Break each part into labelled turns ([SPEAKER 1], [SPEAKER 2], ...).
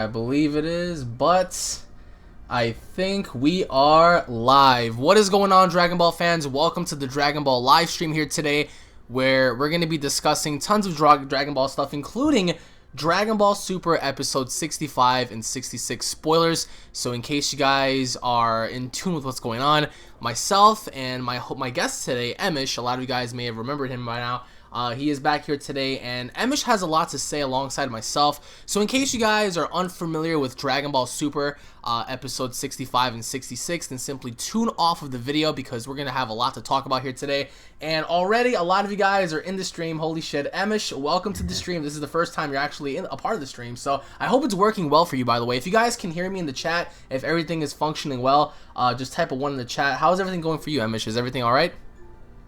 [SPEAKER 1] I believe it is, but I think we are live. What is going on, Dragon Ball fans? Welcome to the Dragon Ball live stream here today, where we're going to be discussing tons of Dragon Ball stuff, including Dragon Ball Super episode 65 and 66 spoilers. So in case you guys are in tune with what's going on, myself and my guest today, Emosh, a lot of you guys may have remembered him by now. He is back here today, and Emosh has a lot to say alongside myself. So in case you guys are unfamiliar with Dragon Ball Super episode 65 and 66, then simply tune off of the video because we're going to have a lot to talk about here today. And already a lot of you guys are in the stream. Holy shit. Emosh, welcome to the stream. This is the first time you're actually a part of the stream, so I hope it's working well for you, by the way. If you guys can hear me in the chat, if everything is functioning well, just type a 1 in the chat. How's everything going for you, Emosh? Is everything alright?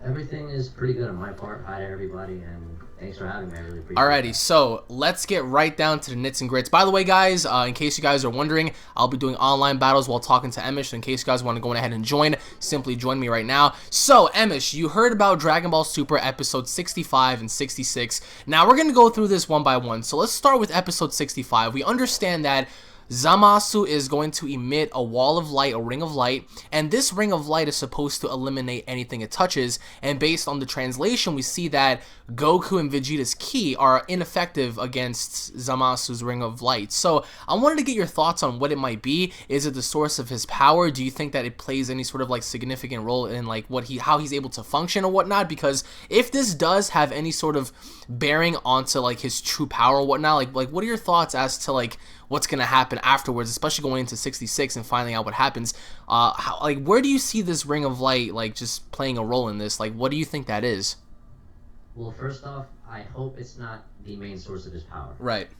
[SPEAKER 2] Everything is pretty good on my part. Hi to everybody, and thanks for having me. I really appreciate it.
[SPEAKER 1] Alrighty, so let's get right down to the nits and grits. By the way, guys, in case you guys are wondering, I'll be doing online battles while talking to Emosh. So in case you guys want to go ahead and join, simply join me right now. So, Emosh, you heard about Dragon Ball Super episode 65 and 66. Now, we're going to go through this one by one. So let's start with episode 65. We understand that Zamasu is going to emit a wall of light, a ring of light, and this ring of light is supposed to eliminate anything it touches, and based on the translation, we see that Goku and Vegeta's ki are ineffective against Zamasu's ring of light. So I wanted to get your thoughts on what it might be. Is it the source of his power? Do you think that it plays any sort of like significant role in like how he's able to function or whatnot? Because if this does have any sort of bearing onto like his true power or whatnot, like what are your thoughts as to like what's gonna happen afterwards, especially going into 66 and finding out what happens? Where do you see this ring of light like just playing a role in this? Like, what do you think that is?
[SPEAKER 2] Well, first off, I hope it's not the main source of his power.
[SPEAKER 1] Right.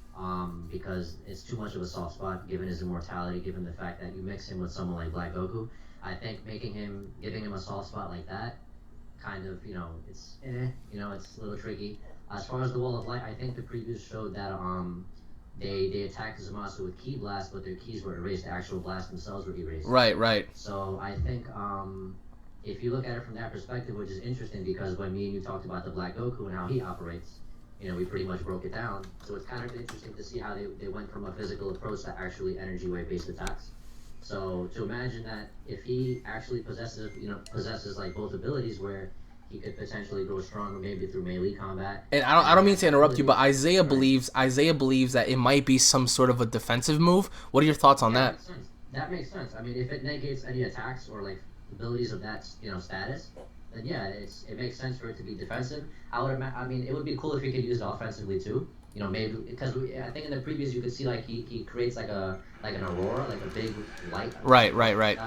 [SPEAKER 2] Because it's too much of a soft spot, given his immortality, given the fact that you mix him with someone like Black Goku. I think giving him a soft spot like that, kind of, it's it's a little tricky. As far as the Wall of Light, I think the previews showed that they attacked Zamasu with Ki Blast, but their keys were erased. The actual blasts themselves were erased.
[SPEAKER 1] Right.
[SPEAKER 2] So I think if you look at it from that perspective, which is interesting because when me and you talked about the Black Goku and how he operates, we pretty much broke it down. So it's kind of interesting to see how they went from a physical approach to actually energy wave based attacks. So to imagine that if he actually possesses like both abilities where he could potentially grow stronger, maybe through melee combat.
[SPEAKER 1] And I don't mean to interrupt you, but Isaiah believes that it might be some sort of a defensive move. What are your thoughts on that?
[SPEAKER 2] That makes sense. I mean, if it negates any attacks or like abilities of that status, then yeah, it makes sense for it to be defensive. I mean, it would be cool if he could use it offensively too. Maybe because I think in the previews you could see like he creates like an aurora, like a big light.
[SPEAKER 1] Right.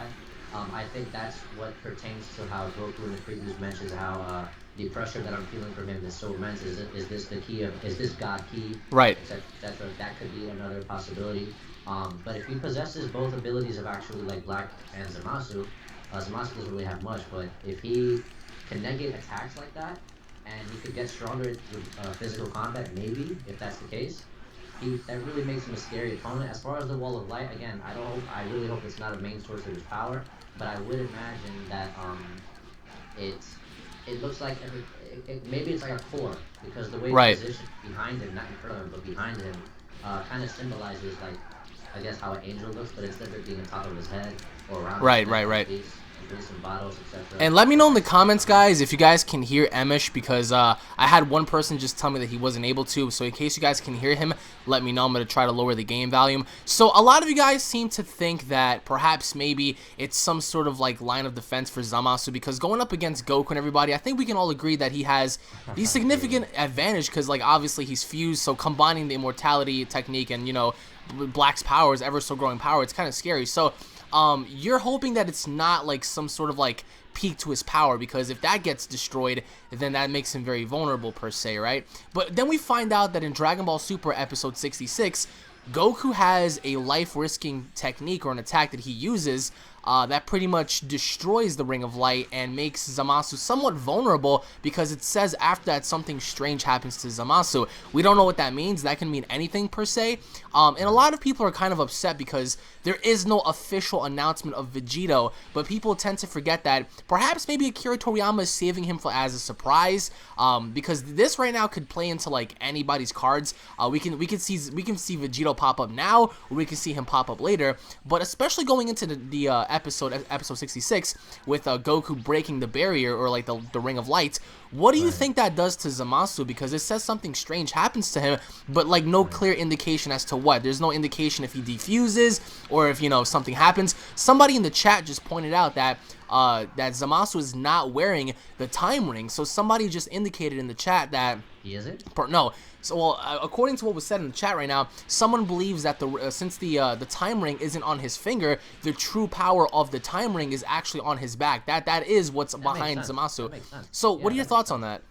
[SPEAKER 2] I think that's what pertains to how Goku in the previews mentions how the pressure that I'm feeling from him is so immense. Is this the key is this God key?
[SPEAKER 1] Right.
[SPEAKER 2] Etc. That could be another possibility. But if he possesses both abilities of actually like Black and Zamasu, Zamasu doesn't really have much, but if he can negate attacks like that, and he could get stronger with physical combat, maybe, if that's the case, that really makes him a scary opponent. As far as the Wall of Light, again, I really hope it's not a main source of his power, but I would imagine that it looks like maybe it's like a core, because the way it's positioned behind him, not in front of him, but behind him, kind of symbolizes like, I guess how an angel looks, but instead of it being on top of his head or around his neck,
[SPEAKER 1] right.
[SPEAKER 2] Some bottles, etc.
[SPEAKER 1] And let me know in the comments, guys, if you guys can hear Emosh, because I had one person just tell me that he wasn't able to. So in case you guys can hear him, let me know. I'm going to try to lower the game volume. So a lot of you guys seem to think that perhaps maybe it's some sort of like line of defense for Zamasu, because going up against Goku and everybody, I think we can all agree that he has the significant advantage because like obviously he's fused. So combining the immortality technique and Black's power is ever so growing power, it's kind of scary. So you're hoping that it's not like some sort of like peak to his power, because if that gets destroyed, then that makes him very vulnerable per se, right? But then we find out that in Dragon Ball Super episode 66, Goku has a life-risking technique or an attack that he uses that pretty much destroys the Ring of Light and makes Zamasu somewhat vulnerable, because it says after that something strange happens to Zamasu. We don't know what that means. That can mean anything per se. And a lot of people are kind of upset because there is no official announcement of Vegito, but people tend to forget that perhaps maybe Akira Toriyama is saving him for as a surprise, because this right now could play into like anybody's cards. We can see Vegito pop up now, or we can see him pop up later. But especially going into the episode 66 with Goku breaking the barrier, or like the Ring of Light. What do you think that does to Zamasu? Because it says something strange happens to him, but like no clear indication as to what. There's no indication if he defuses or if, you know, something happens. Somebody in the chat just pointed out that that Zamasu is not wearing the time ring. So somebody just indicated in the chat that
[SPEAKER 2] he isn't.
[SPEAKER 1] No. So, well, according to what was said in the chat right now, someone believes that since the time ring isn't on his finger, the true power of the time ring is actually on his back. That is what's behind Zamasu. So, what are your thoughts on that?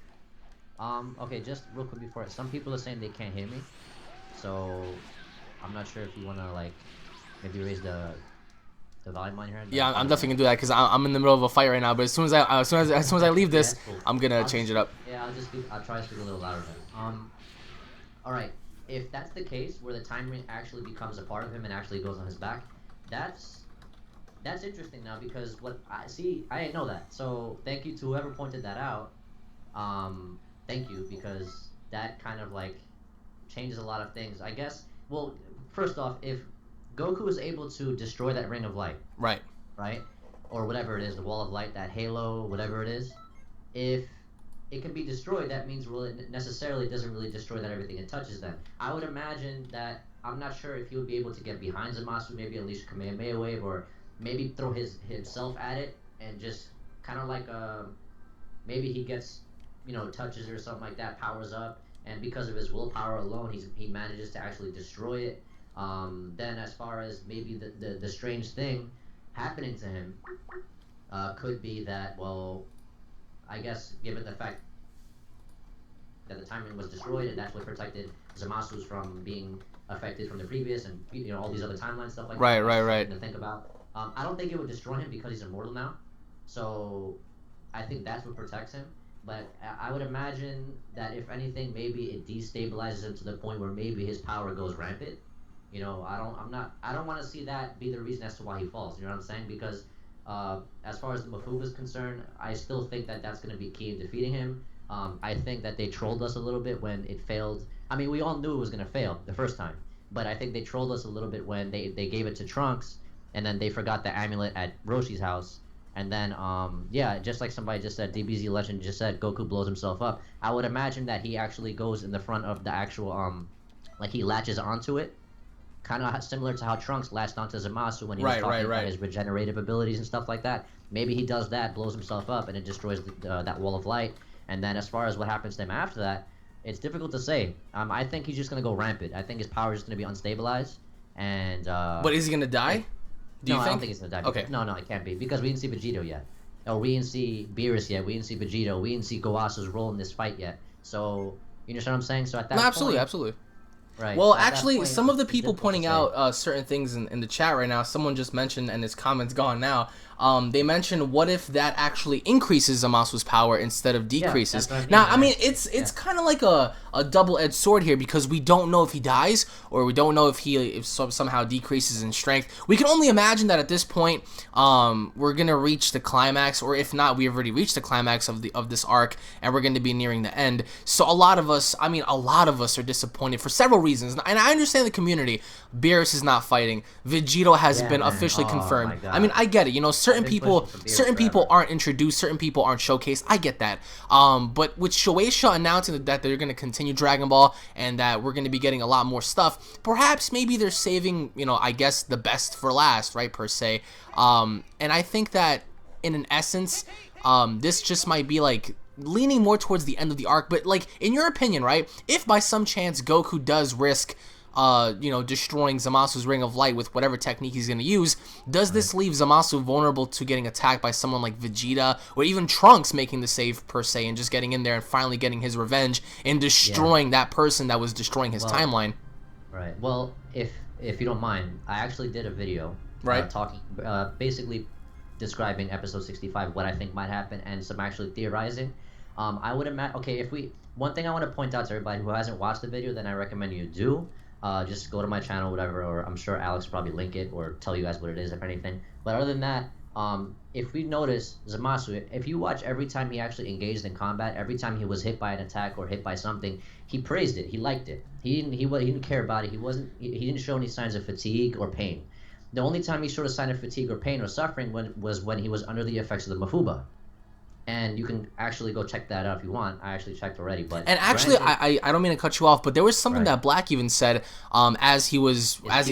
[SPEAKER 2] Okay, just real quick before it, some people are saying they can't hear me, so I'm not sure if you wanna like maybe raise the volume on here.
[SPEAKER 1] Yeah, I'm definitely gonna do that because I'm in the middle of a fight right now. But as soon as I leave this,
[SPEAKER 2] cool.
[SPEAKER 1] I'm gonna change it up.
[SPEAKER 2] Yeah, I'll try to speak a little louder then. All right. If that's the case, where the time ring actually becomes a part of him and actually goes on his back, that's interesting now, because what I see, I didn't know that. So thank you to whoever pointed that out. Thank you, because that kind of like changes a lot of things, I guess. Well, first off, if Goku is able to destroy that Ring of Light, right, or whatever it is, the Wall of Light, that Halo, whatever it is, if it can be destroyed, that means it necessarily doesn't really destroy that everything it touches then. I would imagine that, I'm not sure if he would be able to get behind Zamasu, maybe unleash a Kamehameha wave, or maybe throw himself at it, and just kind of like, maybe he gets, you know, touches or something like that, powers up, and because of his willpower alone, he manages to actually destroy it. Then as far as maybe the strange thing happening to him, could be that, well, I guess given the fact that the time ring was destroyed and that's what protected Zamasu's from being affected from the previous, and you know, all these other timeline stuff like that. Right. To think about. I don't think it would destroy him because he's immortal now, so I think that's what protects him. But I would imagine that if anything, maybe it destabilizes him to the point where maybe his power goes rampant. You know, I don't want to see that be the reason as to why he falls. You know what I'm saying? Because as far as the Mafuba is concerned, I still think that that's going to be key in defeating him. I think that they trolled us a little bit when it failed. I mean, we all knew it was going to fail the first time, but I think they trolled us a little bit when they gave it to Trunks, and then they forgot the amulet at Roshi's house. And then, yeah, just like somebody just said, DBZ Legend just said, Goku blows himself up. I would imagine that he actually goes in the front of the actual, like he latches onto it. Kind of similar to how Trunks latched onto Zamasu when he was talking about his regenerative abilities and stuff like that. Maybe he does that, blows himself up, and it destroys that Wall of Light. And then as far as what happens to him after that, it's difficult to say. I think he's just going to go rampant. I think his power is just going to be unstabilized. And
[SPEAKER 1] but is he going to die?
[SPEAKER 2] No, I don't think he's going to die.
[SPEAKER 1] Okay.
[SPEAKER 2] No, it can't be. Because we didn't see Vegito yet. Or we didn't see Beerus yet. We didn't see Vegito. We didn't see Goasu's role in this fight yet. So, you understand what I'm saying? So at that point...
[SPEAKER 1] Absolutely.
[SPEAKER 2] Right.
[SPEAKER 1] Well, actually, some of the people pointing out certain things in the chat right now, someone just mentioned, and his comment's gone now, they mentioned, what if that actually increases Zamasu's power instead of decreases? Yeah, now, I mean, it's kind of like a double-edged sword here, because we don't know if he dies, or we don't know if he somehow decreases in strength. We can only imagine that at this point, we're going to reach the climax, or if not, we've already reached the climax of this arc, and we're going to be nearing the end. So a lot of us are disappointed for several reasons, and I understand the community. Beerus is not fighting. Vegito has been officially confirmed. I mean, I get it. You know, certain people aren't introduced, certain people aren't showcased. I get that. But with Shueisha announcing that they're going to continue Dragon Ball and that we're going to be getting a lot more stuff, perhaps maybe they're saving, you know, I guess the best for last, right, per se. And I think that in an essence, this just might be like leaning more towards the end of the arc. But like, in your opinion, right, if by some chance Goku does risk you know, destroying Zamasu's Ring of Light with whatever technique he's going to use, does this leave Zamasu vulnerable to getting attacked by someone like Vegeta, or even Trunks making the save per se, and just getting in there and finally getting his revenge and destroying that person that was destroying his timeline?
[SPEAKER 2] Right. Well, if you don't mind, I actually did a video
[SPEAKER 1] Right.
[SPEAKER 2] talking, basically describing episode 65, what I think might happen, and some actually theorizing. I would imagine. Okay, if we one thing I want to point out to everybody who hasn't watched the video, then I recommend you do. Just go to my channel, whatever, or I'm sure Alex will probably link it or tell you guys what it is, if anything. But other than that, if we notice Zamasu, if you watch every time he actually engaged in combat, every time he was hit by an attack or hit by something, he praised it. He liked it. He didn't care about it. He didn't show any signs of fatigue or pain. The only time he showed a sign of fatigue or pain or suffering was when he was under the effects of the Mafuba. And you can actually go check that out if you want. I actually checked already, but
[SPEAKER 1] and actually, I don't mean to cut you off, but there was something that Black even said as he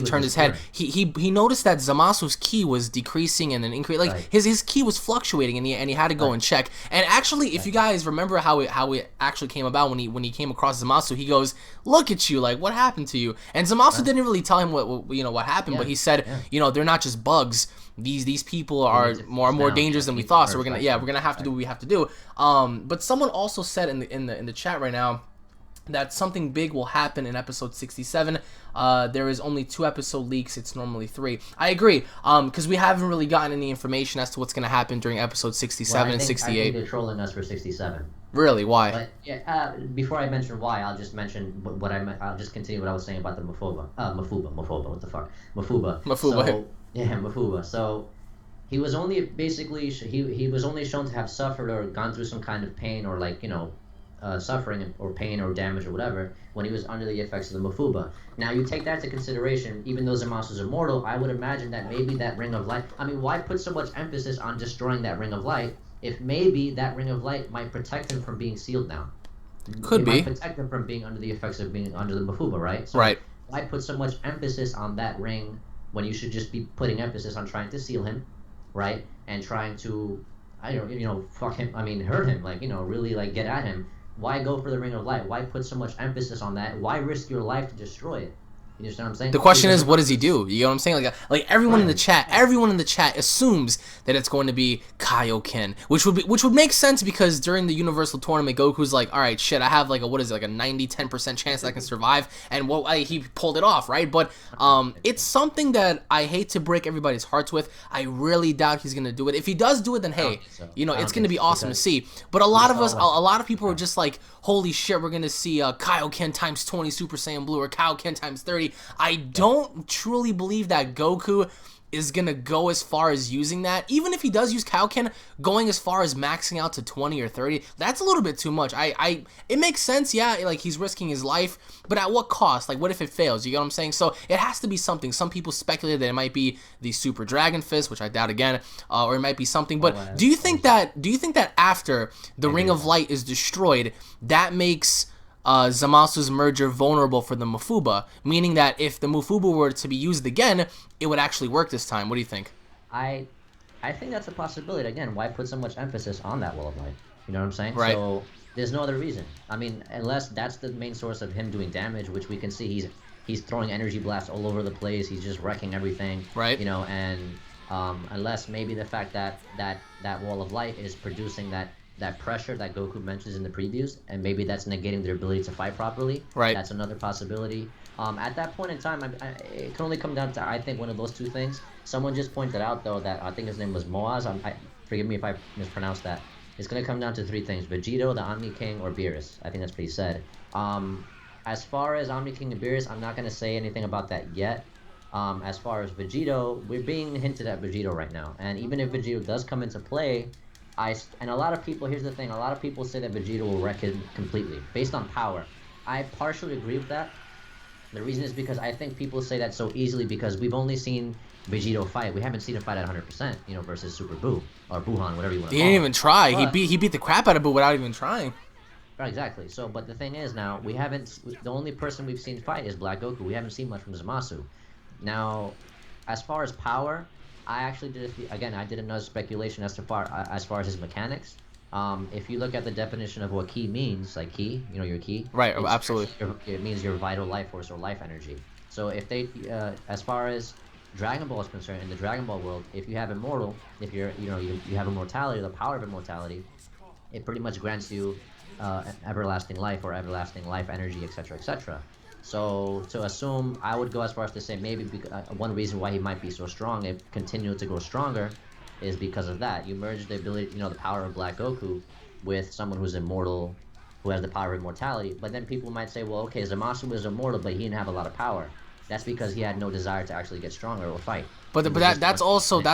[SPEAKER 1] turned his head. He noticed that Zamasu's ki was decreasing and then increase. Like his ki was fluctuating, and he had to go and check. And actually, if you guys remember how it actually came about when he came across Zamasu, he goes, "Look at you! Like what happened to you?" And Zamasu didn't really tell him what happened, but he said, they're not just bugs. These people are more dangerous than we thought, so we're gonna have to do what we have to do. But someone also said in the chat right now that something big will happen in episode 67. There is only 2 episode leaks. It's normally 3. I agree. Because we haven't really gotten any information as to what's gonna happen during episode 67 and 68.
[SPEAKER 2] I think they're trolling us for 67.
[SPEAKER 1] Really? Why?
[SPEAKER 2] But yeah, before I mention why, I'll just mention I'll just continue what I was saying about the Mafuba. What the fuck? Mafuba. So, yeah, Mafuba. So he was only basically he was only shown to have suffered or gone through some kind of pain or suffering or pain or damage or whatever when he was under the effects of the Mafuba. Now you take that into consideration. Even though Zamasu is immortal, I would imagine that maybe that ring of light. I mean, why put so much emphasis on destroying that ring of light if maybe that ring of light might protect him from being sealed now?
[SPEAKER 1] Could be.
[SPEAKER 2] Might protect him from being under the effects of being under the Mafuba, right? So
[SPEAKER 1] right.
[SPEAKER 2] Why put so much emphasis on that ring when you should just be putting emphasis on trying to seal him, right? And trying to, fuck him. I mean, hurt him. Really, get at him. Why go for the ring of light? Why put so much emphasis on that? Why risk your life to destroy it? You understand what I'm saying?
[SPEAKER 1] The question is, what does he do? You know what I'm saying? Like everyone in the chat assumes that it's going to be Kaioken, which would make sense because during the Universal Tournament, Goku's like, all right, shit, I have a 90-10% chance that I can survive, and he pulled it off, right? But it's something that I hate to break everybody's hearts with. I really doubt he's gonna do it. If he does do it, then hey, it's gonna be awesome to see. But a lot of people are just like, holy shit, we're gonna see Kaioken times 20 Super Saiyan Blue or Kaioken times 30. I don't truly believe that Goku is gonna go as far as using that. Even if he does use Kaioken, going as far as maxing out to 20 or 30, that's a little bit too much. It makes sense, yeah, he's risking his life, but at what cost? What if it fails? You get what I'm saying? So it has to be something. Some people speculate that it might be the Super Dragon Fist, which I doubt again, or it might be something. But do you think that after the Ring of Light is destroyed, that makes Zamasu's merger vulnerable for the Mafuba, meaning that if the Mafuba were to be used again, it would actually work this time? What do you think?
[SPEAKER 2] I think that's a possibility. Again, why put so much emphasis on that wall of light? You know what I'm saying?
[SPEAKER 1] Right.
[SPEAKER 2] So there's no other reason. I mean, unless that's the main source of him doing damage, which we can see he's throwing energy blasts all over the place. He's just wrecking everything.
[SPEAKER 1] Right.
[SPEAKER 2] And unless maybe the fact that wall of light is producing that pressure that Goku mentions in the previews, and maybe that's negating their ability to fight properly.
[SPEAKER 1] Right.
[SPEAKER 2] That's another possibility. At that point in time, it can only come down to, I think, one of those two things. Someone just pointed out, though, that I think his name was Moaz. Forgive me if I mispronounced that. It's going to come down to 3 things: Vegito, the Omni King, or Beerus. I think that's pretty said. As far as Omni King and Beerus, I'm not going to say anything about that yet. As far as Vegito, we're being hinted at Vegito right now. And even if Vegito does come into play, and a lot of people, here's the thing, a lot of people say that Vegeta will wreck him completely, based on power. I partially agree with that. The reason is because I think people say that so easily because we've only seen Vegito fight. We haven't seen him fight at 100%, versus Super Buu, or Buhan, whatever you want to call him.
[SPEAKER 1] He didn't even try. But he beat the crap out of Buu without even trying.
[SPEAKER 2] Right, exactly. So, but the thing is now, the only person we've seen fight is Black Goku. We haven't seen much from Zamasu. Now, as far as power, I actually did another speculation as far as his mechanics. If you look at the definition of what ki means, like ki, your ki.
[SPEAKER 1] Right, absolutely.
[SPEAKER 2] It means your vital life force or life energy. So if they, as far as Dragon Ball is concerned, in the Dragon Ball world, if you have immortal, if you have immortality, the power of immortality, it pretty much grants you everlasting life or everlasting life energy, etc., etc. So to assume, I would go as far as to say maybe one reason why he might be so strong and continue to grow stronger is because of that. You merge the ability, the power of Black Goku with someone who's immortal, who has the power of immortality. But then people might say, well, okay, Zamasu was immortal, but he didn't have a lot of power. That's because he had no desire to actually get stronger or fight.
[SPEAKER 1] But
[SPEAKER 2] He
[SPEAKER 1] but
[SPEAKER 2] was just
[SPEAKER 1] that's
[SPEAKER 2] one
[SPEAKER 1] also
[SPEAKER 2] thing.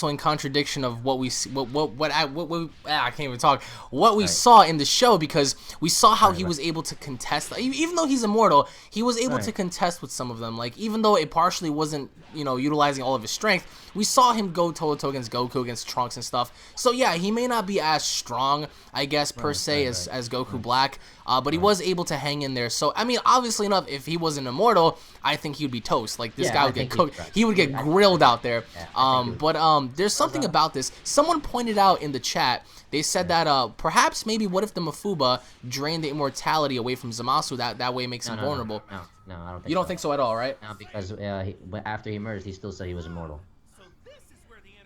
[SPEAKER 1] in contradiction of what we I can't even talk, what we
[SPEAKER 2] Right,
[SPEAKER 1] saw in the show, because we saw how
[SPEAKER 2] right,
[SPEAKER 1] he
[SPEAKER 2] right,
[SPEAKER 1] was able to contest, even though he's immortal, he was able to
[SPEAKER 2] right.
[SPEAKER 1] contest with some of them. Like, even though it partially wasn't, utilizing all of his strength, we saw him go toe to toe against Goku, against Trunks and stuff. So yeah, he may not be as strong, I guess, per
[SPEAKER 2] Right,
[SPEAKER 1] se,
[SPEAKER 2] right,
[SPEAKER 1] as
[SPEAKER 2] right,
[SPEAKER 1] Goku
[SPEAKER 2] right,
[SPEAKER 1] Black, but he
[SPEAKER 2] right.
[SPEAKER 1] was able to hang in there. So I mean, obviously enough, if he wasn't immortal, I think he would be toast. Like, this
[SPEAKER 2] Yeah,
[SPEAKER 1] guy
[SPEAKER 2] I
[SPEAKER 1] would get
[SPEAKER 2] think he'd be
[SPEAKER 1] cooked.
[SPEAKER 2] trash.
[SPEAKER 1] He would get
[SPEAKER 2] I
[SPEAKER 1] grilled
[SPEAKER 2] think,
[SPEAKER 1] out there.
[SPEAKER 2] yeah, I think he would.
[SPEAKER 1] There's
[SPEAKER 2] Because
[SPEAKER 1] something about this. Someone pointed out in the chat. They said
[SPEAKER 2] right.
[SPEAKER 1] that perhaps maybe what if the Mafuba drained the immortality away from Zamasu? That way it makes
[SPEAKER 2] No,
[SPEAKER 1] him
[SPEAKER 2] no, no,
[SPEAKER 1] vulnerable.
[SPEAKER 2] no, no. I don't
[SPEAKER 1] You
[SPEAKER 2] think
[SPEAKER 1] don't
[SPEAKER 2] so.
[SPEAKER 1] think so at all, right?
[SPEAKER 2] No, because but after he merged, he still said he was immortal.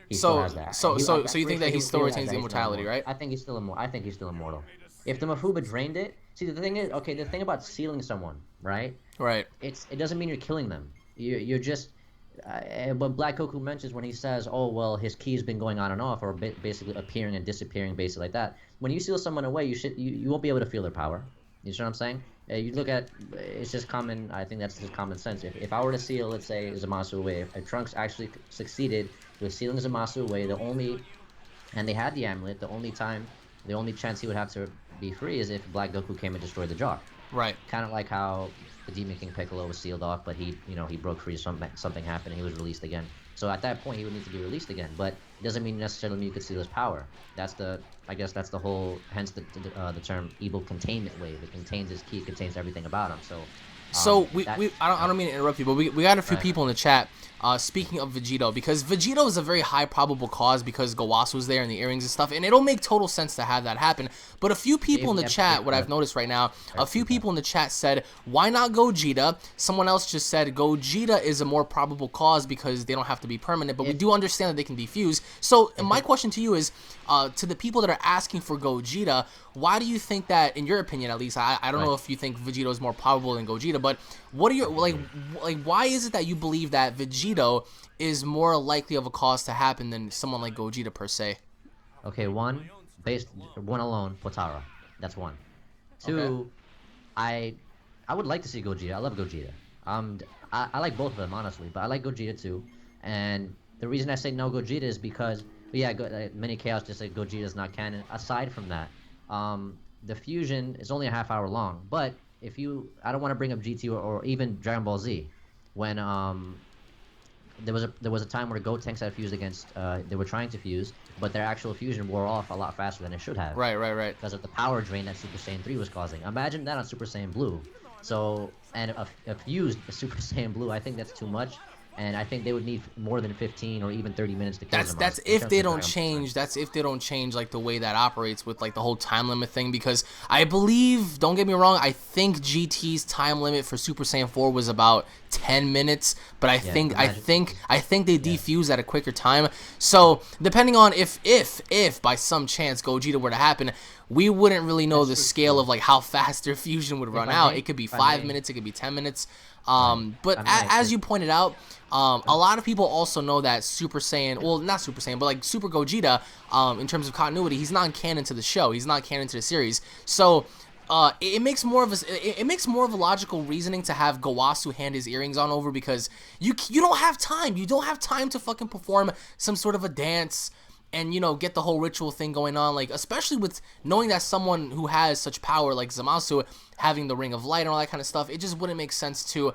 [SPEAKER 2] He still
[SPEAKER 1] So
[SPEAKER 2] has that.
[SPEAKER 1] so so
[SPEAKER 2] I'm
[SPEAKER 1] so you
[SPEAKER 2] pretty
[SPEAKER 1] think
[SPEAKER 2] sure
[SPEAKER 1] that he
[SPEAKER 2] he
[SPEAKER 1] still
[SPEAKER 2] still has
[SPEAKER 1] retains
[SPEAKER 2] that.
[SPEAKER 1] the
[SPEAKER 2] He's not
[SPEAKER 1] immortality,
[SPEAKER 2] immortal.
[SPEAKER 1] right?
[SPEAKER 2] I think he's still immortal. I think he's still immortal. If the Mafuba drained it, see the thing is, okay, the thing about sealing someone, right?
[SPEAKER 1] Right.
[SPEAKER 2] It doesn't mean you're killing them. You're just what Black Goku mentions when he says, "Oh well, his key's been going on and off, or basically appearing and disappearing, basically like that." When you seal someone away, you won't be able to feel their power. You know what I'm saying? You look at it's just common. I think that's just common sense. If I were to seal, let's say, Zamasu away, if Trunks actually succeeded with sealing Zamasu away, and they had the amulet, the only chance he would have to be free is if Black Goku came and destroyed the jar.
[SPEAKER 1] Right.
[SPEAKER 2] Kind of like how the Demon King Piccolo was sealed off, but he broke free. Something happened, and he was released again. So at that point, he would need to be released again. But it doesn't mean necessarily you could steal his power. I guess that's the whole, hence the term evil containment wave. It contains his key, it contains everything about him. So,
[SPEAKER 1] So
[SPEAKER 2] that
[SPEAKER 1] I don't mean to interrupt you, but we got a few
[SPEAKER 2] right,
[SPEAKER 1] people in the chat. Speaking of Vegito, because Vegito is a very high probable cause because Gawas was there and the earrings and stuff, and it'll make total sense to have that happen. But a few people in the chat, what I've noticed right now, a few people in the chat said, why not Gogeta? Someone else just said Gogeta is a more probable cause because they don't have to be permanent, but we do understand that they can defuse. So my question to you is, to the people that are asking for Gogeta, why do you think that, in your opinion at least, I don't know if you think Vegito is more probable than Gogeta, but what are your, like why is it that you believe that Vegito is more likely of a cause to happen than someone like Gogeta per se?
[SPEAKER 2] Okay, one alone, Potara. That's one.
[SPEAKER 1] Okay.
[SPEAKER 2] Two, I I would like to see Gogeta. I love Gogeta. I like both of them honestly, but I like Gogeta too. And the reason I say no Gogeta is because, yeah, Mini Chaos just said Gogeta is not canon. Aside from that, the fusion is only a half hour long. But I don't want to bring up GT or even Dragon Ball Z, when there was a time where Gotenks had fused against they were trying to fuse, but their actual fusion wore off a lot faster than it should have
[SPEAKER 1] Right.
[SPEAKER 2] because of the power drain that Super Saiyan 3 was causing. Imagine that on Super Saiyan Blue. So, and a fused Super Saiyan Blue, I think that's too much. And I think they would need more than 15 or even 30 minutes to kill
[SPEAKER 1] That's
[SPEAKER 2] Zamasu
[SPEAKER 1] that's
[SPEAKER 2] in
[SPEAKER 1] if
[SPEAKER 2] terms
[SPEAKER 1] they
[SPEAKER 2] of
[SPEAKER 1] don't
[SPEAKER 2] Dragon Ball
[SPEAKER 1] change.
[SPEAKER 2] strength.
[SPEAKER 1] That's if they don't change like the way that operates with like the whole time limit thing. Because I believe, don't get me wrong, I think GT's time limit for Super Saiyan 4 was about 10 minutes, but I
[SPEAKER 2] Yeah,
[SPEAKER 1] think
[SPEAKER 2] imagine.
[SPEAKER 1] they
[SPEAKER 2] Yeah,
[SPEAKER 1] defuse at a quicker time. So depending on if by some chance Gogeta were to happen, we wouldn't really know
[SPEAKER 2] that's
[SPEAKER 1] the
[SPEAKER 2] true.
[SPEAKER 1] scale of like how fast their fusion would run out. It could be
[SPEAKER 2] If I
[SPEAKER 1] 5 minutes, it could be 10 minutes.
[SPEAKER 2] right,
[SPEAKER 1] But
[SPEAKER 2] I may,
[SPEAKER 1] as you pointed out, a lot of people also know that Super Saiyan, well, not Super Saiyan, but like Super Gogeta, in terms of continuity, he's not canon to the show. He's not canon to the series. So it makes more of a logical reasoning to have Gawasu hand his earrings on over, because you don't have time. You don't have time to fucking perform some sort of a dance and get the whole ritual thing going on, like, especially with knowing that someone who has such power like Zamasu having the ring of light and all that kind of stuff. It just wouldn't make sense to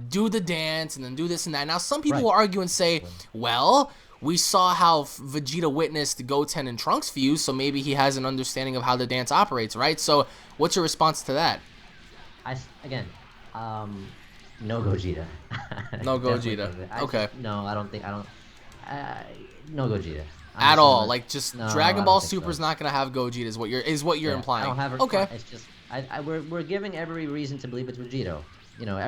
[SPEAKER 1] do the dance and then do this and that. Now some people
[SPEAKER 2] right.
[SPEAKER 1] will argue and say, well, we saw how Vegeta witnessed Goten and Trunks fuse, so maybe he has an understanding of how the dance operates, right? So what's your response to that?
[SPEAKER 2] Again, um, no Gogeta.
[SPEAKER 1] No
[SPEAKER 2] Definitely
[SPEAKER 1] Gogeta.
[SPEAKER 2] no
[SPEAKER 1] Okay.
[SPEAKER 2] no, I don't. Uh, no Gogeta. I'm
[SPEAKER 1] At
[SPEAKER 2] just
[SPEAKER 1] all,
[SPEAKER 2] gonna.
[SPEAKER 1] like, just
[SPEAKER 2] No,
[SPEAKER 1] Dragon
[SPEAKER 2] I
[SPEAKER 1] Ball
[SPEAKER 2] don't think
[SPEAKER 1] Super
[SPEAKER 2] so.
[SPEAKER 1] is not gonna have Gogeta, is what you're
[SPEAKER 2] Yeah, I
[SPEAKER 1] implying.
[SPEAKER 2] don't have a.
[SPEAKER 1] Okay.
[SPEAKER 2] It's just we're giving every reason to believe it's Vegito.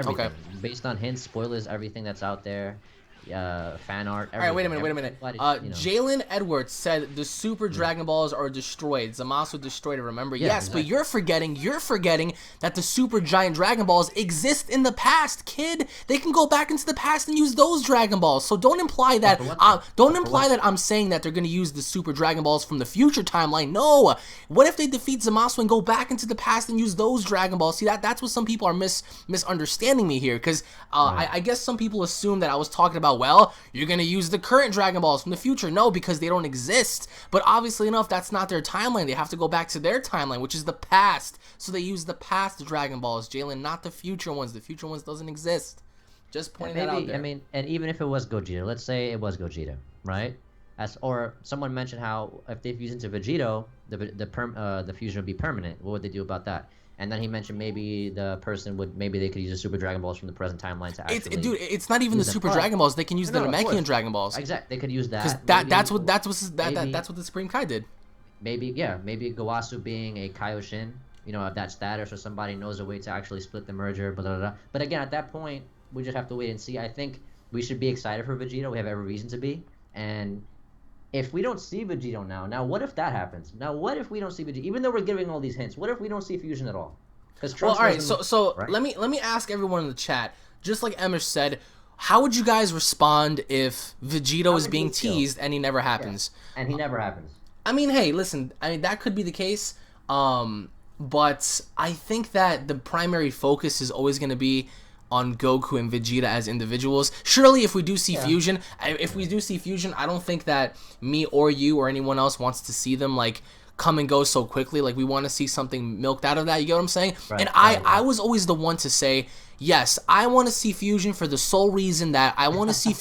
[SPEAKER 1] Okay.
[SPEAKER 2] Everything based on hints, spoilers, everything that's out there. fan art.
[SPEAKER 1] All right, wait a minute.
[SPEAKER 2] Everybody,
[SPEAKER 1] Jalen Edwards said the Super Dragon Balls are destroyed. Zamasu destroyed it. Remember?
[SPEAKER 2] Yeah,
[SPEAKER 1] yes,
[SPEAKER 2] exactly.
[SPEAKER 1] but you're forgetting that the Super Giant Dragon Balls exist in the past, kid. They can go back into the past and use those Dragon Balls. So don't imply that. That I'm saying that they're gonna use the Super Dragon Balls from the future timeline. No. What if they defeat Zamasu and go back into the past and use those Dragon Balls? See, that's what some people are misunderstanding me here, because I guess some people assume that I was talking about, well, you're gonna use the current Dragon Balls from the future. No, because they don't exist. But obviously enough, that's not their timeline. They have to go back to their timeline, which is the past. So they use the past Dragon Balls, Jalen, not the future ones. The future ones doesn't exist. Just pointing that out there.
[SPEAKER 2] I mean, and even if it was Gogeta, let's say it was Gogeta, right? Or someone mentioned how if they fuse into Vegito, the fusion would be permanent. What would they do about that? And then he mentioned maybe they could use the Super Dragon Balls from the present timeline to actually.
[SPEAKER 1] Dude, it's not even the Super Dragon Balls. They can use the Namekian Dragon Balls.
[SPEAKER 2] Exactly, they could use that.
[SPEAKER 1] Because that's what the Supreme Kai did.
[SPEAKER 2] Maybe Gowasu being a Kaioshin, of that status, or somebody knows a way to actually split the merger. Blah, blah, blah. But again, at that point, we just have to wait and see. I think we should be excited for Vegito. We have every reason to be. And if we don't see Vegito now what if that happens? Now, what if we don't see Vegito? Even though we're giving all these hints, what if we don't see fusion at all?
[SPEAKER 1] Well, all right. So right? let me ask everyone in the chat. Just like Emosh said, how would you guys respond if Vegito is being teased and he never happens?
[SPEAKER 2] Yeah. And he never happens.
[SPEAKER 1] I mean, hey, listen. I mean, that could be the case. But I think that the primary focus is always going to be on Goku and Vegeta as individuals. Surely, if we do see fusion, I don't think that me or you or anyone else wants to see them like come and go so quickly. Like, we want to see something milked out of that. You get what I'm saying? Right, and I was always the one to say, yes, I want to see fusion for the sole reason that I want to see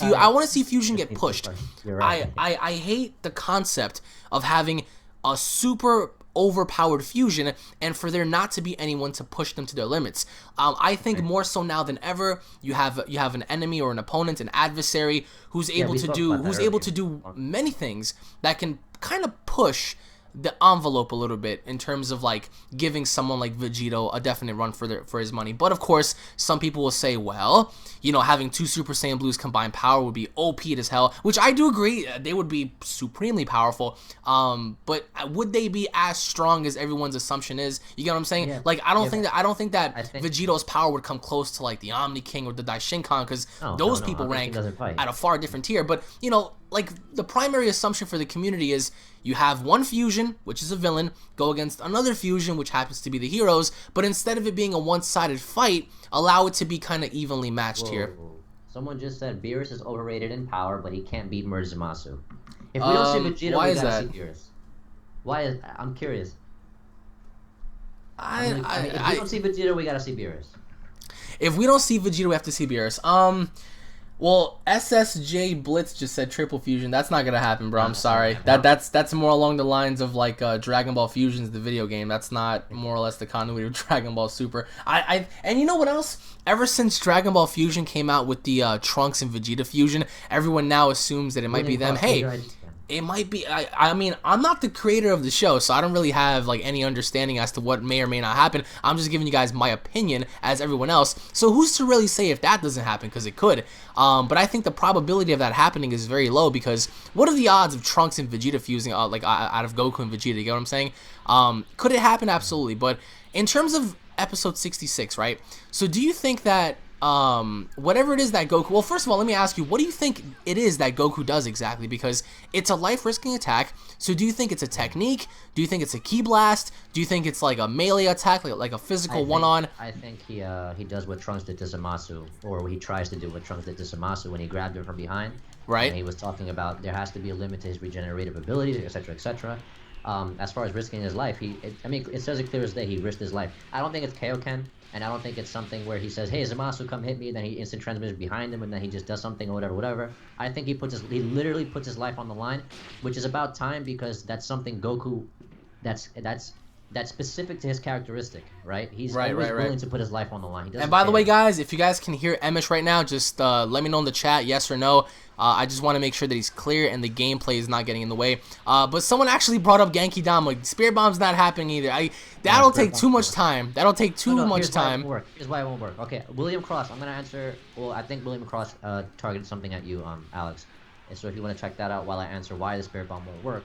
[SPEAKER 1] fusion get pushed.
[SPEAKER 2] Right.
[SPEAKER 1] I hate the concept of having a super overpowered fusion and for there not to be anyone to push them to their limits. I think more so now than ever, you have an enemy or an opponent, an adversary who's able to do many things that can kind of push the envelope a little bit in terms of like giving someone like Vegito a definite run for his money. But of course, some people will say, well, having two Super Saiyan Blues combined power would be OP as hell, which I do agree. They would be supremely powerful. But would they be as strong as everyone's assumption is? You get what I'm saying?
[SPEAKER 2] Yeah.
[SPEAKER 1] Like, I don't think that Vegito's power would come close to like the Omni King or the Daishinkan, because those people rank at a far different tier. But like, the primary assumption for the community is you have one fusion, which is a villain, go against another fusion, which happens to be the heroes, but instead of it being a one-sided fight, allow it to be kind of evenly matched here.
[SPEAKER 2] Someone just said Beerus is overrated in power, but he can't beat Zamasu. If we don't see Vegeta, we gotta see Beerus. Why is I'm curious. If we don't see Vegeta, we gotta see Beerus.
[SPEAKER 1] If we don't see Vegeta, we have to see Beerus. Well, SSJ Blitz just said triple fusion. That's not gonna happen, bro. I'm sorry. That's more along the lines of like Dragon Ball Fusions, the video game. That's not more or less the continuity of Dragon Ball Super. And you know what else? Ever since Dragon Ball Fusion came out with the Trunks and Vegeta fusion, everyone now assumes that it might be them. Hey, it might be. I mean, I'm not the creator of the show, so I don't really have like any understanding as to what may or may not happen. I'm just giving you guys my opinion as everyone else. So who's to really say if that doesn't happen? Because it could. But I think the probability of that happening is very low, because what are the odds of Trunks and Vegeta fusing out of Goku and Vegeta? You get what I'm saying? Could it happen? Absolutely. But in terms of episode 66, right? So do you think that whatever it is that Goku... Well, first of all, let me ask you, what do you think it is that Goku does exactly? Because it's a life-risking attack, so do you think it's a technique? Do you think it's a ki blast? Do you think it's like a melee attack, like a physical one-on?
[SPEAKER 2] I think he does what Trunks did to Zamasu, or he tries to do what Trunks did to Zamasu when he grabbed him from behind.
[SPEAKER 1] Right.
[SPEAKER 2] And he was talking about there has to be a limit to his regenerative abilities, etc., etc. As far as risking his life, it says it clear as day, he risked his life. I don't think it's Kaioken, and I don't think it's something where he says, hey, Zamasu, come hit me, then he instant transmits behind him, and then he just does something or whatever. I think he literally puts his life on the line, which is about time, because that's something Goku, that's that's specific to his characteristic, right? He's
[SPEAKER 1] Right,
[SPEAKER 2] always
[SPEAKER 1] right, right.
[SPEAKER 2] willing to put his life on the line. He
[SPEAKER 1] And
[SPEAKER 2] doesn't
[SPEAKER 1] by the way,
[SPEAKER 2] care.
[SPEAKER 1] guys, if you guys can hear Emosh right now, just let me know in the chat, yes or no. I just want to make sure that he's clear and the gameplay is not getting in the way. But someone actually brought up Genki Dama. Spirit Bomb's not happening either.
[SPEAKER 2] No,
[SPEAKER 1] That'll
[SPEAKER 2] Spirit
[SPEAKER 1] take too
[SPEAKER 2] Bomb's
[SPEAKER 1] much
[SPEAKER 2] work.
[SPEAKER 1] time. That'll take too
[SPEAKER 2] No,
[SPEAKER 1] much
[SPEAKER 2] here's why it
[SPEAKER 1] time.
[SPEAKER 2] won't work. Here's why it won't work. Okay, William Cross. I'm gonna answer. Well, I think William Cross targeted something at you, Alex. And so if you want to check that out while I answer why the Spirit Bomb won't work,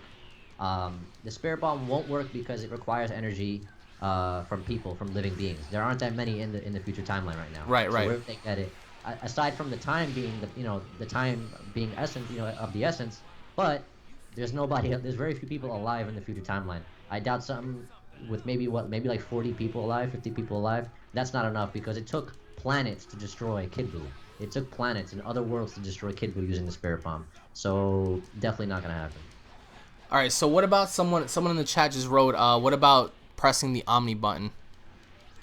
[SPEAKER 2] the Spirit Bomb won't work because it requires energy from people, from living beings. There aren't that many in the future timeline right now.
[SPEAKER 1] Right, right.
[SPEAKER 2] So where they get it, aside from the time being the time being essence, of the essence, but there's nobody. There's very few people alive in the future timeline. I doubt something with maybe like 40 people alive, 50 people alive. That's not enough because it took planets to destroy Kid Buu. It took planets and other worlds to destroy Kid Buu using the Spirit Bomb. So definitely not gonna happen.
[SPEAKER 1] All right, so what about someone in the chat just wrote, what about pressing the Omni button?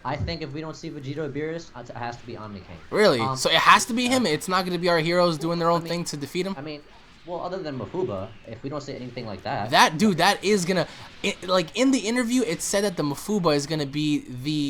[SPEAKER 2] I think if we don't see Vegito or Beerus, it has to be Omni King.
[SPEAKER 1] Really? So it has to be him? It's not going to be our heroes doing their own thing to defeat him?
[SPEAKER 2] I mean, well, other than Mafuba, if we don't see anything like that.
[SPEAKER 1] That is gonna, like in the interview, it said that the Mafuba is gonna be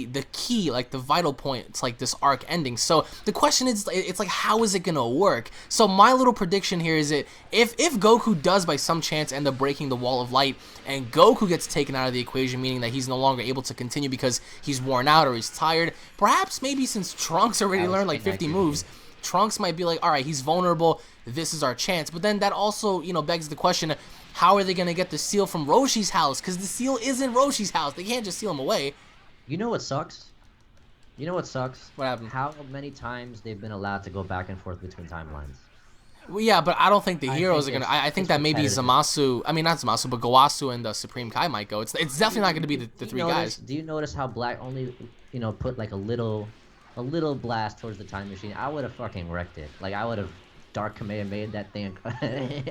[SPEAKER 1] the key, like the vital point. It's like this arc ending. So the question is, it's like, how is it gonna work? So my little prediction here is that if Goku does by some chance end up breaking the wall of light, and Goku gets taken out of the equation, meaning that he's no longer able to continue because he's worn out or he's tired, perhaps maybe since Trunks already learned like 50 moves, Trunks might be like, all right, he's vulnerable, this is our chance. But then that also, begs the question, how are they going to get the seal from Roshi's house? Because the seal is in Roshi's house. They can't just seal him away.
[SPEAKER 2] You know what sucks? What
[SPEAKER 1] happened?
[SPEAKER 2] How many times they've been allowed to go back and forth between timelines?
[SPEAKER 1] Well, yeah, but I don't think the heroes are going to... I think that maybe Zamasu... I mean, not Zamasu, but Gowasu and the Supreme Kai might go. It's definitely not going to be the three guys.
[SPEAKER 2] Do you notice how Black only, put like a little blast towards the time machine? I would have fucking wrecked it. Like, I would have Dark Kamehameha that thing.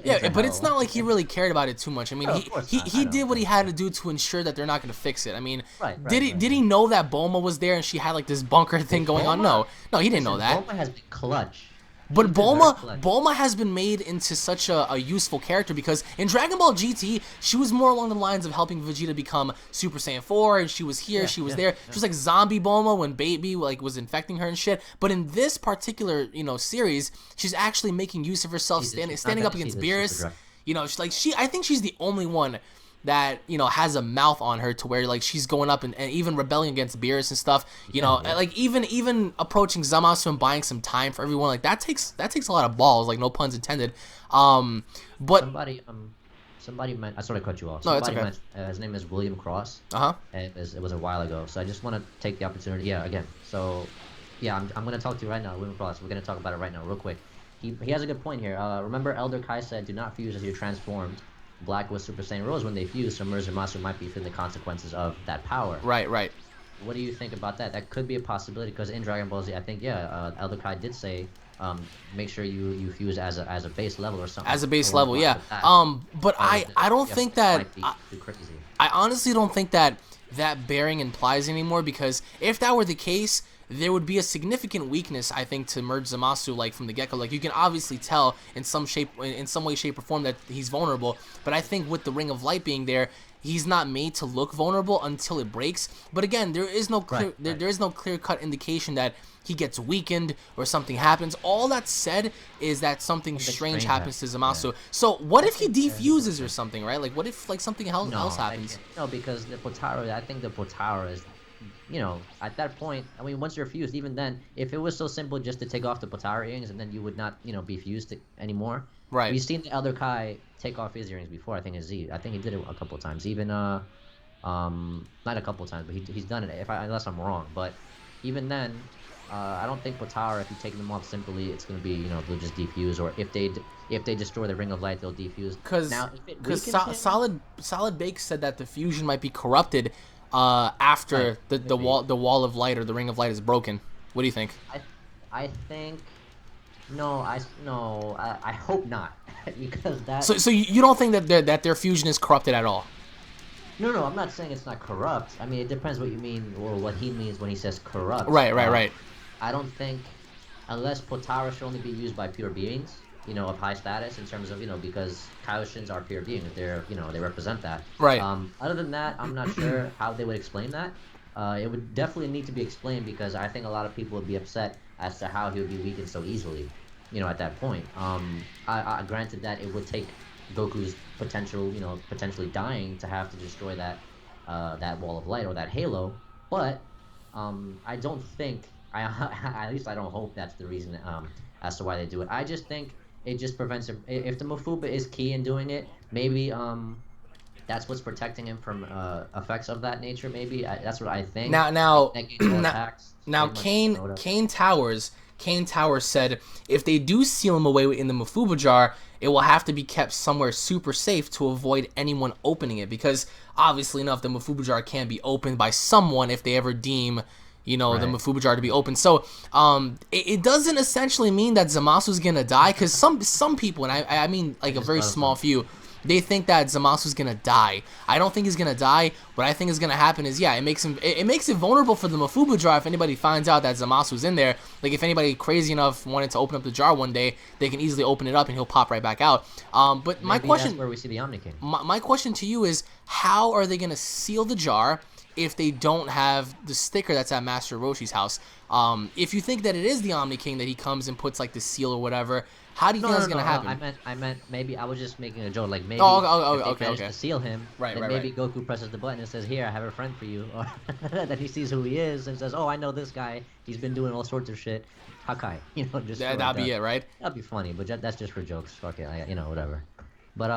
[SPEAKER 1] Yeah, but it's not like he really cared about it too much. I mean, he did what he had to do to ensure that they're not going to fix it. I mean, did he know that Bulma was there and she had like this bunker thing going on? No, he didn't know that.
[SPEAKER 2] Bulma has been clutch.
[SPEAKER 1] But Bulma has been made into such a useful character because in Dragon Ball GT, she was more along the lines of helping Vegeta become Super Saiyan 4, and she was here, she was there. She was like zombie Bulma when Baby was infecting her and shit. But in this particular, series, she's actually making use of herself, standing up against Beerus. I think she's the only one that has a mouth on her to where like she's going up and even rebelling against Beerus and stuff. Like even approaching Zamasu and buying some time for everyone, like that takes a lot of balls, like no puns intended. But
[SPEAKER 2] somebody meant, I sort of cut you off.
[SPEAKER 1] No,
[SPEAKER 2] somebody
[SPEAKER 1] it's okay.
[SPEAKER 2] meant, his name is William Cross. And it was a while ago, so I just want to take the opportunity. Yeah, again. So yeah, I'm gonna talk to you right now, William Cross. We're gonna talk about it right now, real quick. He has a good point here. Remember, Elder Kai said, "Do not fuse as you're transformed." Black with Super Saiyan Rose, when they fuse, so Zamasu might be feeling the consequences of that power.
[SPEAKER 1] Right.
[SPEAKER 2] What do you think about that? That could be a possibility because in Dragon Ball Z, I think Elder Kai did say, make sure you fuse as a base level or something.
[SPEAKER 1] As a base level, yeah. But I don't think that I honestly don't think that bearing implies anymore, because if that were the case, there would be a significant weakness, I think, to merge Zamasu like from the get-go. Like you can obviously tell in some way, shape, or form that he's vulnerable. But I think with the Ring of Light being there, he's not made to look vulnerable until it breaks. But again, there is no clear there is no clear-cut indication that he gets weakened or something happens. All that said is that something strange happens to Zamasu. Yeah. So what if he defuses or something, right? Like what if like something else happens?
[SPEAKER 2] No, because the Potara, I think the Potara is, at that point, I mean, once you're fused, even then, if it was so simple just to take off the Potara earrings and then you would not, be fused anymore.
[SPEAKER 1] Right.
[SPEAKER 2] We've seen the Elder Kai take off his earrings before. I think his Z. I think he did it a couple of times. Even not a couple of times, but he's done it. Unless I'm wrong, but even then, I don't think Potara, if you take them off simply, it's gonna be, they'll just defuse, or if they destroy the Ring of Light, they'll defuse.
[SPEAKER 1] Because Solid Bake said that the fusion might be corrupted after the wall of light or the Ring of Light is broken. What do you think?
[SPEAKER 2] I think I hope not because that.
[SPEAKER 1] So you don't think that their fusion is corrupted at all?
[SPEAKER 2] No, I'm not saying it's not corrupt. I mean, it depends what you mean or what he means when he says corrupt.
[SPEAKER 1] Right.
[SPEAKER 2] I don't think, unless Potara should only be used by pure beings, of high status in terms of, because Kaioshins are pure beings. They're, they represent that.
[SPEAKER 1] Right.
[SPEAKER 2] Other than that, I'm not sure how they would explain that. It would definitely need to be explained because I think a lot of people would be upset as to how he would be weakened so easily, at that point. Granted that it would take Goku's potential, potentially dying to have to destroy that wall of light or that halo, but I don't think at least I don't hope that's the reason as to why they do it. I just think it just prevents him. If the Mafuba is key in doing it, maybe that's what's protecting him from effects of that nature. Maybe that's what I think.
[SPEAKER 1] Now,
[SPEAKER 2] Negates all attacks.
[SPEAKER 1] now,
[SPEAKER 2] Pretty much,
[SPEAKER 1] Kane Towers said if they do seal him away in the Mafuba jar, it will have to be kept somewhere super safe to avoid anyone opening it, because obviously enough, the Mafuba jar can be opened by someone if they ever deem the Mafuba jar to be open. So it doesn't essentially mean that Zamasu's gonna die, because some people, and I mean like a very small few, they think that Zamasu's gonna die. I don't think he's gonna die. What I think is gonna happen is, it makes it vulnerable for the Mafuba jar if anybody finds out that Zamasu's in there. Like if anybody crazy enough wanted to open up the jar one day, they can easily open it up and he'll pop right back out. But my question,
[SPEAKER 2] that's where we see the Omni King.
[SPEAKER 1] My question to you is, how are they gonna seal the jar if they don't have the sticker that's at Master Roshi's house? If you think that it is the Omni King that he comes and puts like the seal or whatever, how do you think that's gonna happen?
[SPEAKER 2] I meant maybe I was just making a joke. Like maybe if they manage to seal him, maybe Goku presses the button and says, "Here, I have a friend for you," or that he sees who he is and says, "Oh, I know this guy. He's been doing all sorts of shit." Hakai, just
[SPEAKER 1] that'd be it, right?
[SPEAKER 2] That'd be funny, but that's just for jokes. Fuck it, whatever. But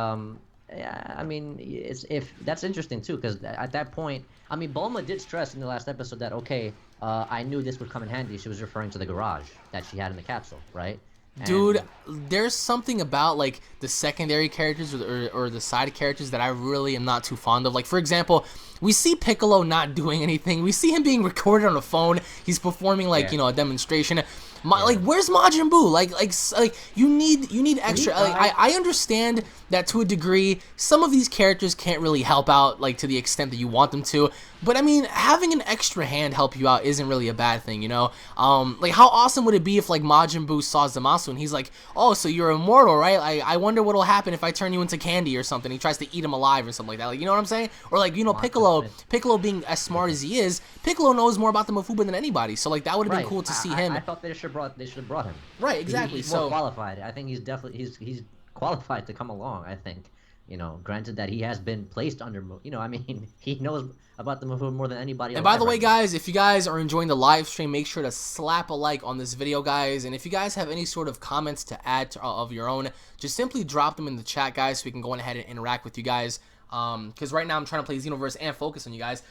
[SPEAKER 2] yeah, I mean, if that's interesting too, because at that point, I mean, Bulma did stress in the last episode that I knew this would come in handy. She was referring to the garage that she had in the capsule, right?
[SPEAKER 1] Dude, there's something about like the secondary characters or the side characters that I really am not too fond of. Like, for example, we see Piccolo not doing anything. We see him being recorded on a phone. He's performing like a demonstration. Like, where's Majin Buu? Like you need extra. Like, I understand that to a degree, some of these characters can't really help out like to the extent that you want them to. But I mean, having an extra hand help you out isn't really a bad thing, Like, how awesome would it be if like Majin Buu saw Zamasu and he's like, "Oh, so you're immortal, right? I wonder what'll happen if I turn you into candy or something." He tries to eat him alive or something like that. Like, you know what I'm saying? Or like, Piccolo being as smart as he is, Piccolo knows more about the Mafuba than anybody. So like, that would have been cool to see him.
[SPEAKER 2] I thought they should have brought him.
[SPEAKER 1] Right, exactly.
[SPEAKER 2] He's more qualified. I think he's definitely he's qualified to come along. I think. Granted that he has been placed under, I mean, he knows about the Mafuba more than anybody else.
[SPEAKER 1] And by the way, guys, if you guys are enjoying the live stream, make sure to slap a like on this video, guys. And if you guys have any sort of comments to add of your own, just simply drop them in the chat, guys, so we can go ahead and interact with you guys. Because right now I'm trying to play Xenoverse and focus on you guys.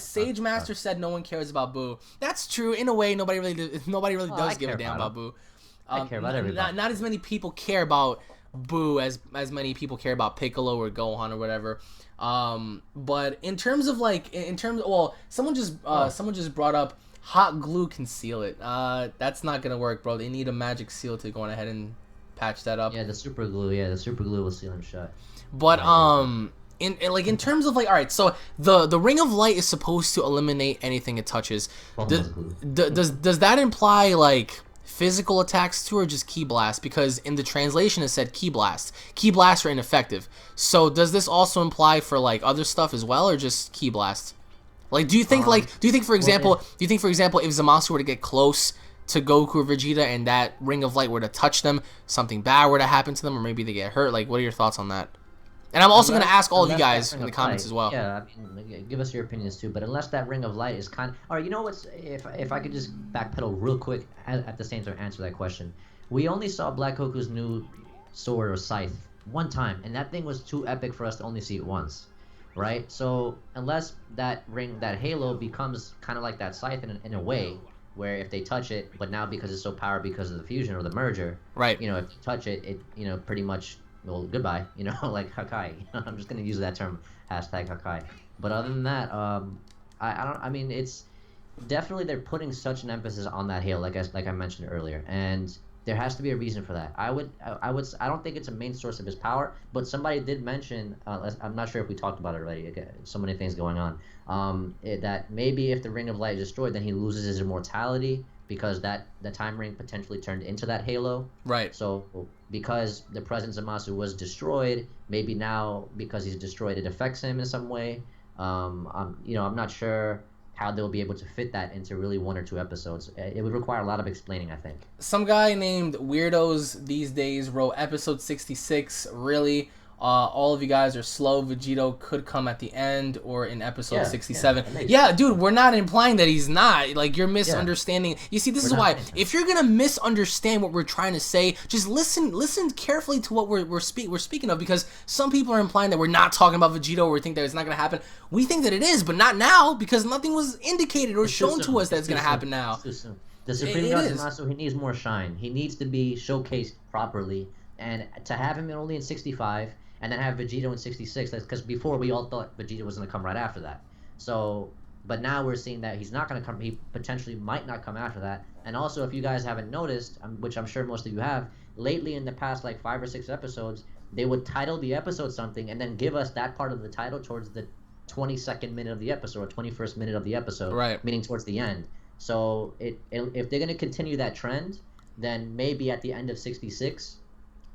[SPEAKER 1] Sage Master said no one cares about Boo. That's true. In a way, nobody really does give a damn about Boo.
[SPEAKER 2] I care about everybody.
[SPEAKER 1] Not as many people care about Boo as many people care about Piccolo or Gohan or whatever. But in terms of someone just brought up hot glue can seal it. That's not gonna work, bro. They need a magic seal to go on ahead and patch that up.
[SPEAKER 2] Yeah, the super glue will seal him shut.
[SPEAKER 1] But in terms of like, all right, so the ring of light is supposed to eliminate anything it touches. Does that imply like physical attacks too, or just ki blast? Because in the translation it said ki blast. Ki blasts are ineffective. So does this also imply for like other stuff as well, or just ki blast? Like, do you think for example if Zamasu were to get close to Goku or Vegeta and that ring of light were to touch them, something bad were to happen to them, or maybe they get hurt? Like, what are your thoughts on that? And I'm also going to ask all of you guys in the comments as well.
[SPEAKER 2] Yeah, I mean, give us your opinions too. But unless that ring of light is kind of... All right, you know what's... If I could just backpedal real quick at the same time answer that question. We only saw Black Goku's new sword or scythe one time. And that thing was too epic for us to only see it once. Right? So unless that ring, that halo becomes kind of like that scythe in a way... where if they touch it, but now because it's so powered because of the fusion or the merger... Right. If you touch it, it pretty much... Well, goodbye, like Hakai. I'm just gonna use that term, #Hakai. But other than that, I mean, it's definitely they're putting such an emphasis on that halo, like I mentioned earlier, and there has to be a reason for that. I don't think it's a main source of his power, but somebody did mention, I'm not sure if we talked about it already. Again, so many things going on. That maybe if the Ring of Light is destroyed, then he loses his immortality, because the time ring potentially turned into that halo.
[SPEAKER 1] Right.
[SPEAKER 2] So because the present Zamasu was destroyed, maybe now because he's destroyed, it affects him in some way. I'm not sure how they'll be able to fit that into really 1 or 2 episodes. It would require a lot of explaining, I think.
[SPEAKER 1] Some guy named Weirdos These Days wrote episode 66. Really, all of you guys are slow. Vegito could come at the end or in episode 67. Yeah, dude, we're not implying that he's not. Like, you're misunderstanding. Yeah. You see, this is why. If you're gonna misunderstand what we're trying to say, just listen carefully to what we're speaking of, because some people are implying that we're not talking about Vegito, or we think that it's not gonna happen. We think that it is, but not now, because nothing was indicated or shown to us that it's gonna happen now.
[SPEAKER 2] It's too soon. The Supreme God Zamasu, he needs more shine. He needs to be showcased properly, and to have him only in 65 and then have Vegito in 66, that's because before we all thought Vegeta was going to come right after that. So, but now we're seeing that he's not going to come. He potentially might not come after that. And also, if you guys haven't noticed, which I'm sure most of you have, lately in the past like 5 or 6 episodes, they would title the episode something and then give us that part of the title towards the 22nd minute of the episode or 21st minute of the episode,
[SPEAKER 1] right?
[SPEAKER 2] Meaning towards the end. So if they're going to continue that trend, then maybe at the end of 66,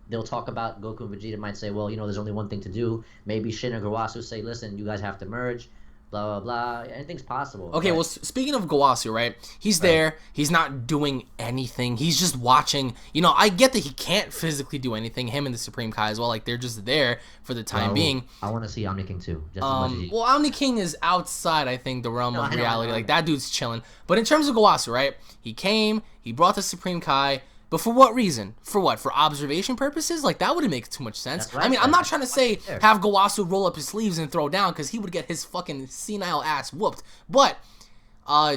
[SPEAKER 2] they'll talk about Goku and Vegeta might say, well, there's only one thing to do. Maybe Shin or Gowasu say, listen, you guys have to merge, blah, blah, blah. Anything's possible.
[SPEAKER 1] Okay, well, speaking of Gowasu, right? He's there. He's not doing anything. He's just watching. I get that he can't physically do anything, him and the Supreme Kai as well. Like, they're just there for the time being.
[SPEAKER 2] I want to see Omni King too. Just as much as
[SPEAKER 1] well, Omni King is outside, I think, the realm of reality. Like, that dude's chilling. But in terms of Gowasu, right? He came, he brought the Supreme Kai. But for what reason? For what? For observation purposes? Like, that wouldn't make too much sense. Right, I mean, I'm not trying to say have Gowasu roll up his sleeves and throw down, because he would get his fucking senile ass whooped. But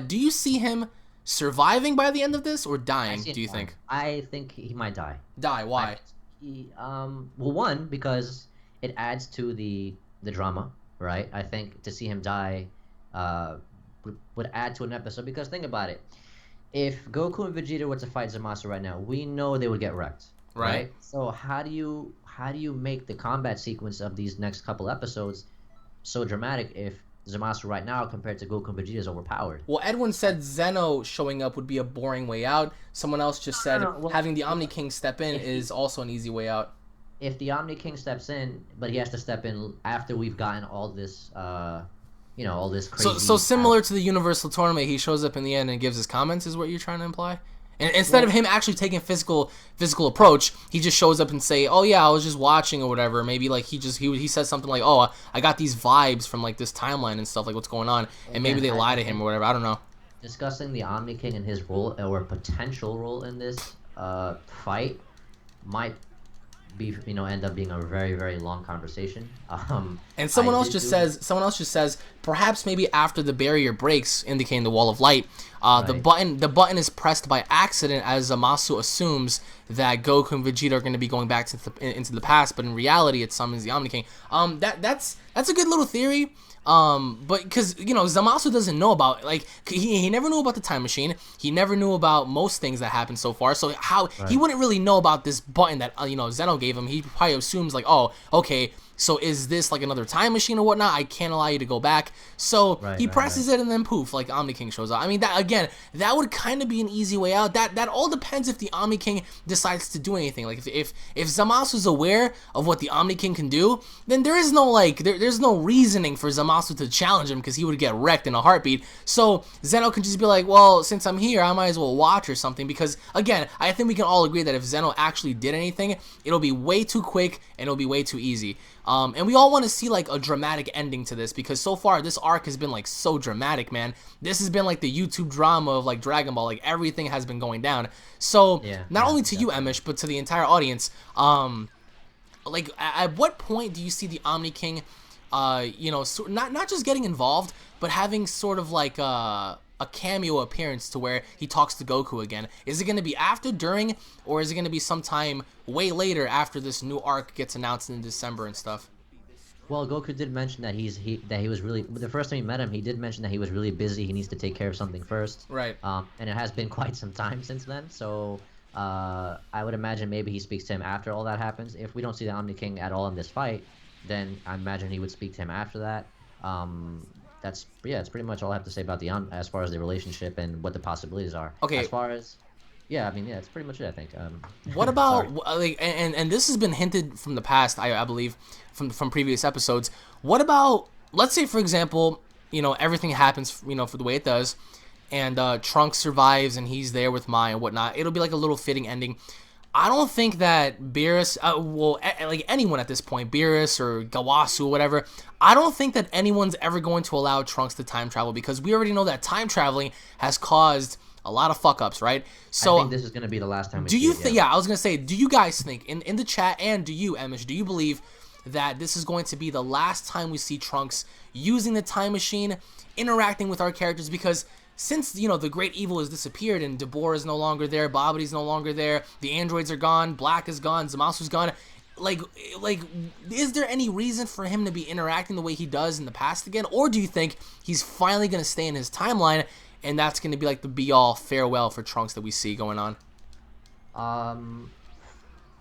[SPEAKER 1] do you see him surviving by the end of this or dying, do you think?
[SPEAKER 2] I think he might die.
[SPEAKER 1] Die? Why?
[SPEAKER 2] Well, one, because it adds to the drama, right? I think to see him die would add to an episode, because think about it. If Goku and Vegeta were to fight Zamasu right now, we know they would get wrecked, right? So how do you make the combat sequence of these next couple episodes so dramatic if Zamasu right now compared to Goku and Vegeta is overpowered?
[SPEAKER 1] Well, Edwin said Zeno showing up would be a boring way out. Someone else just said having the Omni King step in is also an easy way out.
[SPEAKER 2] If the Omni King steps in, but he has to step in after we've gotten all this all this crazy...
[SPEAKER 1] So similar to the Universal Tournament, he shows up in the end and gives his comments, is what you're trying to imply? And instead of him actually taking physical approach, he just shows up and say, oh yeah, I was just watching or whatever. Maybe like he says something like, oh, I got these vibes from like this timeline and stuff, like what's going on. And maybe they lie to him or whatever, I don't know.
[SPEAKER 2] Discussing the Omni King and his role, or potential role in this fight, might be end up being a very, very long conversation.
[SPEAKER 1] And someone else just says perhaps maybe after the barrier breaks, indicating the wall of light, the button is pressed by accident, as Zamasu assumes that Goku and Vegeta are going to be going back into the past, but in reality it summons the Omni King. That's a good little theory. But because Zamasu doesn't know about, like, he never knew about the time machine. He never knew about most things that happened so far. So he wouldn't really know about this button that Zeno gave him. He probably assumes like, oh, okay, so is this like another time machine or whatnot? I can't allow you to go back. So he presses it and then poof, like Omni King shows up. I mean, that would kind of be an easy way out. That all depends if the Omni King decides to do anything. Like if Zamasu's aware of what the Omni King can do, then there is no there's no reasoning for Zamasu to challenge him, because he would get wrecked in a heartbeat. So Zeno can just be like, well, since I'm here, I might as well watch or something. Because again, I think we can all agree that if Zeno actually did anything, it'll be way too quick and it'll be way too easy. And we all want to see like a dramatic ending to this, because so far this arc has been like so dramatic, man. This has been like the YouTube drama of like Dragon Ball. Like everything has been going down. So not only to you, Emosh, but to the entire audience. Like at what point do you see the Omni King, not just getting involved, but having sort of like a cameo appearance to where he talks to Goku again? Is it going to be after, during, or is it going to be sometime way later after this new arc gets announced in December and stuff?
[SPEAKER 2] Well, Goku did mention that he was really, the first time he met him, he did mention that he was really busy. He needs to take care of something first.
[SPEAKER 1] Right.
[SPEAKER 2] And it has been quite some time since then. So I would imagine maybe he speaks to him after all that happens. If we don't see the Omni King at all in this fight, then I imagine he would speak to him after that. that's yeah, that's pretty much all I have to say about as far as the relationship and what the possibilities are. As
[SPEAKER 1] Okay,
[SPEAKER 2] far as yeah, I mean yeah, that's pretty much it. I think.
[SPEAKER 1] what
[SPEAKER 2] Sorry.
[SPEAKER 1] about like, and this has been hinted from the past, I believe, from previous episodes. What about, let's say for example, everything happens, for the way it does, and Trunks survives and he's there with Mai and whatnot. It'll be like a little fitting ending. I don't think that Beerus, like anyone at this point, Beerus or Gawasu, whatever, I don't think that anyone's ever going to allow Trunks to time travel, because we already know that time traveling has caused a lot of fuck ups, right? So
[SPEAKER 2] I think this is gonna be the last time we
[SPEAKER 1] do
[SPEAKER 2] see
[SPEAKER 1] you
[SPEAKER 2] it.
[SPEAKER 1] think? Yeah, I was gonna say, do you guys think in the chat, and do you, Emish, do you believe that this is going to be the last time we see Trunks using the time machine, interacting with our characters? Because since the great evil has disappeared and Dabura is no longer there, Bobity's no longer there, the androids are gone, Black is gone, Zamasu's gone. Like, is there any reason for him to be interacting the way he does in the past again, or do you think he's finally gonna stay in his timeline, and that's gonna be like the be-all farewell for Trunks that we see going on?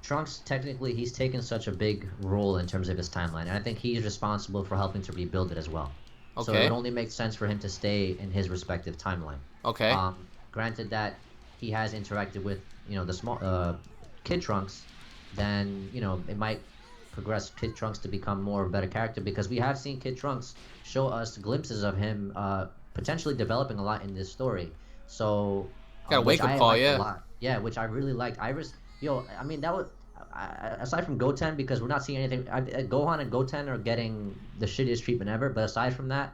[SPEAKER 2] Trunks, technically, he's taken such a big role in terms of his timeline, and I think he's responsible for helping to rebuild it as well. So
[SPEAKER 1] Okay.
[SPEAKER 2] it only makes sense for him to stay in his respective timeline.
[SPEAKER 1] Okay.
[SPEAKER 2] Granted that he has interacted with, the small Kid Trunks, then it might progress Kid Trunks to become more of a better character, because we have seen Kid Trunks show us glimpses of him potentially developing a lot in this story. So
[SPEAKER 1] Got a
[SPEAKER 2] which
[SPEAKER 1] wake-up
[SPEAKER 2] I
[SPEAKER 1] call,
[SPEAKER 2] liked a
[SPEAKER 1] yeah.
[SPEAKER 2] lot. Yeah, which I really liked. I mean that was aside from Goten, because we're not seeing anything. Gohan and Goten are getting the shittiest treatment ever. But aside from that,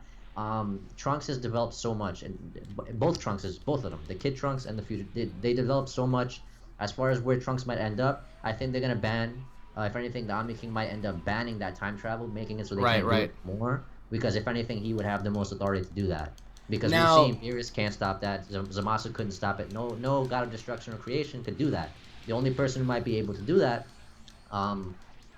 [SPEAKER 2] Trunks has developed so much, and both of them, the Kid Trunks and the future, they developed so much. As far as where Trunks might end up, I think they're gonna ban. If anything, the Omni King might end up banning that time travel, making it so they can't do it more. Because if anything, he would have the most authority to do that. Because
[SPEAKER 1] Now,
[SPEAKER 2] we've seen Beerus can't stop that. Zamasu couldn't stop it. No God of Destruction or Creation could do that. The only person who might be able to do that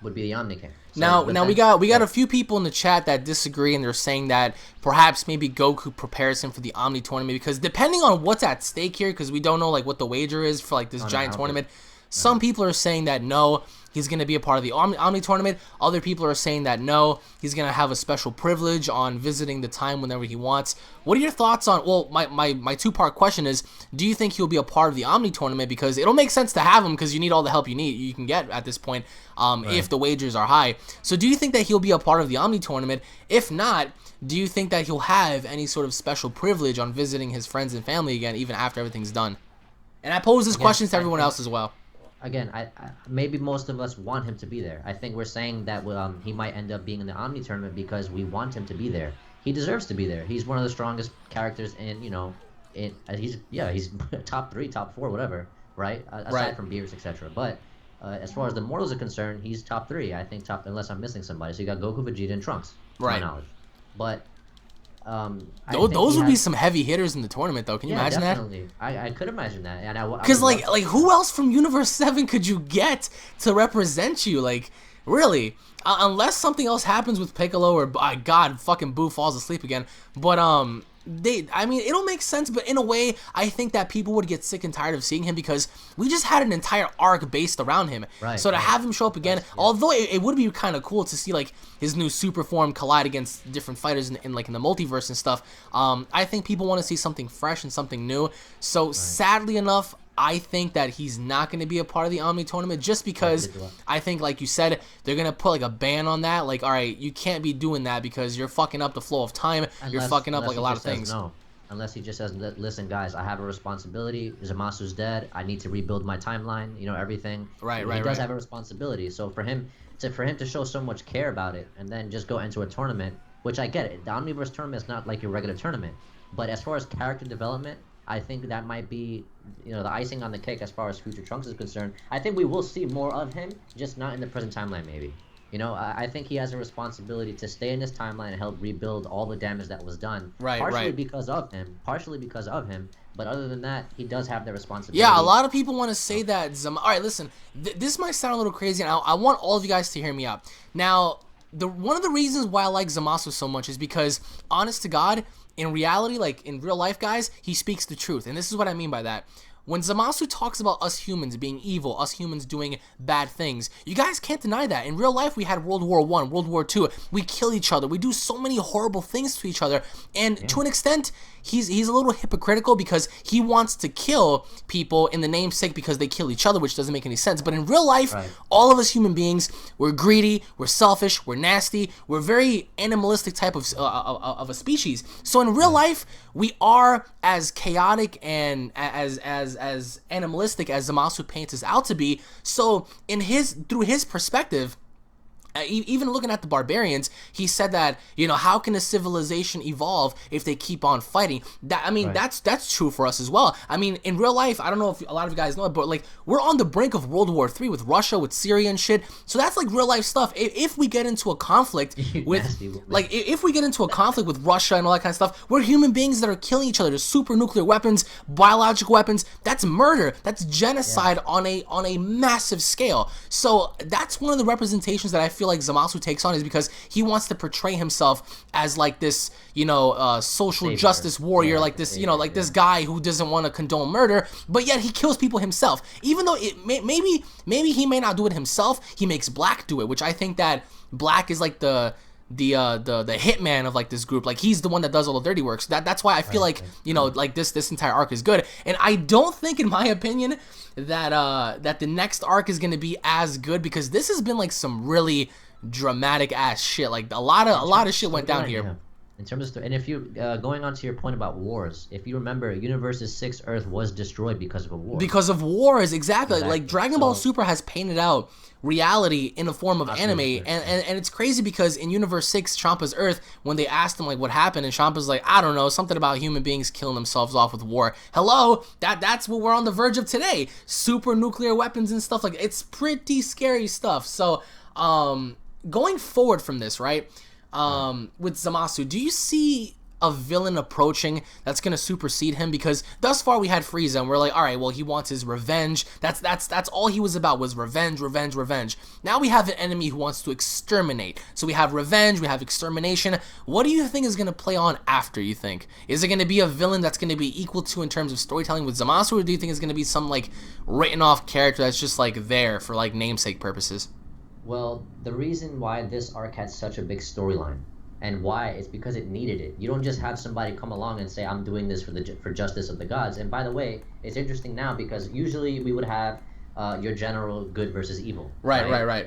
[SPEAKER 2] would be the Omni King.
[SPEAKER 1] now we got a few people in the chat that disagree, and they're saying that perhaps maybe Goku prepares him for the Omni tournament, because depending on what's at stake here, because we don't know like what the wager is for like this giant tournament. Some people are saying that no, he's going to be a part of the Omni tournament. Other people are saying that no, he's going to have a special privilege on visiting the time whenever he wants. What are your thoughts on, well, my two-part question is, do you think he'll be a part of the Omni tournament? Because it'll make sense to have him, because you need all the help you can get at this point, if the wagers are high. So do you think that he'll be a part of the Omni tournament? If not, do you think that he'll have any sort of special privilege on visiting his friends and family again, even after everything's done? And I pose this question to everyone else as well.
[SPEAKER 2] Again, maybe most of us want him to be there. I think we're saying that he might end up being in the Omni tournament because we want him to be there. He deserves to be there. He's one of the strongest characters he's top 3, top 4, whatever, right? Aside from Beerus, etc. But as far as the mortals are concerned, he's top 3. I think unless I'm missing somebody. So you got Goku, Vegeta, and Trunks, to my knowledge. But
[SPEAKER 1] those would be some heavy hitters in the tournament, though. Can you imagine
[SPEAKER 2] definitely. I could imagine that, and
[SPEAKER 1] because like who else from Universe 7 could you get to represent you? Like, really, unless something else happens with Piccolo, or God, fucking Boo falls asleep again. But I mean, it'll make sense, but in a way, I think that people would get sick and tired of seeing him, because we just had an entire arc based around him. So to have him show up again, although it would be kind of cool to see like his new super form collide against different fighters in the multiverse and stuff, I think people want to see something fresh and something new. So sadly enough, I think that he's not going to be a part of the Omni tournament, just because I think, like you said, they're going to put like a ban on that. Like, all right, you can't be doing that because you're fucking up the flow of time. You're fucking up like a lot of things.
[SPEAKER 2] No. Unless he just says, listen, guys, I have a responsibility. Zamasu's dead. I need to rebuild my timeline, everything. He does have a responsibility. So for him to show so much care about it and then just go into a tournament, which I get it. The Omniverse tournament is not like your regular tournament. But as far as character development, I think that might be, the icing on the cake as far as future Trunks is concerned. I think we will see more of him, just not in the present timeline, maybe. I think he has a responsibility to stay in this timeline and help rebuild all the damage that was done. Partially because of him. But other than that, he does have the responsibility.
[SPEAKER 1] Yeah, a lot of people want to say that. All right, listen, this might sound a little crazy, and I want all of you guys to hear me out. Now, one of the reasons why I like Zamasu so much is because, honest to God, in reality, like in real life, guys, he speaks the truth. And this is what I mean by that. when Zamasu talks about us humans being evil, us humans doing bad things, you guys can't deny that. In real life, we had World War I, World War II. We kill each other. We do so many horrible things to each other. And to an extent, he's a little hypocritical because he wants to kill people in the namesake because they kill each other, which doesn't make any sense. But in real life, all of us human beings, we're greedy, we're selfish, we're nasty, we're very animalistic type of a species. So in real life, we are as chaotic and as animalistic as Zamasu paints us out to be. So through his perspective, even looking at the barbarians, he said that, you know, how can a civilization evolve if they keep on fighting? That, I mean, that's true for us as well. I mean, in real life, I don't know if a lot of you guys know it, but like, we're on the brink of World War III with Russia, with Syria and shit. So that's like real life stuff. If we get into a conflict with, like, if we get into a conflict with Russia and all that kind of stuff, we're human beings that are killing each other. There's super nuclear weapons, biological weapons. That's murder. That's genocide on a massive scale. So that's one of the representations that I feel like Zamasu takes on, is because he wants to portray himself as like this, you know, social justice warrior, like this, you know, like this guy who doesn't want to condone murder, but yet he kills people himself. Even though maybe he may not do it himself, he makes Black do it, which I think that Black is like the hitman of like this group. Like, he's the one that does all the dirty work. So that's why I feel like, you know, like this entire arc is good. And I don't think, in my opinion, that the next arc is gonna be as good, because this has been like some really dramatic ass shit. Like, a lot of shit went down here.
[SPEAKER 2] In terms of, and if you going on to your point about wars, if you remember, Universe's 6th Earth was destroyed because of a war.
[SPEAKER 1] Because of wars, exactly. Like, Dragon Ball Super has painted out reality in a form of anime, and it's crazy because in Universe 6, Champa's Earth, when they asked him like what happened, and Champa's like, I don't know, something about human beings killing themselves off with war. Hello, that's what we're on the verge of today. Super nuclear weapons and stuff. Like, it's pretty scary stuff. So going forward from this, right, with Zamasu, do you see a villain approaching that's gonna supersede him? Because thus far we had Frieza, and we're like, all right, well, he wants his revenge. That's all he was about, was revenge. Now we have an enemy who wants to exterminate. So we have revenge, we have extermination. What do you think is gonna play on after? You think, is it gonna be a villain that's gonna be equal to in terms of storytelling with Zamasu, or do you think it's gonna be some like written off character that's just like there for like namesake purposes?
[SPEAKER 2] Well, the reason why this arc had such a big storyline, and why, it's because it needed it. You don't just have somebody come along and say, I'm doing this for justice of the gods. And by the way, it's interesting now because usually we would have your general good versus evil.
[SPEAKER 1] Right.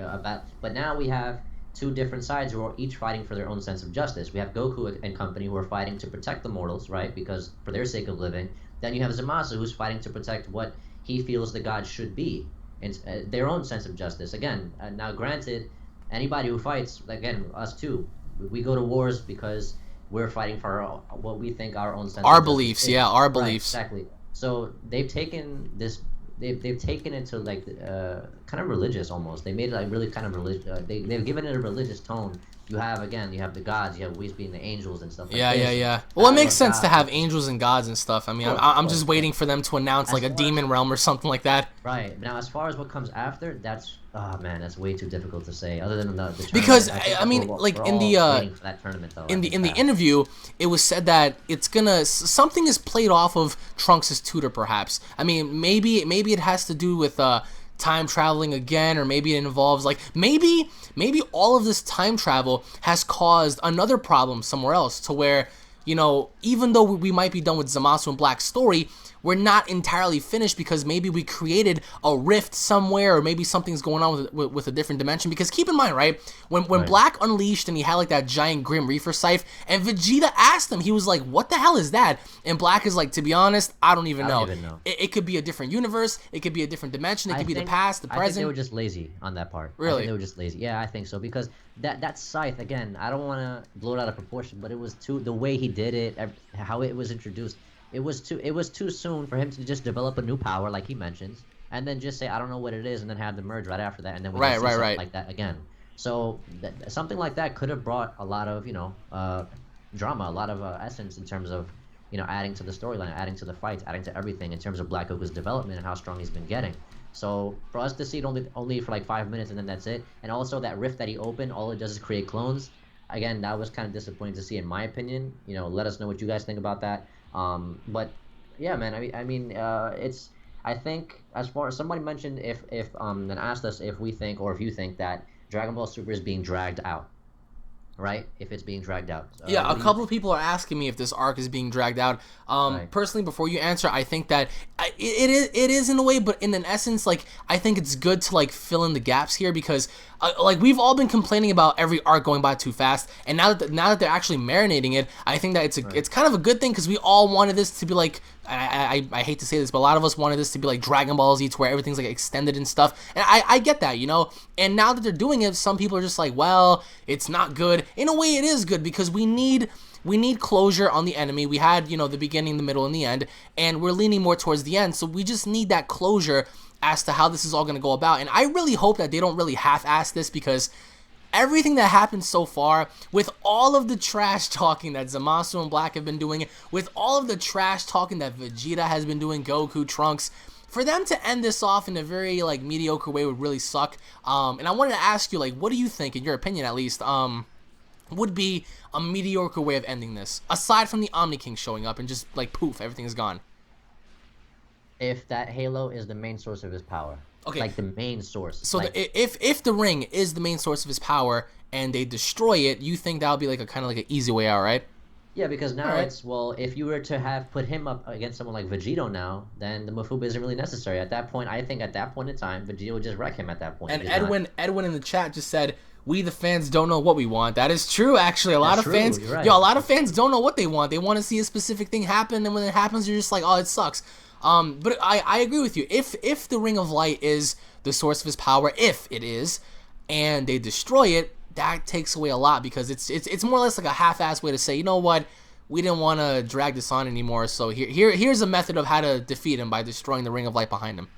[SPEAKER 2] But now we have two different sides who are each fighting for their own sense of justice. We have Goku and company who are fighting to protect the mortals, right, because for their sake of living. Then you have Zamasu, who's fighting to protect what he feels the gods should be, and their own sense of justice. Again, now granted, anybody who fights, again, us too, we go to wars because we're fighting for what we think our own sense of
[SPEAKER 1] beliefs
[SPEAKER 2] justice is.
[SPEAKER 1] Yeah, our
[SPEAKER 2] right,
[SPEAKER 1] beliefs.
[SPEAKER 2] Exactly. So they've taken this, they've taken it to like kind of religious almost. They made it like really kind of religious. They've given it a religious tone. You have the gods, you have we being the angels and stuff like this.
[SPEAKER 1] Yeah. Well, it makes sense to have angels and gods and stuff. I mean, I'm just waiting for them to announce like a demon realm or something like that.
[SPEAKER 2] Right. Now, as far as what comes after, that's, oh man, that's way too difficult to say. Other than the tournament,
[SPEAKER 1] because I mean, like in the
[SPEAKER 2] waiting for that tournament, though,
[SPEAKER 1] in the interview, it was said that it's gonna, something is played off of Trunks' tutor, perhaps. I mean, maybe it has to do with time traveling again, or maybe it involves like maybe all of this time travel has caused another problem somewhere else, to where, you know, even though we might be done with Zamasu and Black's story, we're not entirely finished, because maybe we created a rift somewhere, or maybe something's going on with a different dimension. Because keep in mind, right, when Black unleashed and he had like that giant Grim Reaper scythe, and Vegeta asked him, he was like, what the hell is that? And Black is like, to be honest, I don't even know. It could be a different universe, it could be a different dimension, it could be the past, the present.
[SPEAKER 2] I think they were just lazy on that part.
[SPEAKER 1] Really?
[SPEAKER 2] I think they were just lazy. Yeah, I think so, because that scythe, again, I don't want to blow it out of proportion, but it was the way he did it, how it was introduced. It was too soon for him to just develop a new power, like he mentions, and then just say, I don't know what it is, and then have them merge right after that, and then we see something like that again. So something like that could have brought a lot of, you know, drama, a lot of essence in terms of, you know, adding to the storyline, adding to the fights, adding to everything in terms of Black Goku's development and how strong he's been getting. So for us to see it only for like 5 minutes and then that's it, and also that rift that he opened, all it does is create clones. Again, that was kind of disappointing to see, in my opinion. You know, let us know what you guys think about that. But yeah, man, I mean, I think as far as somebody mentioned if then asked us if we think or if you think that Dragon Ball Super is being dragged out, right? If it's being dragged out,
[SPEAKER 1] Yeah, a
[SPEAKER 2] what do you
[SPEAKER 1] couple of
[SPEAKER 2] think?
[SPEAKER 1] people are asking me if this arc is being dragged out.
[SPEAKER 2] Right.
[SPEAKER 1] Personally, before you answer, I think that it is in a way, but in an essence, like I think it's good to like fill in the gaps here because like we've all been complaining about every arc going by too fast, and now that they're actually marinating it, I think that
[SPEAKER 2] Right.
[SPEAKER 1] it's kind of a good thing because we all wanted this to be like I hate to say this, but a lot of us wanted this to be like Dragon Ball Z, to where everything's like extended and stuff. And I get that, you know. And now that they're doing it, some people are just like, well, it's not good. In a way, it is good because we need closure on the enemy. We had, you know, the beginning, the middle, and the end, and we're leaning more towards the end. So we just need that closure as to how this is all going to go about. And I really hope that they don't really half-ass this because everything that happened so far, with all of the trash talking that Zamasu and Black have been doing, with all of the trash talking that Vegeta has been doing, Goku, Trunks, for them to end this off in a very like mediocre way would really suck. And I wanted to ask you, like, what do you think, in your opinion at least, would be a mediocre way of ending this, aside from the Omni King showing up and just like poof, everything is gone?
[SPEAKER 2] If that Halo is the main source of his power,
[SPEAKER 1] Okay,
[SPEAKER 2] like the main source,
[SPEAKER 1] so
[SPEAKER 2] like
[SPEAKER 1] if the ring is the main source of his power and they destroy it, you think that would be like a kind of like an easy way out, right?
[SPEAKER 2] yeah, because
[SPEAKER 1] All
[SPEAKER 2] now
[SPEAKER 1] right.
[SPEAKER 2] it's well, if you were to have put him up against someone like Vegito now, then the Mafuba isn't really necessary at that point. I think at that point in time, Vegito would just wreck him at that point.
[SPEAKER 1] And
[SPEAKER 2] He does not.
[SPEAKER 1] Edwin in the chat just said, "We the fans don't know what we want." That is true, actually. A lot
[SPEAKER 2] That's
[SPEAKER 1] of
[SPEAKER 2] true.
[SPEAKER 1] fans,
[SPEAKER 2] You're right.
[SPEAKER 1] yo, a lot of fans don't know what they want. They want to see a specific thing happen, and when it happens, you're just like, "Oh, it sucks." But I agree with you. If the Ring of Light is the source of his power, if it is, and they destroy it, that takes away a lot because it's more or less like a half-assed way to say, you know what, we didn't want to drag this on anymore. So here's a method of how to defeat him by destroying the Ring of Light behind him.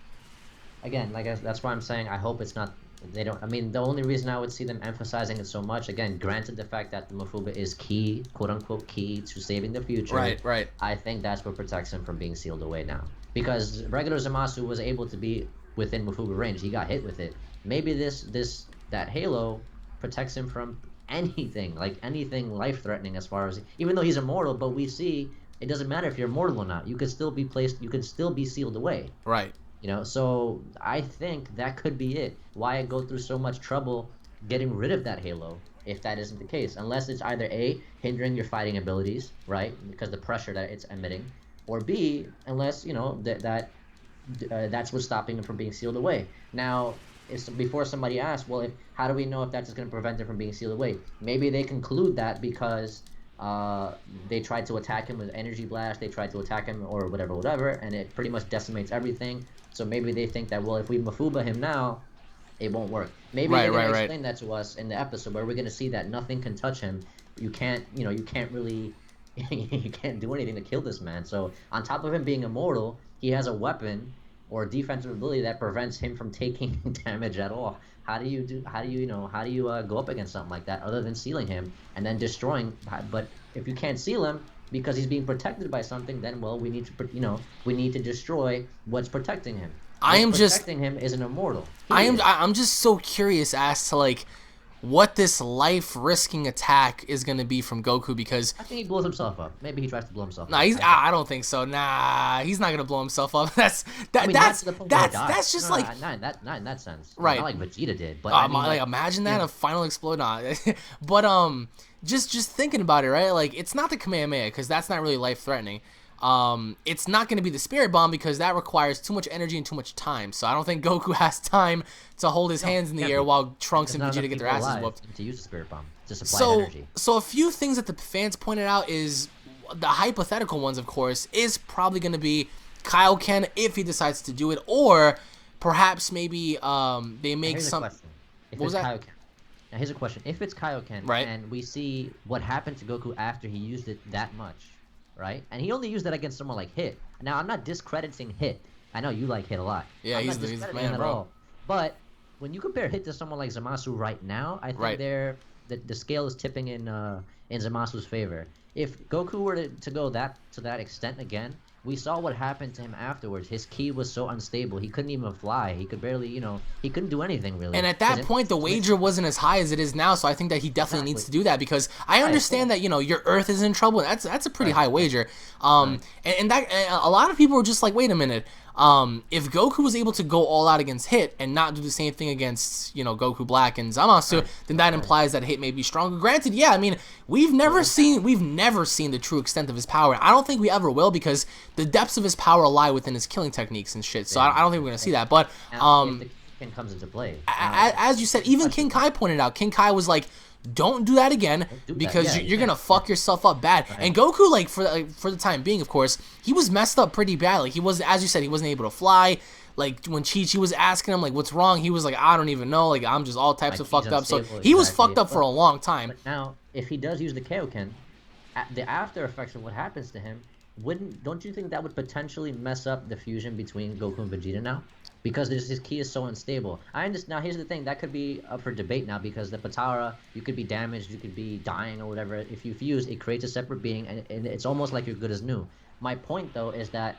[SPEAKER 2] Again, that's why I'm saying I hope it's not. They don't. I mean, the only reason I would see them emphasizing it so much, again, granted the fact that the Mafuba is key, quote unquote, key to saving the future.
[SPEAKER 1] Right, right.
[SPEAKER 2] I think that's what protects him from being sealed away now. Because regular Zamasu was able to be within Mafuba range. He got hit with it. Maybe that Halo protects him from anything, like anything life threatening as far as, even though he's immortal, but we see it doesn't matter if you're immortal or not. You could still be placed. You could still be sealed away.
[SPEAKER 1] Right.
[SPEAKER 2] You know, so I think that could be it. Why go through so much trouble getting rid of that Halo if that isn't the case? Unless it's either A, hindering your fighting abilities, right? Because the pressure that it's emitting, or B, unless, you know, that's what's stopping him from being sealed away. Now, before somebody asks, well, how do we know if that's just going to prevent him from being sealed away? Maybe they conclude that because they tried to attack him with energy blast, they tried to attack him or whatever, and it pretty much decimates everything. So maybe they think that, well, if we Mafuba him now, it won't work. Maybe they're gonna explain that to us in the episode where we're gonna see that nothing can touch him. You can't really, you can't do anything to kill this man. So on top of him being immortal, he has a weapon or defensive ability that prevents him from taking damage at all. How do you go up against something like that other than sealing him and then destroying? But if you can't seal him because he's being protected by something, then well, we need to destroy what's protecting him. Protecting him is an immortal.
[SPEAKER 1] I'm just so curious as to like what this life-risking attack is going to be from Goku, because
[SPEAKER 2] I think he blows himself up. Maybe he tries to blow himself
[SPEAKER 1] nah,
[SPEAKER 2] up.
[SPEAKER 1] I don't think so. Nah, he's not going to blow himself up. That's just like
[SPEAKER 2] not in that sense.
[SPEAKER 1] Right.
[SPEAKER 2] Not like Vegeta did, but
[SPEAKER 1] like imagine that, a final explode. Nah. But just thinking about it, right? Like it's not the Kamehameha because that's not really life-threatening. It's not going to be the Spirit Bomb because that requires too much energy and too much time. So I don't think Goku has time to hold his hands in the air while Trunks and Vegeta get their asses whooped.
[SPEAKER 2] To use the Spirit Bomb to supply energy.
[SPEAKER 1] So a few things that the fans pointed out is the hypothetical ones, of course, is probably going to be Kaioken if he decides to do it, or perhaps maybe they make some.
[SPEAKER 2] If
[SPEAKER 1] what was that?
[SPEAKER 2] Kaioken. Now here's a question: if it's Kaioken,
[SPEAKER 1] right,
[SPEAKER 2] and we see what happened to Goku after he used it that much. Right? And he only used that against someone like Hit. Now, I'm not discrediting Hit. I know you like Hit a lot.
[SPEAKER 1] Yeah, he's the man,
[SPEAKER 2] at
[SPEAKER 1] bro.
[SPEAKER 2] all. But when you compare Hit to someone like Zamasu right now, I think the scale is tipping in Zamasu's favor. If Goku were to go to that extent again, we saw what happened to him afterwards. His ki was so unstable. He couldn't even fly. He could barely, he couldn't do anything really.
[SPEAKER 1] And at that point, the wager wasn't as high as it is now. So I think that he definitely needs to do that, because I understand that, your Earth is in trouble. That's a pretty high wager. And that a lot of people were just like, wait a minute. If Goku was able to go all out against Hit and not do the same thing against, you know, Goku Black and Zamasu, then that implies that Hit may be stronger. Granted, yeah, I mean, we've never seen the true extent of his power. I don't think we ever will, because the depths of his power lie within his killing techniques and shit. So I don't think we're gonna see that. But
[SPEAKER 2] King comes into play.
[SPEAKER 1] As you said, even King Kai pointed out. King Kai was like, "Don't do that again, because you're gonna fuck yourself up bad." Right. And Goku, like for the time being, of course, he was messed up pretty bad. Like, he was, as you said, he wasn't able to fly. Like, when Chi-Chi was asking him, like, what's wrong, he was like, I don't even know. Like, I'm just all types of fucked up. So he was fucked up for a long time.
[SPEAKER 2] But now, if he does use the Kaioken, the after effects of what happens to him, don't you think that would potentially mess up the fusion between Goku and Vegeta now? Because his ki is so unstable. I understand. Now, here's the thing. That could be up for debate now, because the Potara, you could be damaged, you could be dying or whatever. If you fuse, it creates a separate being, and it's almost like you're good as new. My point, though, is that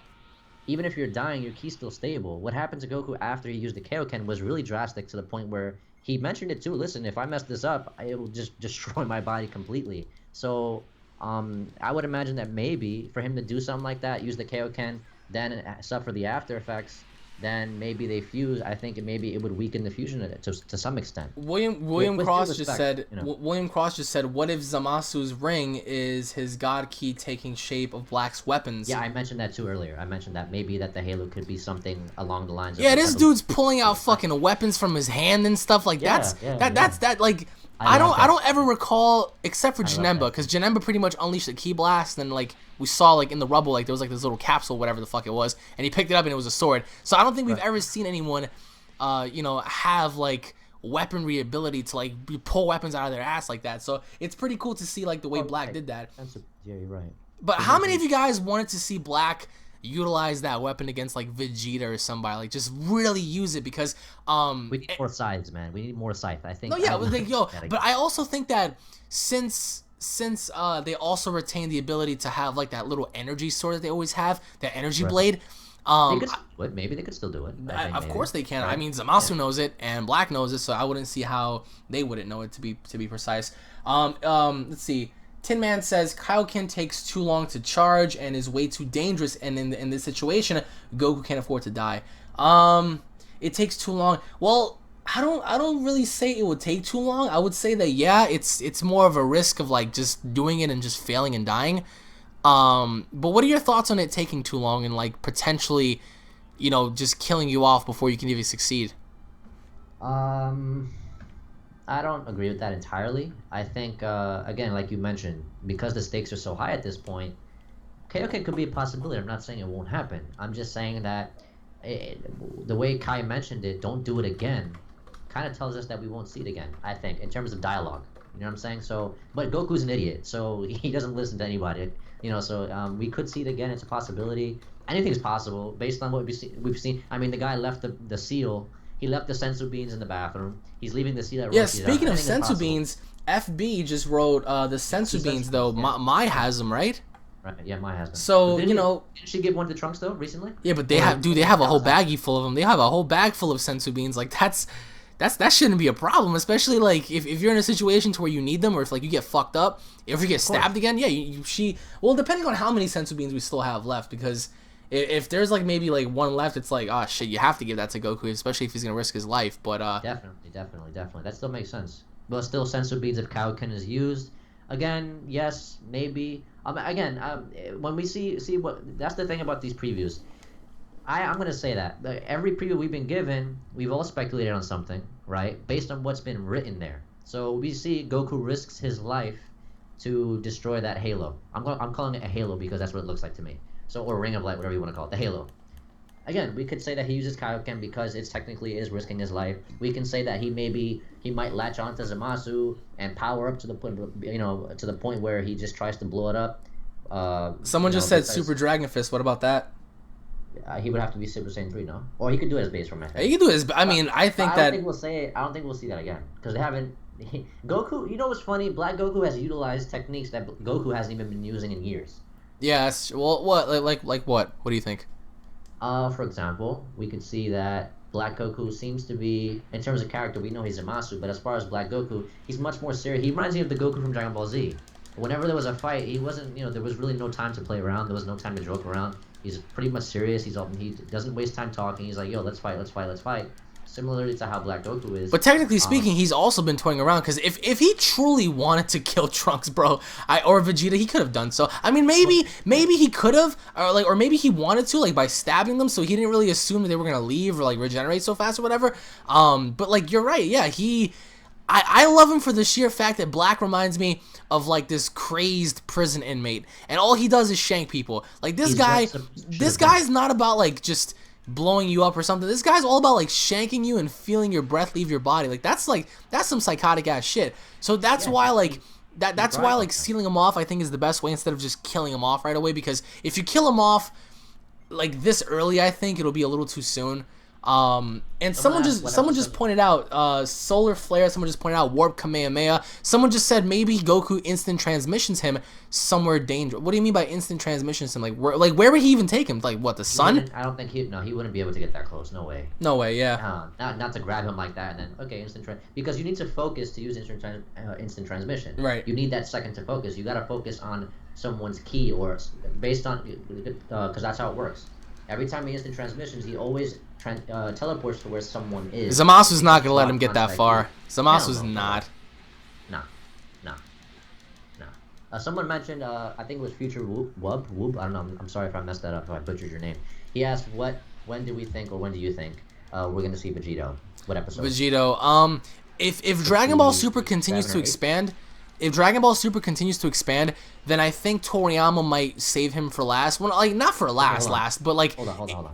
[SPEAKER 2] even if you're dying, your ki's still stable. What happened to Goku after he used the Kaioken was really drastic, to the point where he mentioned it too. Listen, if I mess this up, it will just destroy my body completely. So I would imagine that maybe for him to do something like that, use the Kaioken, then suffer the after effects, then maybe they fuse. I think maybe it would weaken the fusion to some extent.
[SPEAKER 1] William Cross just said, what if Zamasu's ring is his god ki taking shape of Black's weapons?
[SPEAKER 2] Yeah, I mentioned that too earlier. I mentioned that maybe that the Halo could be something along the lines of...
[SPEAKER 1] Yeah, this dude's pulling out fucking weapons from his hand and stuff. Like, that's like... I don't ever recall, except for Janemba, because Janemba pretty much unleashed a ki blast, and like we saw like in the rubble, like there was like this little capsule, whatever the fuck it was, and he picked it up and it was a sword. So I don't think we've ever seen anyone, you know, have like weaponry ability to like pull weapons out of their ass like that. So it's pretty cool to see like the way Black did that.
[SPEAKER 2] Yeah, you're right.
[SPEAKER 1] But how many of you guys wanted to see Black utilize that weapon against like Vegeta or somebody, like just really use it? Because
[SPEAKER 2] we need more sides, man. We need more scythe, I think.
[SPEAKER 1] No, yeah, but I also think that since they also retain the ability to have like that little energy sword that they always have, that energy blade,
[SPEAKER 2] maybe they could still do it.
[SPEAKER 1] Of course they can. Right. I mean, Zamasu knows it and Black knows it, so I wouldn't see how they wouldn't know it, to be precise. Let's see. Tin Man says Kaioken takes too long to charge and is way too dangerous, and in this situation, Goku can't afford to die. It takes too long. Well, I don't really say it would take too long. I would say that yeah, it's more of a risk of like just doing it and just failing and dying. But what are your thoughts on it taking too long and like potentially, you know, just killing you off before you can even succeed?
[SPEAKER 2] I don't agree with that entirely. I think, again, like you mentioned, because the stakes are so high at this point, Kaioken could be a possibility. I'm not saying it won't happen. I'm just saying that the way Kai mentioned it, don't do it again, kind of tells us that we won't see it again, I think, in terms of dialogue. You know what I'm saying? So, but Goku's an idiot, so he doesn't listen to anybody. You know, so we could see it again. It's a possibility. Anything's possible based on what we've seen. I mean, the guy left the seal. He left the sensu beans in the bathroom. He's leaving the seal at
[SPEAKER 1] Yeah, speaking of sensu beans, FB just wrote the sensu beans, though. Yeah. Mai has them, right?
[SPEAKER 2] Right, yeah, Mai has them.
[SPEAKER 1] So,
[SPEAKER 2] didn't
[SPEAKER 1] you
[SPEAKER 2] she give one to Trunks, though, recently?
[SPEAKER 1] Yeah, but they have a whole baggie full of them. They have a whole bag full of sensu beans. Like, that shouldn't be a problem, especially, like, if you're in a situation to where you need them, or if, like, you get fucked up, if you get stabbed again, yeah, well, depending on how many sensu beans we still have left, because... If there's like maybe like one left, it's like, oh shit, you have to give that to Goku, especially if he's gonna risk his life. But
[SPEAKER 2] definitely, that still makes sense. But still, sensu beans if Kaioken is used, again, yes, maybe. When we see what, that's the thing about these previews. I'm gonna say that every preview we've been given, we've all speculated on something, right, based on what's been written there. So we see Goku risks his life to destroy that Halo. I'm calling it a Halo because that's what it looks like to me. So, or Ring of Light, whatever you want to call it, the Halo. Again, we could say that he uses Kaioken because it's technically is risking his life. We can say that he might latch on to Zamasu and power up to the point, you know, to the point where he just tries to blow it up.
[SPEAKER 1] Someone just said Super Dragon Fist. What about that?
[SPEAKER 2] He would have to be Super Saiyan 3, no? Or he could do it as base form, I think.
[SPEAKER 1] He could do it as... I mean, I think that...
[SPEAKER 2] I don't think we'll see that again. Because they haven't... Goku... You know what's funny? Black Goku has utilized techniques that Goku hasn't even been using in years.
[SPEAKER 1] Yes. Well, what? Like what? What do you think?
[SPEAKER 2] For example, we could see that Black Goku seems to be... In terms of character, we know he's Zamasu, but as far as Black Goku, he's much more serious. He reminds me of the Goku from Dragon Ball Z. Whenever there was a fight, he wasn't... You know, there was really no time to play around. There was no time to joke around. He's pretty much serious. He doesn't waste time talking. He's like, yo, let's fight, let's fight, let's fight. Similarly to how Black Goku is.
[SPEAKER 1] But technically speaking, he's also been toying around, because if he truly wanted to kill Trunks, bro, or Vegeta, he could have done so. I mean, maybe he could have, or maybe he wanted to, like, by stabbing them, so he didn't really assume that they were gonna leave or like regenerate so fast or whatever. But like, you're right, yeah, I love him for the sheer fact that Black reminds me of like this crazed prison inmate, and all he does is shank people. Like this guy's not about like just blowing you up or something. This guy's all about like shanking you and feeling your breath leave your body. Like that's some psychotic ass shit. So that's why like that's why like sealing him off I think is the best way instead of just killing him off right away, because if you kill him off like this early, I think it'll be a little too soon. And someone just pointed out solar flare. Someone just pointed out warp Kamehameha. Someone just said maybe Goku instant transmissions him somewhere dangerous. What do you mean by instant transmissions him? Like where would he even take him? Like what, the sun?
[SPEAKER 2] I don't think he wouldn't be able to get that close. No way.
[SPEAKER 1] No way. Yeah.
[SPEAKER 2] Not to grab him like that and then okay because you need to focus to use instant transmission.
[SPEAKER 1] Right.
[SPEAKER 2] You need that second to focus. You gotta focus on someone's ki or based on because that's how it works. Every time he instant transmissions, he always teleports to where someone is.
[SPEAKER 1] Zamasu's not going to let him get that far. Zamasu's not.
[SPEAKER 2] No. Someone mentioned, I think it was Future Whoop. I don't know. I'm sorry if I messed that up, if I butchered your name. He asked, when do we think, or when do you think we're going to see Vegito? What episode?
[SPEAKER 1] Vegito. If Dragon Ball Super continues to expand... If Dragon Ball Super continues to expand, then I think Toriyama might save him for last. Well, like, not for last, but like...
[SPEAKER 2] Hold on.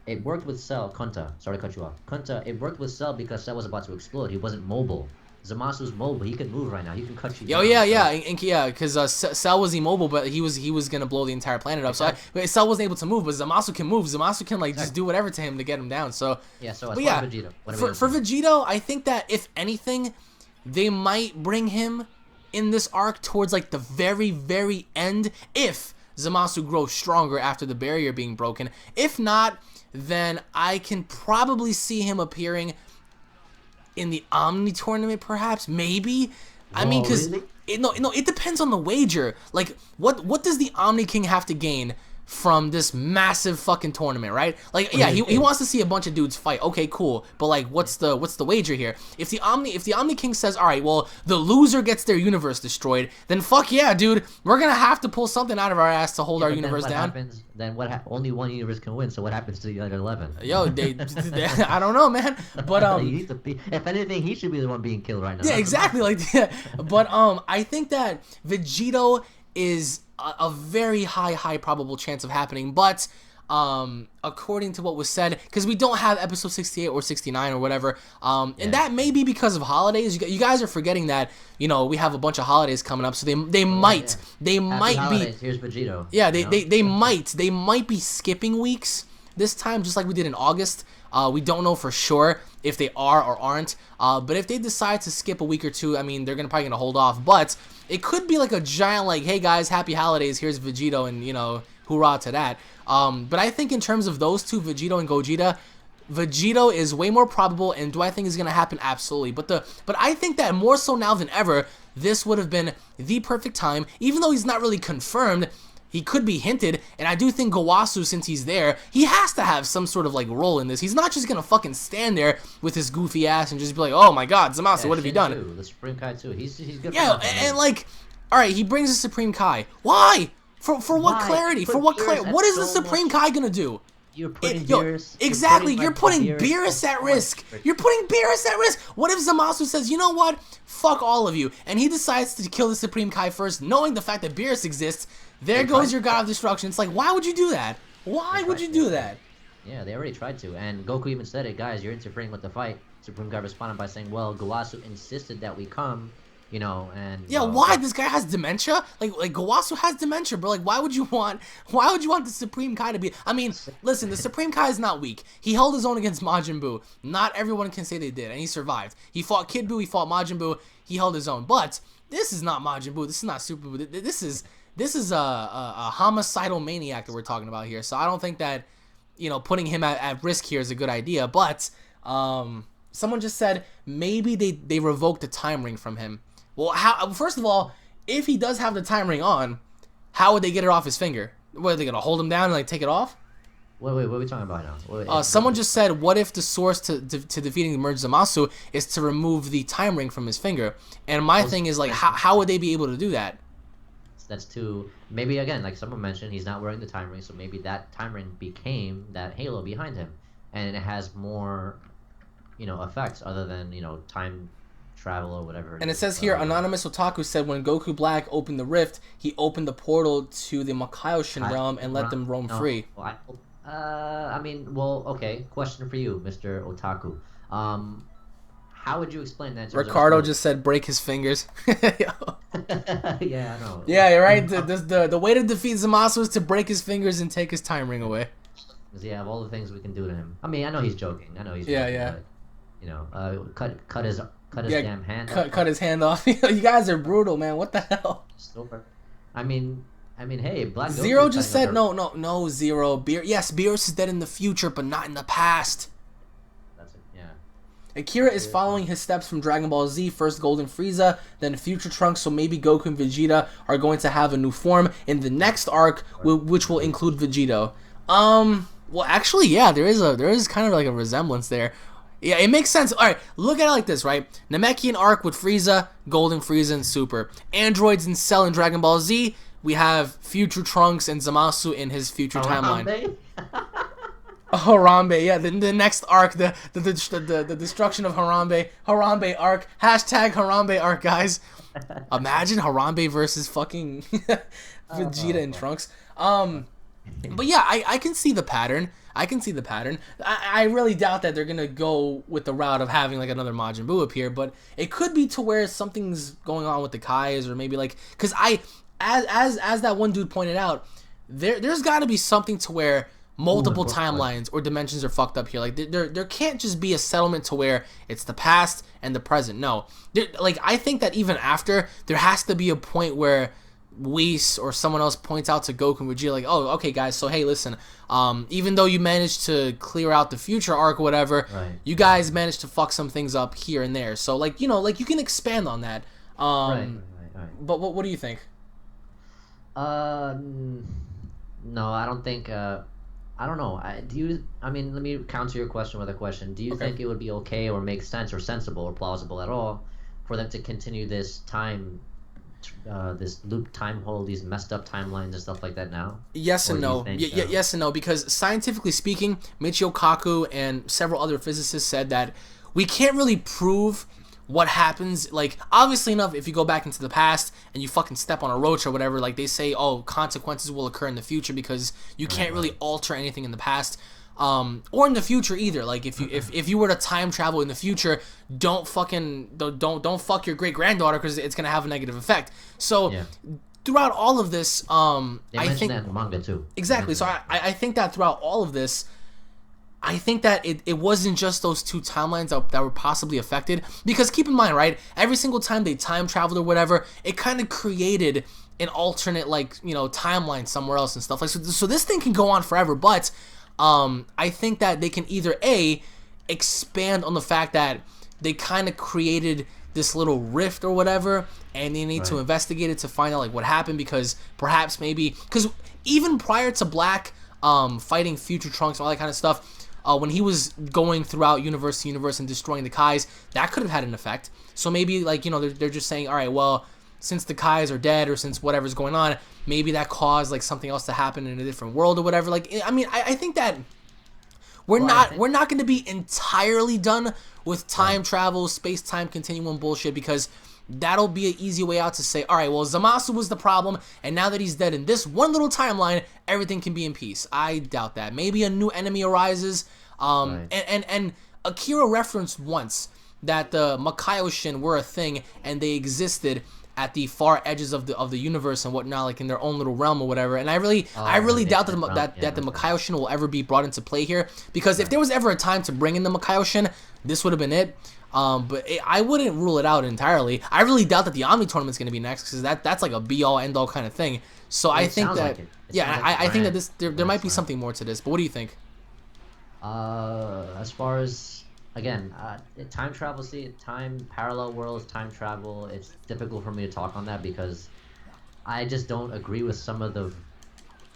[SPEAKER 2] It worked with Cell, Kunta. Sorry to cut you off. Kunta, it worked with Cell because Cell was about to explode. He wasn't mobile. Zamasu's mobile. He can move right now. He can cut you down.
[SPEAKER 1] Yeah, because Cell was immobile, but he was gonna blow the entire planet up. Exactly. So Cell wasn't able to move, but Zamasu can move. Zamasu can like just do whatever to him to get him down. So
[SPEAKER 2] yeah. So
[SPEAKER 1] Vegito. For Vegito, I think that if anything, they might bring him in this arc towards like the very end if Zamasu grows stronger after the barrier being broken. If not, then I can probably see him appearing in the Omni tournament, perhaps, maybe. I mean, because
[SPEAKER 2] really?
[SPEAKER 1] it depends on the wager. Like, what does the Omni King have to gain from this massive fucking tournament, right? Like, yeah, he wants to see a bunch of dudes fight. Okay, cool. But like, what's the wager here? If the Omni King says, all right, well, the loser gets their universe destroyed, then fuck yeah, dude, we're gonna have to pull something out of our ass to hold our universe down.
[SPEAKER 2] Then only one universe can win. So what happens to the other 11?
[SPEAKER 1] Yo, I don't know, man. But
[SPEAKER 2] you need to be, if anything, he should be the one being killed right now.
[SPEAKER 1] Yeah, exactly. Like, yeah. But I think that Vegito is a very high probable chance of happening, but according to what was said, because we don't have episode 68 or 69 or whatever, and that may be because of holidays. You guys are forgetting that, you know, we have a bunch of holidays coming up, so they might be.
[SPEAKER 2] Here's Vegito.
[SPEAKER 1] Yeah, they might be skipping weeks this time, just like we did in August. We don't know for sure if they are or aren't, but if they decide to skip a week or two, I mean, they're probably gonna hold off, but it could be like a giant, like, hey guys, happy holidays, here's Vegito, and, you know, hoorah to that. But I think in terms of those two, Vegito and Gogeta, Vegito is way more probable, and do I think it's gonna happen? Absolutely. But I think that more so now than ever, this would have been the perfect time, even though he's not really confirmed. He could be hinted, and I do think Gowasu, since he's there, he has to have some sort of like role in this. He's not just gonna fucking stand there with his goofy ass and just be like, "Oh my God, Zamasu, what have you done?"
[SPEAKER 2] Too. The Supreme Kai too. He's good.
[SPEAKER 1] Yeah, and like, all right, he brings the Supreme Kai. Why? For what clarity? For what clarity? What is the Supreme Kai gonna do?
[SPEAKER 2] You're putting Beerus.
[SPEAKER 1] Exactly, you're putting Beerus at risk. You're putting Beerus at risk. What if Zamasu says, you know what? Fuck all of you, and he decides to kill the Supreme Kai first, knowing the fact that Beerus exists. There goes your God of Destruction. It's like, why would you do that? Why would you do that?
[SPEAKER 2] Yeah, they already tried to, and Goku even said it, guys, you're interfering with the fight. Supreme Kai responded by saying, well, Gowasu insisted that we come, you know, and...
[SPEAKER 1] Yeah, why? This guy has dementia? Like Gowasu has dementia, bro. Like, why would you want the Supreme Kai to be... I mean, listen, the Supreme Kai is not weak. He held his own against Majin Buu. Not everyone can say they did, and he survived. He fought Kid Buu, he fought Majin Buu, he held his own. But this is not Majin Buu. This is not Super Buu. This is a homicidal maniac that we're talking about here. So I don't think that, you know, putting him at risk here is a good idea. But someone just said maybe they revoked the time ring from him. Well, first of all, if he does have the time ring on, how would they get it off his finger? What, are they gonna hold him down and like take it off?
[SPEAKER 2] Wait, what are we talking about now?
[SPEAKER 1] Someone just said, what if the source to defeating the merged Zamasu is to remove the time ring from his finger? And my thing is, like, how would they be able to do that?
[SPEAKER 2] That's too, maybe again, like someone mentioned, he's not wearing the time ring, so maybe that time ring became that halo behind him, and it has more, effects other than time travel or whatever.
[SPEAKER 1] And it says here, Anonymous Otaku said when Goku Black opened the rift, he opened the portal to the Makaioshin realm and let them roam free.
[SPEAKER 2] Well, I mean, well, okay. Question for you, Mr. Otaku. How would you explain that?
[SPEAKER 1] Ricardo just said break his fingers.
[SPEAKER 2] Yeah, I know.
[SPEAKER 1] Yeah, you're right. The way to defeat Zamasu is to break his fingers and take his time ring away.
[SPEAKER 2] Yeah, of all the things we can do to him. I mean, I know he's joking.
[SPEAKER 1] Yeah.
[SPEAKER 2] But, cut his damn hand.
[SPEAKER 1] Cut his hand off. You guys are brutal, man. What the hell?
[SPEAKER 2] I mean, hey, Black Goku
[SPEAKER 1] Zero just said no, Zero. Yes, Beerus is dead in the future, but not in the past.
[SPEAKER 2] That's it. Yeah.
[SPEAKER 1] Akira is following his steps from Dragon Ball Z, first Golden Frieza, then Future Trunks, so maybe Goku and Vegeta are going to have a new form in the next arc, which will include Vegito. Well, actually, yeah, there is kind of like a resemblance there. Yeah, it makes sense. All right, look at it like this, right? Namekian arc with Frieza, Golden Frieza, and Super. Androids and Cell in Dragon Ball Z. We have Future Trunks and Zamasu in his future timeline. Harambe, yeah, the next arc, the destruction of Harambe arc. Hashtag Harambe arc, guys. Imagine Harambe versus fucking Vegeta and Trunks. But yeah, I can see the pattern. I really doubt that they're gonna go with the route of having like another Majin Buu appear, but it could be to where something's going on with the Kais, or maybe like, because as that one dude pointed out, there's got to be something to where multiple timelines or dimensions are fucked up here. Like there can't just be a settlement to where it's the past and the present. No, like I think that even after, there has to be a point where Whis or someone else points out to Goku and Vegeta, like, oh, okay, guys, so hey, listen, even though you managed to clear out the future arc or whatever, you guys managed to fuck some things up here and there. So, like, like you can expand on that. Right. But what do you think?
[SPEAKER 2] No, I don't think. I don't know. I mean, let me counter your question with a question. Do you think it would be okay or make sense or sensible or plausible at all for them to continue this this loop time hole, these messed up timelines and stuff like that now?
[SPEAKER 1] Yes and no. Yes and no, because scientifically speaking, Michio Kaku and several other physicists said that we can't really prove what happens. Like, obviously enough, if you go back into the past and you fucking step on a roach or whatever, like they say, oh, consequences will occur in the future because you can't really alter anything in the past. Or in the future either. Like if you were to time travel in the future, don't fuck your great granddaughter because it's gonna have a negative effect. So throughout all of this, I think that in the manga too. Exactly. So I think that throughout all of this, I think that it wasn't just those two timelines that were possibly affected, because keep in mind, right, every single time they time traveled or whatever, it kind of created an alternate, like, timeline somewhere else and stuff. Like, so this thing can go on forever, but I think that they can either expand on the fact that they kind of created this little rift or whatever, and they need to investigate it to find out like what happened, because perhaps because even prior to Black fighting Future Trunks and all that kind of stuff, when he was going throughout universe to universe and destroying the Kais, that could have had an effect. So maybe, like, they're just saying, all right, well, since the Kais are dead, or since whatever's going on, maybe that caused like something else to happen in a different world or whatever. Like, I mean, I think that we're not going to be entirely done with time travel, space-time continuum bullshit, because that'll be an easy way out to say, all right, well, Zamasu was the problem, and now that he's dead in this one little timeline, everything can be in peace. I doubt that. Maybe a new enemy arises. And Akira referenced once that the Makaioshin were a thing, and they existed at the far edges of the universe and whatnot, like in their own little realm or whatever. And I really doubt that the Makaioshin will ever be brought into play here, because if there was ever a time to bring in the Makaioshin, this would have been it. But I wouldn't rule it out entirely. I really doubt that the Omni tournament's going to be next, because that's like a be-all, end-all kind of thing. So I think that, I think that there might be something more to this. But what do you think?
[SPEAKER 2] As far as, again, time travel, parallel worlds, time travel, it's difficult for me to talk on that, because I just don't agree with some of the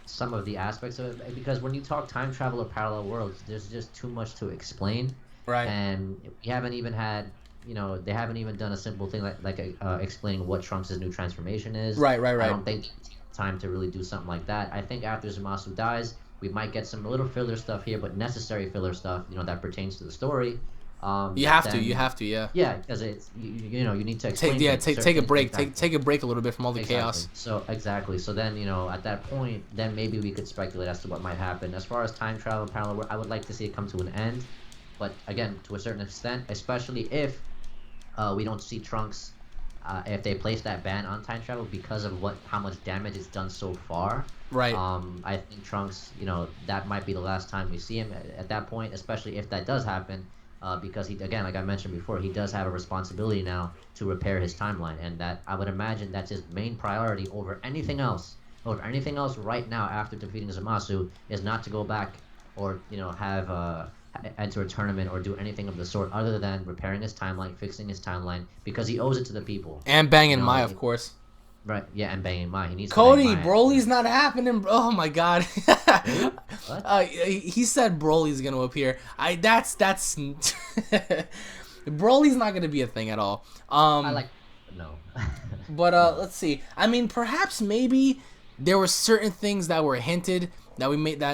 [SPEAKER 2] some of the aspects of it, because when you talk time travel or parallel worlds, there's just too much to explain,
[SPEAKER 1] Right.
[SPEAKER 2] and we haven't even had, they haven't even done a simple thing like explaining what Trunks' new transformation is.
[SPEAKER 1] Right. Right.
[SPEAKER 2] I
[SPEAKER 1] Right.
[SPEAKER 2] don't think time to really do something like that. I think after Zamasu dies, we might get some little filler stuff here, but necessary filler stuff, that pertains to the story.
[SPEAKER 1] You have to. You
[SPEAKER 2] Then
[SPEAKER 1] have to. Yeah.
[SPEAKER 2] yeah, because it's you need to explain
[SPEAKER 1] Take yeah.
[SPEAKER 2] things.
[SPEAKER 1] Take
[SPEAKER 2] Certain
[SPEAKER 1] take a
[SPEAKER 2] things, for
[SPEAKER 1] break.
[SPEAKER 2] example.
[SPEAKER 1] Take a break a little bit from all the
[SPEAKER 2] Exactly.
[SPEAKER 1] chaos.
[SPEAKER 2] So exactly. So then, at that point, then maybe we could speculate as to what might happen. As far as time travel and parallel world, I would like to see it come to an end, but again, to a certain extent, especially if we don't see Trunks, if they place that ban on time travel because of how much damage it's done so far.
[SPEAKER 1] Right.
[SPEAKER 2] I think Trunks, that might be the last time we see him at that point, especially if that does happen, because he, again, like I mentioned before, he does have a responsibility now to repair his timeline, and that I would imagine that's his main priority over anything else. Over anything else right now after defeating Zamasu is not to go back or have enter a tournament or do anything of the sort other than repairing his timeline, fixing his timeline, because he owes it to the people.
[SPEAKER 1] And banging Mai, of course.
[SPEAKER 2] Right, yeah, and banging Mai. He needs
[SPEAKER 1] Cody,
[SPEAKER 2] to bang Mai.
[SPEAKER 1] Broly's not happening. Oh my god.
[SPEAKER 2] Really? What?
[SPEAKER 1] He said Broly's gonna appear. That's Broly's not gonna be a thing at all.
[SPEAKER 2] I like no.
[SPEAKER 1] But let's see. I mean, perhaps maybe there were certain things that were hinted that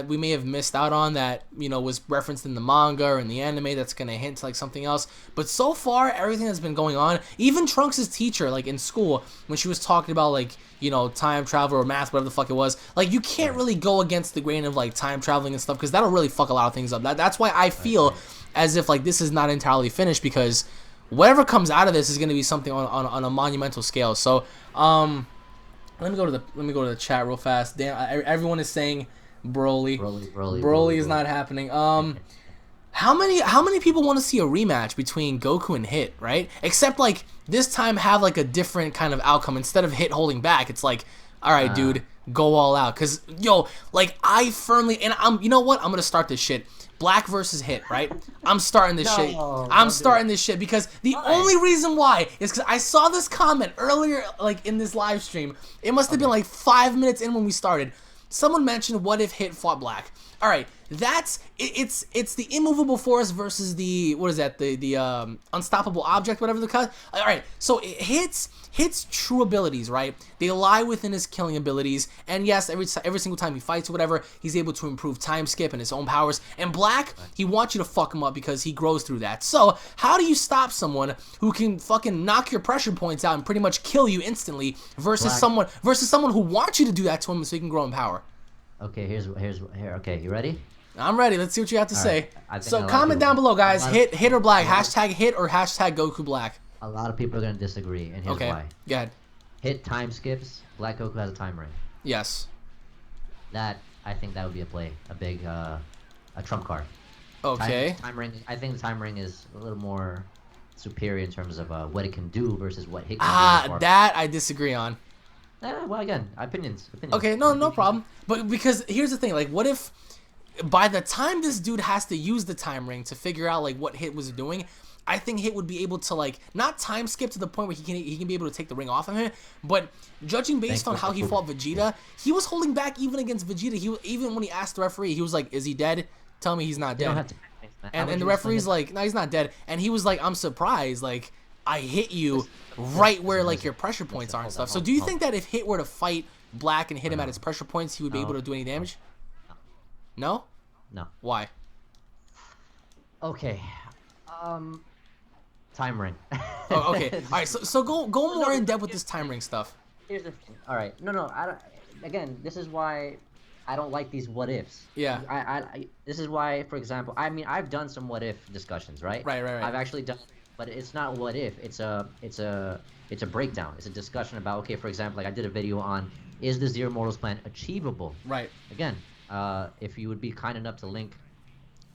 [SPEAKER 1] we may have missed out on that was referenced in the manga or in the anime that's gonna hint to like something else. But so far, everything that's been going on, even Trunks' teacher, like in school, when she was talking about like time travel or math, whatever the fuck it was, like you can't really go against the grain of like time traveling and stuff because that'll really fuck a lot of things up. That's why I feel as if like this is not entirely finished, because whatever comes out of this is gonna be something on a monumental scale. So let me go to the chat real fast. Damn, everyone is saying Broly is not happening. How many people want to see a rematch between Goku and Hit, right? Except like this time have like a different kind of outcome. Instead of Hit holding back, it's like, all right, dude, go all out. Cause like I firmly, and you know what? I'm gonna start this shit. Black versus Hit, right? I'm starting this shit. I'm starting this shit because the only reason why is because I saw this comment earlier, like in this live stream. It must have been like 5 minutes in when we started. Someone mentioned, what if Hit fought Black? All right, it's the immovable force versus the, what is that, the unstoppable object, whatever the cut. All right, so Hit's true abilities, right? They lie within his killing abilities, and yes, every single time he fights or whatever, he's able to improve time skip and his own powers. And Black, he wants you to fuck him up because he grows through that. So how do you stop someone who can fucking knock your pressure points out and pretty much kill you instantly versus someone who wants you to do that to him so he can grow in power?
[SPEAKER 2] Okay, here. Okay, you ready?
[SPEAKER 1] I'm ready. Let's see what you have to say. So
[SPEAKER 2] a
[SPEAKER 1] comment down below, guys. Hit or Black.
[SPEAKER 2] lot-
[SPEAKER 1] Hashtag Hit or hashtag Goku Black.
[SPEAKER 2] A lot of people are gonna disagree, and here's why.
[SPEAKER 1] Go ahead.
[SPEAKER 2] Hit time skips. Black Goku has a time ring.
[SPEAKER 1] Yes.
[SPEAKER 2] I think that would be a big a trump card.
[SPEAKER 1] Okay.
[SPEAKER 2] Time ring. I think the time ring is a little more superior in terms of what it can do versus what Hit can do.
[SPEAKER 1] That I disagree on.
[SPEAKER 2] Well, again, opinions.
[SPEAKER 1] Okay, no problem. But because here's the thing, like, what if by the time this dude has to use the time ring to figure out like what Hit was doing, I think Hit would be able to like not time skip to the point where he can be able to take the ring off of him, but judging based on how he fought Vegeta, he was holding back even against Vegeta. Even when he asked the referee, he was like, "Is he dead? Tell me he's not dead." And the referee's like, "No, he's not dead." And he was like, "I'm surprised. Like, I hit you right where like your pressure points are and stuff." So do you think that if Hit were to fight Black and hit him at his pressure points, he would be able to do any damage? No?
[SPEAKER 2] No.
[SPEAKER 1] Why?
[SPEAKER 2] Okay. Time ring.
[SPEAKER 1] Oh, okay. All right. So go more in depth with this time ring stuff.
[SPEAKER 2] Here's the thing. All right. No. I don't. Again, this is why I don't like these what ifs.
[SPEAKER 1] Yeah.
[SPEAKER 2] This is why, for example, I mean, I've done some what if discussions, right?
[SPEAKER 1] Right.
[SPEAKER 2] I've actually done, but it's not what if. It's a breakdown. It's a discussion about, okay, for example, like I did a video on, is the Zero Mortals plan achievable?
[SPEAKER 1] Right.
[SPEAKER 2] Again, if you would be kind enough to link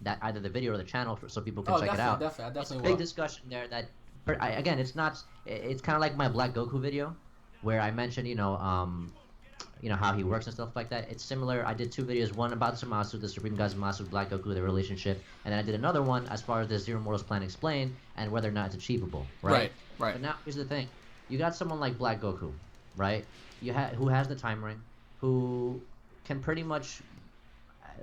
[SPEAKER 2] that either the video or the channel so people can check it out.
[SPEAKER 1] Definitely
[SPEAKER 2] It's a big discussion there that, again, it's not. It's kind of like my Black Goku video, where I mentioned, how he works and stuff like that. It's similar. I did two videos, one about Zamasu, the Supreme God Zamasu, Black Goku, their relationship, and then I did another one as far as the Zero Mortals plan explained and whether or not it's achievable. Right. But now here's the thing: you got someone like Black Goku, right? Who has the time ring, who can pretty much.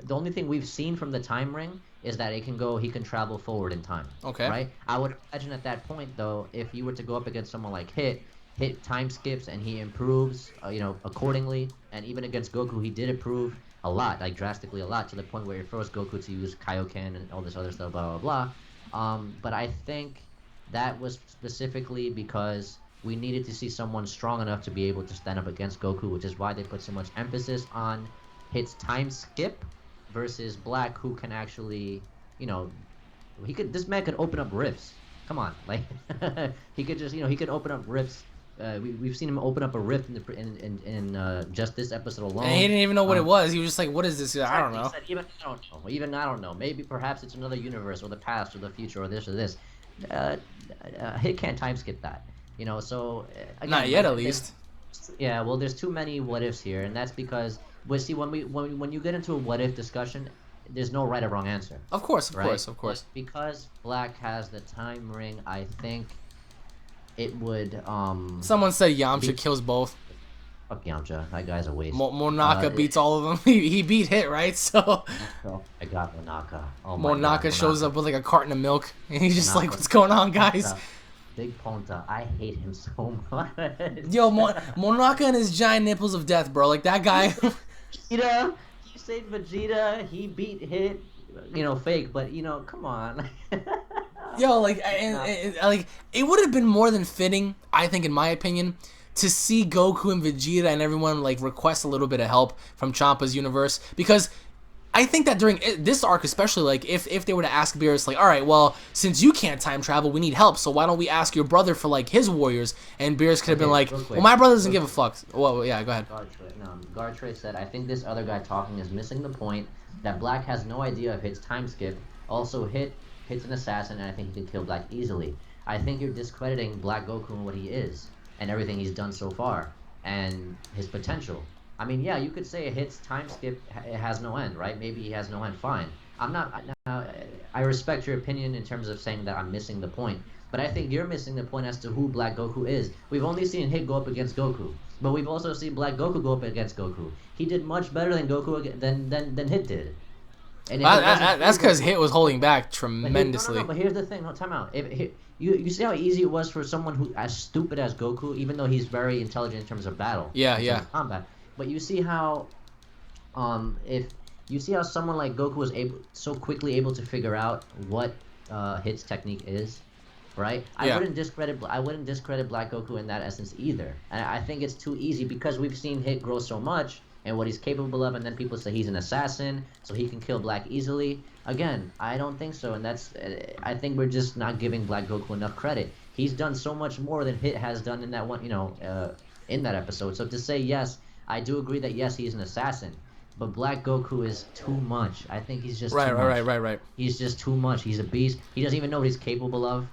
[SPEAKER 2] The only thing we've seen from the time ring is that he can travel forward in time.
[SPEAKER 1] Okay.
[SPEAKER 2] Right? I would imagine at that point though, if you were to go up against someone like Hit time skips and he improves, accordingly. And even against Goku, he did improve a lot, like drastically a lot, to the point where he forced Goku to use Kaioken and all this other stuff, blah blah blah. But I think that was specifically because we needed to see someone strong enough to be able to stand up against Goku, which is why they put so much emphasis on Hit's time skip versus Black, who can actually, this man could open up rifts. Come on, like he could just, he could open up rifts. We've seen him open up a rift in just this episode alone.
[SPEAKER 1] And he didn't even know what it was. He was just like, "What is this? I don't know."
[SPEAKER 2] Even I don't know. Maybe perhaps it's another universe or the past or the future or this or this. Hit can't time skip that. So again,
[SPEAKER 1] not yet, at least.
[SPEAKER 2] Yeah, well, there's too many what ifs here, and that's because when you get into a what if discussion, there's no right or wrong answer.
[SPEAKER 1] Of course.
[SPEAKER 2] But because Black has the time ring, I think it would.
[SPEAKER 1] Someone said Yamcha kills both.
[SPEAKER 2] Fuck Yamcha, that guy's a waste.
[SPEAKER 1] Monaka beats all of them. He beat Hit, right? So.
[SPEAKER 2] I got Monaka. Oh my
[SPEAKER 1] Monaka
[SPEAKER 2] God,
[SPEAKER 1] shows up with like a carton of milk, and he's just like, "What's going on, guys?"
[SPEAKER 2] Big Ponta, I hate him so much.
[SPEAKER 1] Yo, Monaka and his giant nipples of death, bro. Like that guy.
[SPEAKER 2] Vegeta, he saved Vegeta. He beat Hit. Fake, but come on.
[SPEAKER 1] Yo, like, like it would have been more than fitting, I think, in my opinion, to see Goku and Vegeta and everyone like request a little bit of help from Champa's universe, because I think that during this arc, especially, like, if they were to ask Beerus, like, all right, well, since you can't time travel, we need help, so why don't we ask your brother for, like, his warriors? And Beerus could have been like, well, my brother doesn't give a fuck. Well, yeah, go ahead.
[SPEAKER 2] Gartre said, I think this other guy talking is missing the point that Black has no idea of Hit's time skip. Also, Hit's an assassin, and I think he can kill Black easily. I think you're discrediting Black Goku and what he is, and everything he's done so far, and his potential. I mean, yeah, you could say Hit's time skip it has no end, right? Maybe he has no end. Fine. I respect your opinion in terms of saying that I'm missing the point, but I think you're missing the point as to who Black Goku is. We've only seen Hit go up against Goku, but we've also seen Black Goku go up against Goku. He did much better than Goku than Hit did.
[SPEAKER 1] And that's because Hit was holding back tremendously.
[SPEAKER 2] But here's the thing. No, time out. You see how easy it was for someone who as stupid as Goku, even though he's very intelligent in terms of battle.
[SPEAKER 1] Yeah.
[SPEAKER 2] Combat. But you see how, if you see how someone like Goku was so quickly able to figure out what Hit's technique is, right?
[SPEAKER 1] Yeah.
[SPEAKER 2] I wouldn't discredit Black Goku in that essence either. And I think it's too easy because we've seen Hit grow so much and what he's capable of, and then people say he's an assassin, so he can kill Black easily. Again, I don't think so, and I think we're just not giving Black Goku enough credit. He's done so much more than Hit has done in that one, in that episode. So to say yes. I do agree that yes, he's an assassin, but Black Goku is too much. I think he's just too much.
[SPEAKER 1] Right.
[SPEAKER 2] He's just too much. He's a beast. He doesn't even know what he's capable of.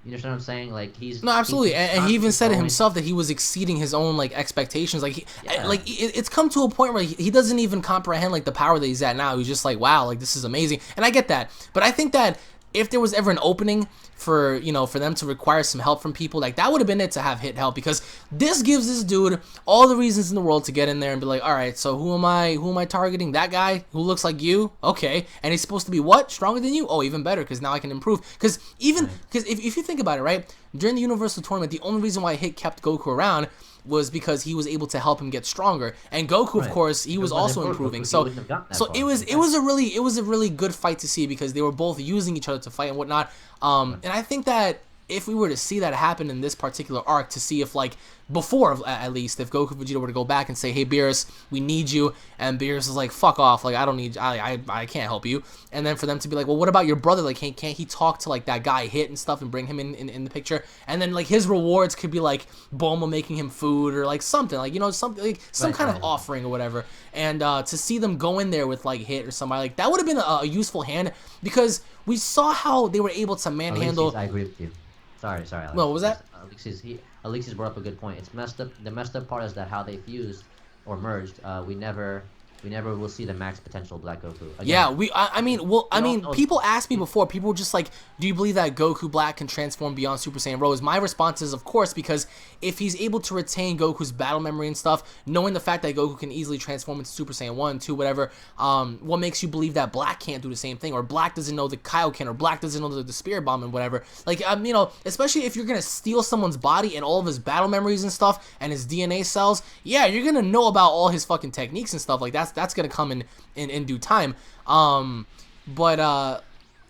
[SPEAKER 2] You understand what I'm saying? Like
[SPEAKER 1] no, absolutely, and he even said it himself that he was exceeding his own like expectations. Like, it's come to a point where he doesn't even comprehend like the power that he's at now. He's just like, wow, like this is amazing, and I get that. But I think that if there was ever an opening for them to require some help from people, like that would have been it to have Hit help, because this gives this dude all the reasons in the world to get in there and be like, all right, so who am I targeting? That guy who looks like you? Okay. And he's supposed to be what? Stronger than you? Oh, even better, because now I can improve. Because if you think about it, right, during the Universal Tournament, the only reason why Hit kept Goku around was because he was able to help him get stronger, and Goku, of course, he was also improving. So it was a really good fight to see, because they were both using each other to fight and whatnot. And I think that if we were to see that happen in this particular arc, to see if, like, before at least, if Goku and Vegeta were to go back and say, hey Beerus, we need you, and Beerus is like, fuck off, like I can't help you, and then for them to be like, well, what about your brother, like can't he talk to like that guy Hit and stuff and bring him in the picture, and then like his rewards could be like Bulma making him food or like something, like something like some kind of offering or whatever, and to see them go in there with like Hit or somebody, like that would have been a useful hand, because we saw how they were able to manhandle.
[SPEAKER 2] I agree with you. Sorry. Alex.
[SPEAKER 1] No, what was that?
[SPEAKER 2] Alexis brought up a good point. It's messed up. The messed up part is that how they fused or merged. We never We never will see the max potential Black Goku. Again,
[SPEAKER 1] Yeah, I mean, well, I
[SPEAKER 2] we all
[SPEAKER 1] mean,
[SPEAKER 2] know.
[SPEAKER 1] people asked me before. People were just like, "Do you believe that Goku Black can transform beyond Super Saiyan Rose?" My response is, of course, because if he's able to retain Goku's battle memory and stuff, knowing the fact that Goku can easily transform into Super Saiyan 1, 2, whatever, what makes you believe that Black can't do the same thing, or Black doesn't know the Kaioken, or Black doesn't know the Spirit Bomb and whatever? Like, you know, especially if you're gonna steal someone's body and all of his battle memories and stuff and his DNA cells, yeah, you're gonna know about all his fucking techniques and stuff. Like that's gonna come in due time. But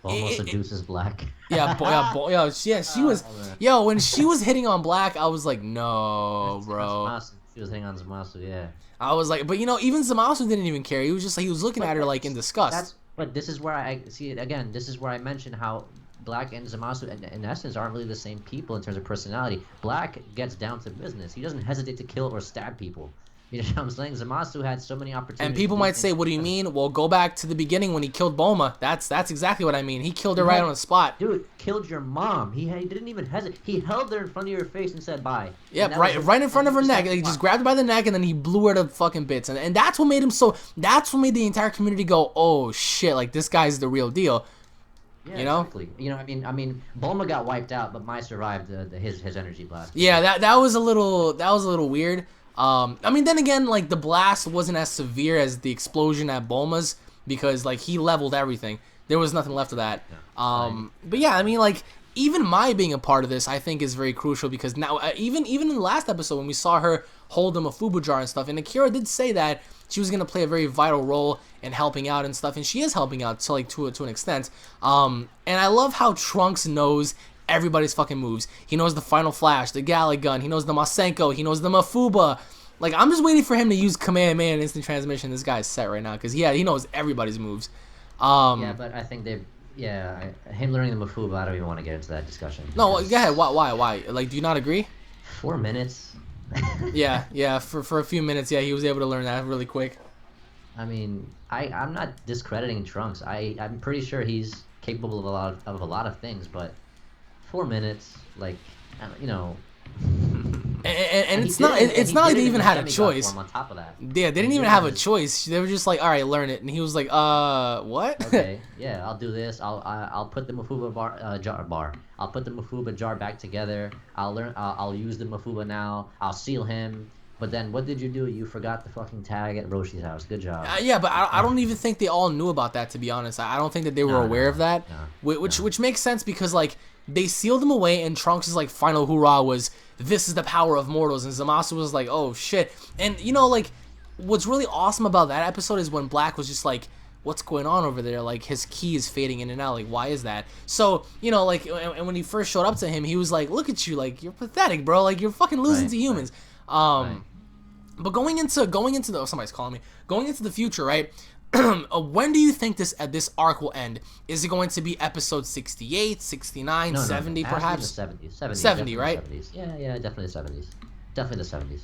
[SPEAKER 2] Almost seduces Black.
[SPEAKER 1] yeah, yeah, she was,
[SPEAKER 2] Man.
[SPEAKER 1] yo, when she was hitting on Black, I was like, no, bro.
[SPEAKER 2] Zamasu. She was hitting on Zamasu, yeah.
[SPEAKER 1] I was like, but you know, even Zamasu didn't even care. He was just like, he was looking at her like in disgust.
[SPEAKER 2] But this is where I see it again. This is where I mentioned how Black and Zamasu, in essence, aren't really the same people in terms of personality. Black gets down to business. He doesn't hesitate to kill or stab people. You know what I'm saying? Zamasu had so many opportunities.
[SPEAKER 1] And people might say, what do you mean? Well, go back to the beginning when he killed Bulma. That's exactly what I mean. He killed her right on the spot.
[SPEAKER 2] Dude, killed your mom. He didn't even hesitate. He held her in front of your face and said bye.
[SPEAKER 1] Yep, right in front of her neck. He just grabbed her by the neck and then he blew her to fucking bits. And that's what made him so. That's what made the entire community go, oh shit, like this guy's the real deal.
[SPEAKER 2] Yeah,
[SPEAKER 1] you know?
[SPEAKER 2] Exactly. You know, I mean, Bulma got wiped out, but Mai survived his energy blast.
[SPEAKER 1] Yeah, that was a little weird. I mean, then again, like the blast wasn't as severe as the explosion at Bulma's because like he leveled everything. There was nothing left of that.
[SPEAKER 2] Yeah,
[SPEAKER 1] but yeah, I mean, like even Mai being a part of this, I think is very crucial because now, even in the last episode when we saw her hold the Mafuba jar and stuff, and Akira did say that she was gonna play a very vital role in helping out and stuff, and she is helping out to an extent. And I love how Trunks knows everybody's fucking moves. He knows the Final Flash, the Galley Gun, he knows the Masenko, he knows the Mafuba. Like, I'm just waiting for him to use Kamehameha and Instant Transmission. This guy's set right now, because he knows everybody's moves.
[SPEAKER 2] Yeah, but I think him learning the Mafuba, I don't even want to get into that discussion.
[SPEAKER 1] No, go ahead. Why? Like, do you not agree?
[SPEAKER 2] 4 minutes.
[SPEAKER 1] yeah, for a few minutes, yeah, he was able to learn that really quick.
[SPEAKER 2] I mean, I'm not discrediting Trunks. I'm pretty sure he's capable of a lot of things, but 4 minutes, like, you know.
[SPEAKER 1] And it's not like they even had a choice.
[SPEAKER 2] On top of that.
[SPEAKER 1] Yeah, they didn't even have a choice. They were just like, all right, learn it, and he was like, what?
[SPEAKER 2] Okay, yeah, I'll do this. I'll put the Mafuba jar. I'll put the Mafuba jar back together. I'll use the Mafuba now. I'll seal him. But then, what did you do? You forgot the fucking tag at Roshi's house. Good job.
[SPEAKER 1] Yeah, but I don't even think they all knew about that, to be honest. I don't think that they were aware of that, which makes sense because, like, they sealed him away, and Trunks' like final hoorah was, "This is the power of mortals," and Zamasu was like, "Oh shit!" And you know, like, what's really awesome about that episode is when Black was just like, "What's going on over there?" Like, his ki is fading in and out. Like, why is that? So, you know, like, and when he first showed up to him, he was like, "Look at you! Like, you're pathetic, bro. Like, you're fucking losing to humans." But going into the somebody's calling me. Going into the future, right? When do you think this arc will end? Is it going to be episode 68, 69, 70 perhaps? 70, right?
[SPEAKER 2] 70s. Yeah, definitely the 70s. Definitely the 70s.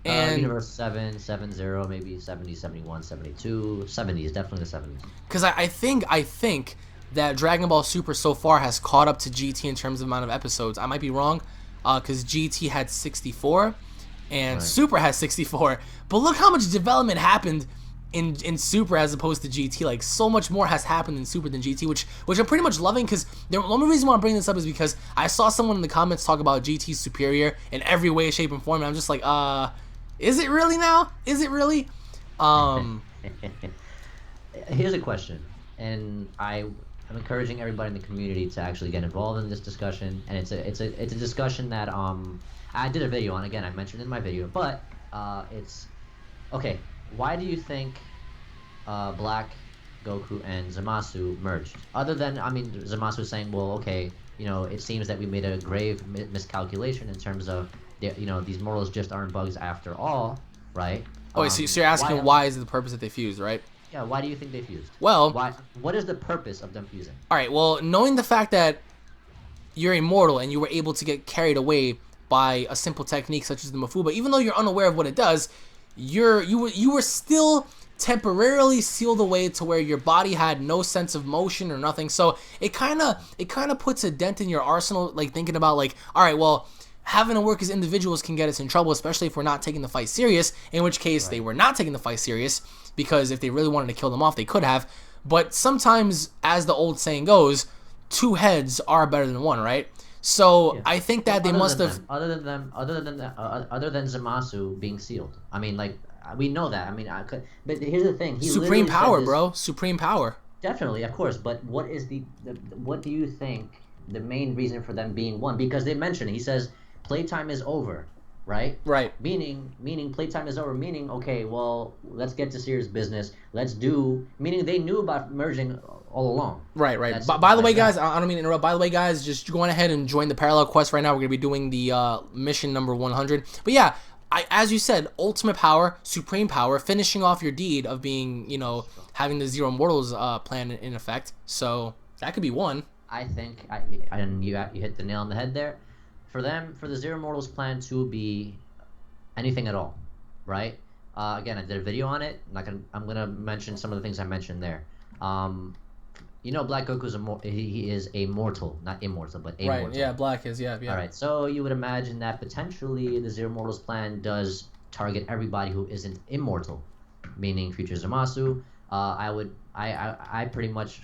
[SPEAKER 1] And
[SPEAKER 2] Universe 7, 70, maybe 70, 71, 72, 70s, definitely the 70s.
[SPEAKER 1] Because I think that Dragon Ball Super so far has caught up to GT in terms of amount of episodes. I might be wrong, because GT had 64 and Super has 64. But look how much development happened in Super as opposed to GT. Like, so much more has happened in Super than GT, which I'm pretty much loving, because the only reason why I'm bringing this up is because I saw someone in the comments talk about GT's superior in every way, shape, and form, and I'm just like, is it really now? Is it really?
[SPEAKER 2] Here's a question, and I'm encouraging everybody in the community to actually get involved in this discussion, and it's a discussion that I did a video on. Again, I mentioned in my video, but it's okay. Why do you think Black, Goku, and Zamasu merged? Other than, I mean, Zamasu saying, well, okay, you know, it seems that we made a grave miscalculation in terms of, you know, these mortals just aren't bugs after all, right?
[SPEAKER 1] Oh, wait, so you're asking why is it the purpose that they fused, right?
[SPEAKER 2] Yeah, why do you think they fused?
[SPEAKER 1] Well,
[SPEAKER 2] what is the purpose of them fusing?
[SPEAKER 1] All right, well, knowing the fact that you're immortal and you were able to get carried away by a simple technique such as the Mafuba, even though you're unaware of what it does, you were still temporarily sealed away to where your body had no sense of motion or nothing. So it kind of puts a dent in your arsenal, like thinking about like, all right, well, having to work as individuals can get us in trouble, especially if we're not taking the fight serious, in which case they were not taking the fight serious, because if they really wanted to kill them off, they could have. But sometimes, as the old saying goes, two heads are better than one, right? So I think that they must have...
[SPEAKER 2] Other than Zamasu being sealed. I mean, like, we know that. I mean, but here's the thing. He
[SPEAKER 1] Supreme power, bro. Supreme power.
[SPEAKER 2] Definitely, of course. But what is what do you think the main reason for them being one? Because they mentioned it. He says playtime is over, right?
[SPEAKER 1] Right.
[SPEAKER 2] Meaning playtime is over. Meaning, okay, well, let's get to serious business. Meaning they knew about merging all along.
[SPEAKER 1] Right. By the way, guys, I don't mean to interrupt. By the way, guys, just go on ahead and join the parallel quest right now. We're gonna be doing the mission number 100. But yeah. As you said, ultimate power, supreme power, finishing off your deed of being, having the Zero Immortals plan in effect. So that could be one.
[SPEAKER 2] I think, and you hit the nail on the head there. For the Zero Immortals plan to be anything at all, right? Again, I did a video on it. I'm gonna mention some of the things I mentioned there. Black Goku's he is a mortal, not immortal, but a mortal.
[SPEAKER 1] Right, yeah, Black is, yeah.
[SPEAKER 2] All right, so you would imagine that potentially the Zero Immortals plan does target everybody who isn't immortal, meaning future Zamasu. I pretty much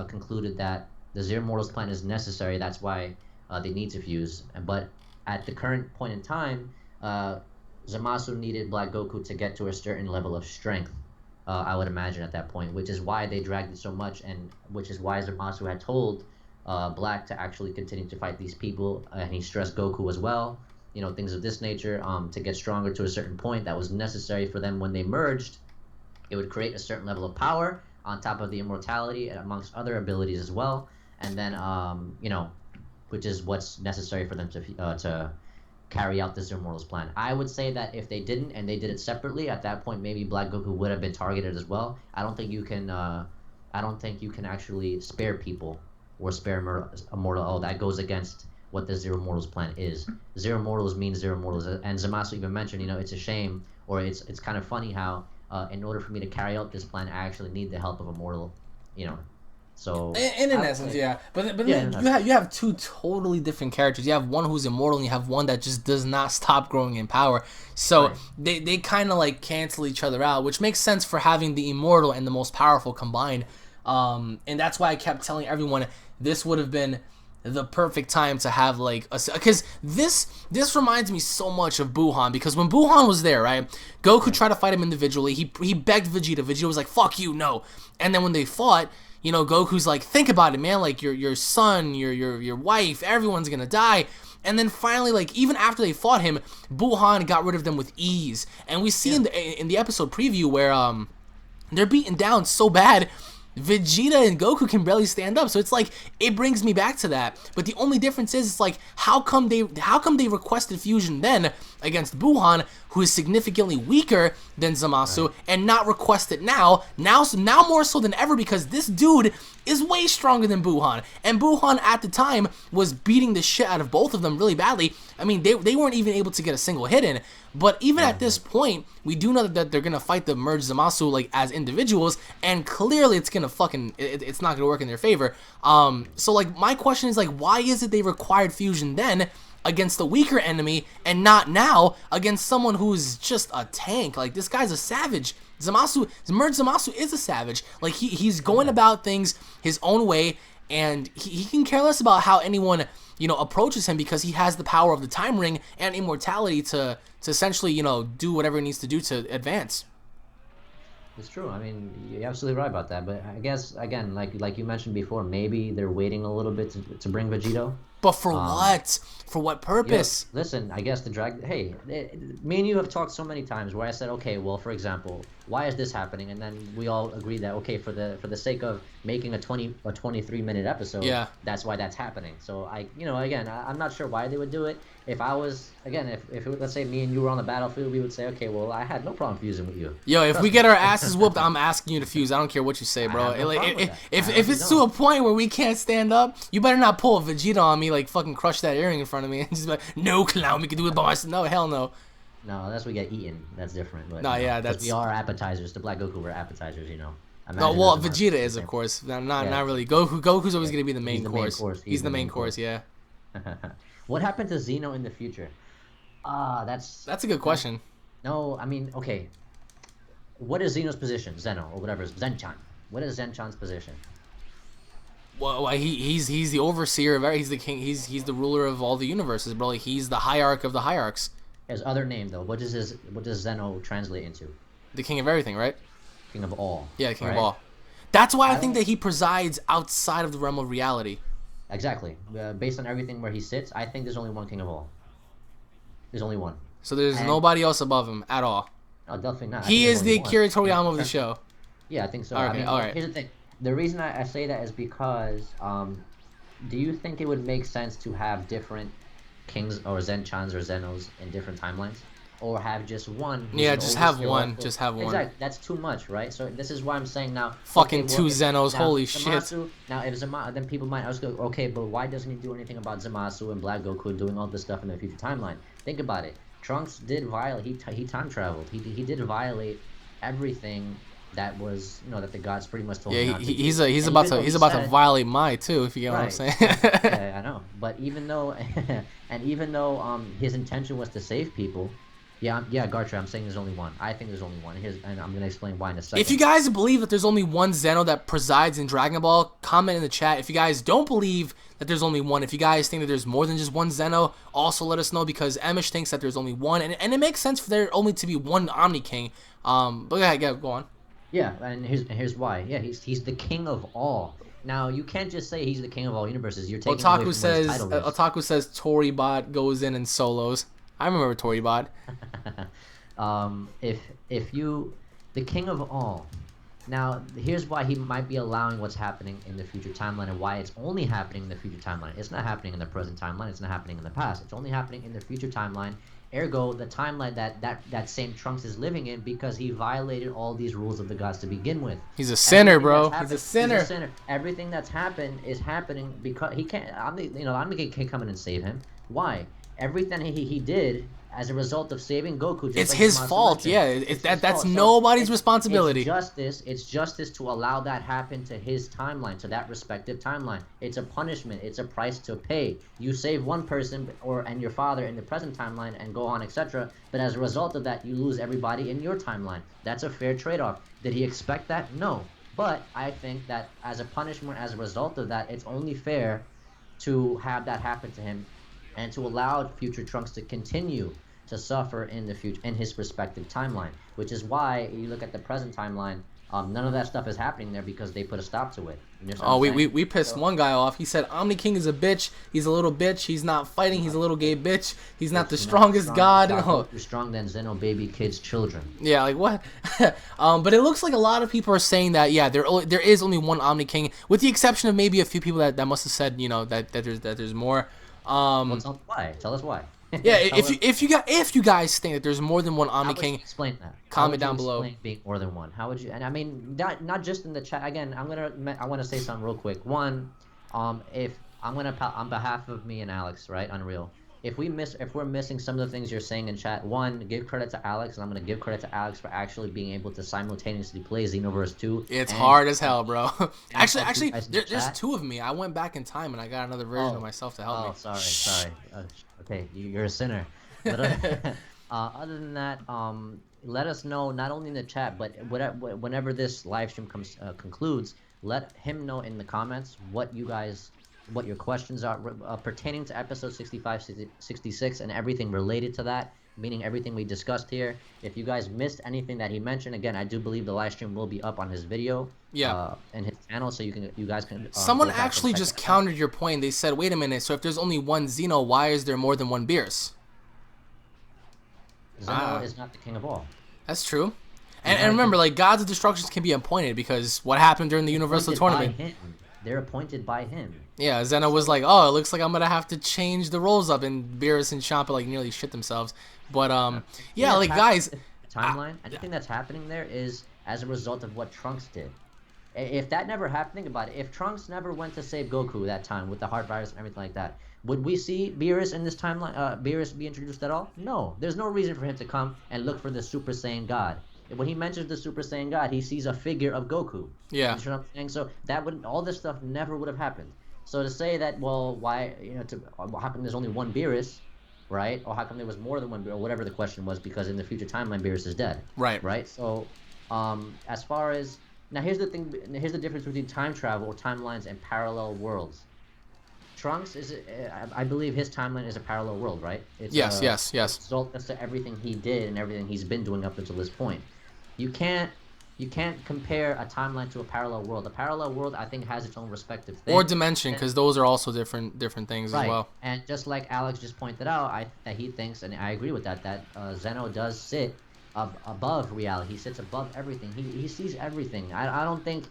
[SPEAKER 2] concluded that the Zero Immortals plan is necessary. That's why they need to fuse. But at the current point in time, Zamasu needed Black Goku to get to a certain level of strength. I would imagine at that point, which is why they dragged it so much, and which is why Zamasu had told Black to actually continue to fight these people, and he stressed Goku as well, things of this nature, to get stronger to a certain point that was necessary for them when they merged. It would create a certain level of power on top of the immortality and amongst other abilities as well, and then, which is what's necessary for them to carry out this Immortals plan. I would say that if they didn't, and they did it separately, at that point maybe Black Goku would have been targeted as well. I don't think you can actually spare people or spare Immortal. Oh, that goes against what the Zero Immortals plan is. Zero Immortals means Zero Immortals, and Zamasu even mentioned, it's a shame, or it's kind of funny how in order for me to carry out this plan, I actually need the help of Immortal, So
[SPEAKER 1] in essence, yeah. But then you have two totally different characters. You have one who's immortal, and you have one that just does not stop growing in power. So they kind of like cancel each other out, which makes sense for having the immortal and the most powerful combined. And that's why I kept telling everyone this would have been the perfect time to have because this reminds me so much of Buhan, because when Buhan was there, right, Goku tried to fight him individually. He begged Vegeta. Vegeta was like, "Fuck you, no." And then when they fought, Goku's like, think about it, man, like your son, your wife, everyone's gonna die. And then finally, like, even after they fought him, Buhan got rid of them with ease. And we see in the episode preview where they're beaten down so bad, Vegeta and Goku can barely stand up. So it's like, it brings me back to that. But the only difference is, it's like, how come they requested fusion then against Buhan, who is significantly weaker than Zamasu, and not request it now more so than ever, because this dude is way stronger than Buhan. And Buhan at the time was beating the shit out of both of them really badly. I mean, they weren't even able to get a single hit in. But even at this point, we do know that they're gonna fight the merged Zamasu like as individuals, and clearly it's gonna it's not gonna work in their favor. So like my question is, like, why is it they required fusion then against the weaker enemy and not now against someone who's just a tank? Like, this guy's a savage. Merged Zamasu is a savage. Like, he's going about things his own way, and he can care less about how anyone approaches him, because he has the power of the time ring and immortality to essentially do whatever he needs to do to advance.
[SPEAKER 2] It's true. I mean, you're absolutely right about that. But I guess, again, like you mentioned before, maybe they're waiting a little bit to bring Vegito.
[SPEAKER 1] But for what? For what purpose?
[SPEAKER 2] Listen, I guess hey, me and you have talked so many times where I said, okay, well, for example, why is this happening? And then we all agreed that, okay, for the sake of making a 23-minute episode, that's why that's happening. So I'm not sure why they would do it. If I was, again, if let's say me and you were on the battlefield, we would say, okay, well, I had no problem fusing with you.
[SPEAKER 1] Yo, if we get our asses whooped, I'm asking you to fuse. I don't care what you say, bro. If it's to a point where we can't stand up, you better not pull a Vegeta on me, like fucking crush that earring in front of me and just be like, no, clown, we can do it by myself. No, hell no.
[SPEAKER 2] No, unless we get eaten, that's different. But,
[SPEAKER 1] that's,
[SPEAKER 2] we are appetizers. The Black Goku were appetizers,
[SPEAKER 1] No, well, Vegeta is, of course. Not really. Goku's always gonna be the main course. He's the main course, yeah.
[SPEAKER 2] What happened to Zeno in the future?
[SPEAKER 1] That's a good question.
[SPEAKER 2] No, I mean, okay. What is Zeno's position? Zeno or whatever. Zenchan. What is Zenchan's position?
[SPEAKER 1] Well, he's the overseer of he's the king. He's the ruler of all the universes, bro. Like, he's the hierarch of the hierarchs.
[SPEAKER 2] His other name though. What does Zeno translate into?
[SPEAKER 1] The king of everything, right?
[SPEAKER 2] King of all.
[SPEAKER 1] Yeah, the king
[SPEAKER 2] right?
[SPEAKER 1] of all. That's why I think that he presides outside of the realm of reality.
[SPEAKER 2] Exactly. Based on everything where he sits, I think there's only one king of all. There's only one.
[SPEAKER 1] So there's nobody else above him at all.
[SPEAKER 2] No, definitely not.
[SPEAKER 1] He is the Akira Toriyama of the show.
[SPEAKER 2] Yeah, I think so.
[SPEAKER 1] Okay,
[SPEAKER 2] I mean,
[SPEAKER 1] all right.
[SPEAKER 2] Here's the thing. The reason I say that is because, do you think it would make sense to have different kings or Zenchans or Zenos in different timelines? Or have just one?
[SPEAKER 1] Yeah, just have one. Just have one.
[SPEAKER 2] Exactly. That's too much, right? So this is why I'm saying now.
[SPEAKER 1] Fucking two Zenos. Holy
[SPEAKER 2] Zamasu,
[SPEAKER 1] shit.
[SPEAKER 2] Now, if Zamasu, then people might ask, okay, but why doesn't he do anything about Zamasu and Black Goku doing all this stuff in the future timeline? Think about it. Trunks did violate. He time traveled. He did violate everything that was, that the gods pretty much told him not to do.
[SPEAKER 1] He's about to violate Mai too, if you get what I'm saying.
[SPEAKER 2] Yeah, I know. But even though his intention was to save people. Yeah, Gartra, I'm saying there's only one. I think there's only one. And I'm going to explain why in a second.
[SPEAKER 1] If you guys believe that there's only one Zeno that presides in Dragon Ball, comment in the chat. If you guys don't believe that there's only one, if you guys think that there's more than just one Zeno, also let us know, because Emosh thinks that there's only one. And it makes sense for there only to be one Omni King. But yeah, go on.
[SPEAKER 2] Yeah, and here's why. Yeah, he's the king of all. Now, you can't just say he's the king of all universes. You're taking away from his title list.
[SPEAKER 1] Otaku says Toribot goes in and solos. I remember Toribot.
[SPEAKER 2] If you, the king of all. Now, here's why he might be allowing what's happening in the future timeline and why it's only happening in the future timeline. It's not happening in the present timeline. It's not happening in the past. It's only happening in the future timeline. Ergo, the timeline that same Trunks is living in, because he violated all these rules of the gods to begin with.
[SPEAKER 1] He's a sinner, bro. He's a sinner.
[SPEAKER 2] Everything that's happened is happening because he can't. Omni King can't come in and save him. Why? Everything he did as a result of saving Goku.
[SPEAKER 1] It's his fault. Yeah, that's nobody's responsibility.
[SPEAKER 2] It's justice to allow that happen to his timeline, to that respective timeline. It's a punishment. It's a price to pay. You save one person and your father in the present timeline and go on, etc. But as a result of that, you lose everybody in your timeline. That's a fair trade-off. Did he expect that? No. But I think that as a punishment, as a result of that, it's only fair to have that happen to him, and to allow future Trunks to continue to suffer in the future in his respective timeline, which is why you look at the present timeline. None of that stuff is happening there because they put a stop to it.
[SPEAKER 1] We pissed one guy off. He said Omni King is a bitch. He's a little bitch. He's not fighting. He's a little gay bitch. He's not the strongest god.
[SPEAKER 2] You're strong than Zeno baby kids children.
[SPEAKER 1] Yeah, like what? But it looks like a lot of people are saying that there is only one Omni King, with the exception of maybe a few people that must have said that there's more.
[SPEAKER 2] Well, tell us why. Tell us why.
[SPEAKER 1] Yeah, if you guys think that there's more than one Omni King,
[SPEAKER 2] explain that.
[SPEAKER 1] Comment down below.
[SPEAKER 2] Being more than one. How would you? And I mean, not just in the chat. Again, I want to say something real quick. One, if I'm gonna on behalf of me and Alex, right, Unreal. If we're missing some of the things you're saying in chat, one, give credit to Alex, and I'm gonna give credit to Alex for actually being able to simultaneously play Xenoverse 2.
[SPEAKER 1] It's hard as hell, bro. actually, there's two of me. I went back in time and I got another version of myself to help me.
[SPEAKER 2] Oh, sorry. Okay, you're a sinner. But other than that, let us know, not only in the chat, but whenever this live stream concludes, let him know in the comments what your questions are pertaining to episode 65, 66, and everything related to that, meaning everything we discussed here. If you guys missed anything that he mentioned, again, I do believe the live stream will be up on his video, and his channel, so you guys can.
[SPEAKER 1] Someone actually just countered your point. They said, "Wait a minute. So if there's only one Zeno, why is there more than one Beerus?"
[SPEAKER 2] Zeno is not the king of all.
[SPEAKER 1] That's true. And remember, like, gods of destructions can be appointed, because what happened during the Universal Tournament?
[SPEAKER 2] They're appointed by him.
[SPEAKER 1] Yeah, Zeno was like, "Oh, it looks like I'm gonna have to change the roles up," and Beerus and Champa like nearly shit themselves. But like guys,
[SPEAKER 2] timeline. Anything that's happening there is as a result of what Trunks did. If that never happened, think about it. If Trunks never went to save Goku that time with the heart virus and everything like that, would we see Beerus in this timeline? Beerus be introduced at all? No. There's no reason for him to come and look for the Super Saiyan God. When he mentions the Super Saiyan God, he sees a figure of Goku.
[SPEAKER 1] Yeah.
[SPEAKER 2] You know what I'm saying? So all this stuff never would have happened. So to say that, well, why, how come there's only one Beerus, right? Or how come there was more than one, or whatever the question was, because in the future timeline, Beerus is dead,
[SPEAKER 1] Right.
[SPEAKER 2] right? So, as far as now, here's the thing. Here's the difference between time travel or timelines and parallel worlds. Trunks is, I believe, his timeline is a parallel world, right? It's
[SPEAKER 1] Yes,
[SPEAKER 2] a
[SPEAKER 1] yes, yes.
[SPEAKER 2] result as to everything he did and everything he's been doing up until this point. You can't you can't compare a timeline to a parallel world. A parallel world, I think, has its own respective
[SPEAKER 1] Or
[SPEAKER 2] thing.
[SPEAKER 1] dimension,
[SPEAKER 2] And
[SPEAKER 1] because those are also different things as
[SPEAKER 2] right,
[SPEAKER 1] well.
[SPEAKER 2] and just like Alex just pointed out, that he thinks, and I agree with that, that Zeno does sit above reality. He sits above everything. He sees everything. I don't think